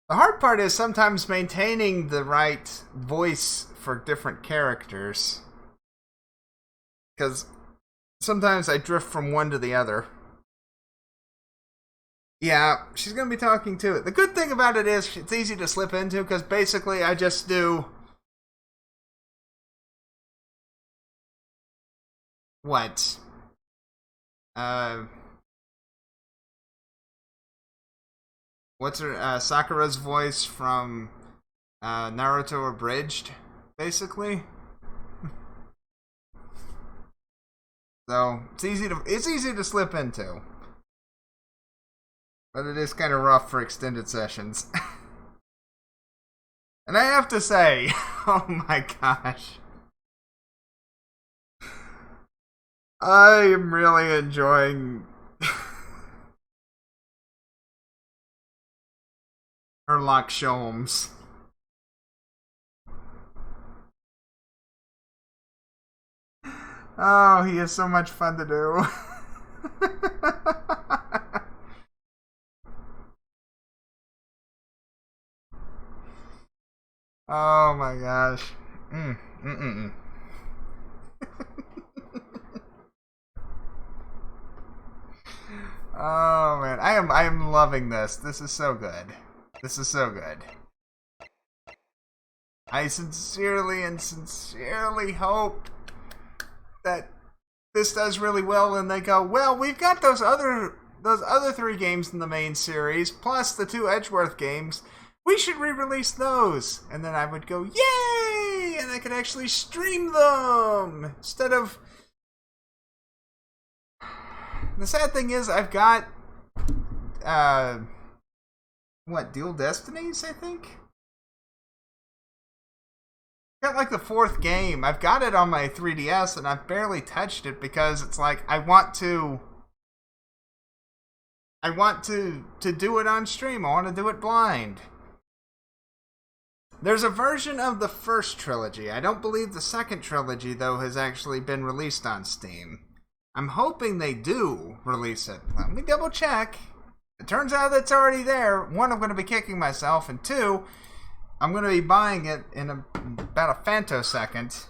The hard part is sometimes maintaining the right voice for different characters. Because sometimes I drift from one to the other. Yeah, she's going to be talking to it. The good thing about it is it's easy to slip into because basically I just do... What? What's her, Sakura's voice from Naruto Abridged, basically. So it's easy to slip into, but it is kind of rough for extended sessions. And I have to say, oh my gosh, I am really enjoying Herlock Sholmes. Oh, he is so much fun to do. Oh my gosh. Oh man, I am loving this. This is so good. This is so good. I sincerely hope that this does really well, and they go, well, we've got those other 3 games in the main series, plus the 2 Edgeworth games. We should re-release those. And then I would go, yay! And I could actually stream them instead of... The sad thing is, I've got, Dual Destinies, I think? Got like the 4th game. I've got it on my 3DS, and I've barely touched it because it's like, I want to do it on stream. I want to do it blind. There's a version of the first trilogy. I don't believe the second trilogy, though, has actually been released on Steam. I'm hoping they do release it. Let me double check. It turns out it's already there. 1, I'm going to be kicking myself, and 2, I'm going to be buying it in about a femtosecond.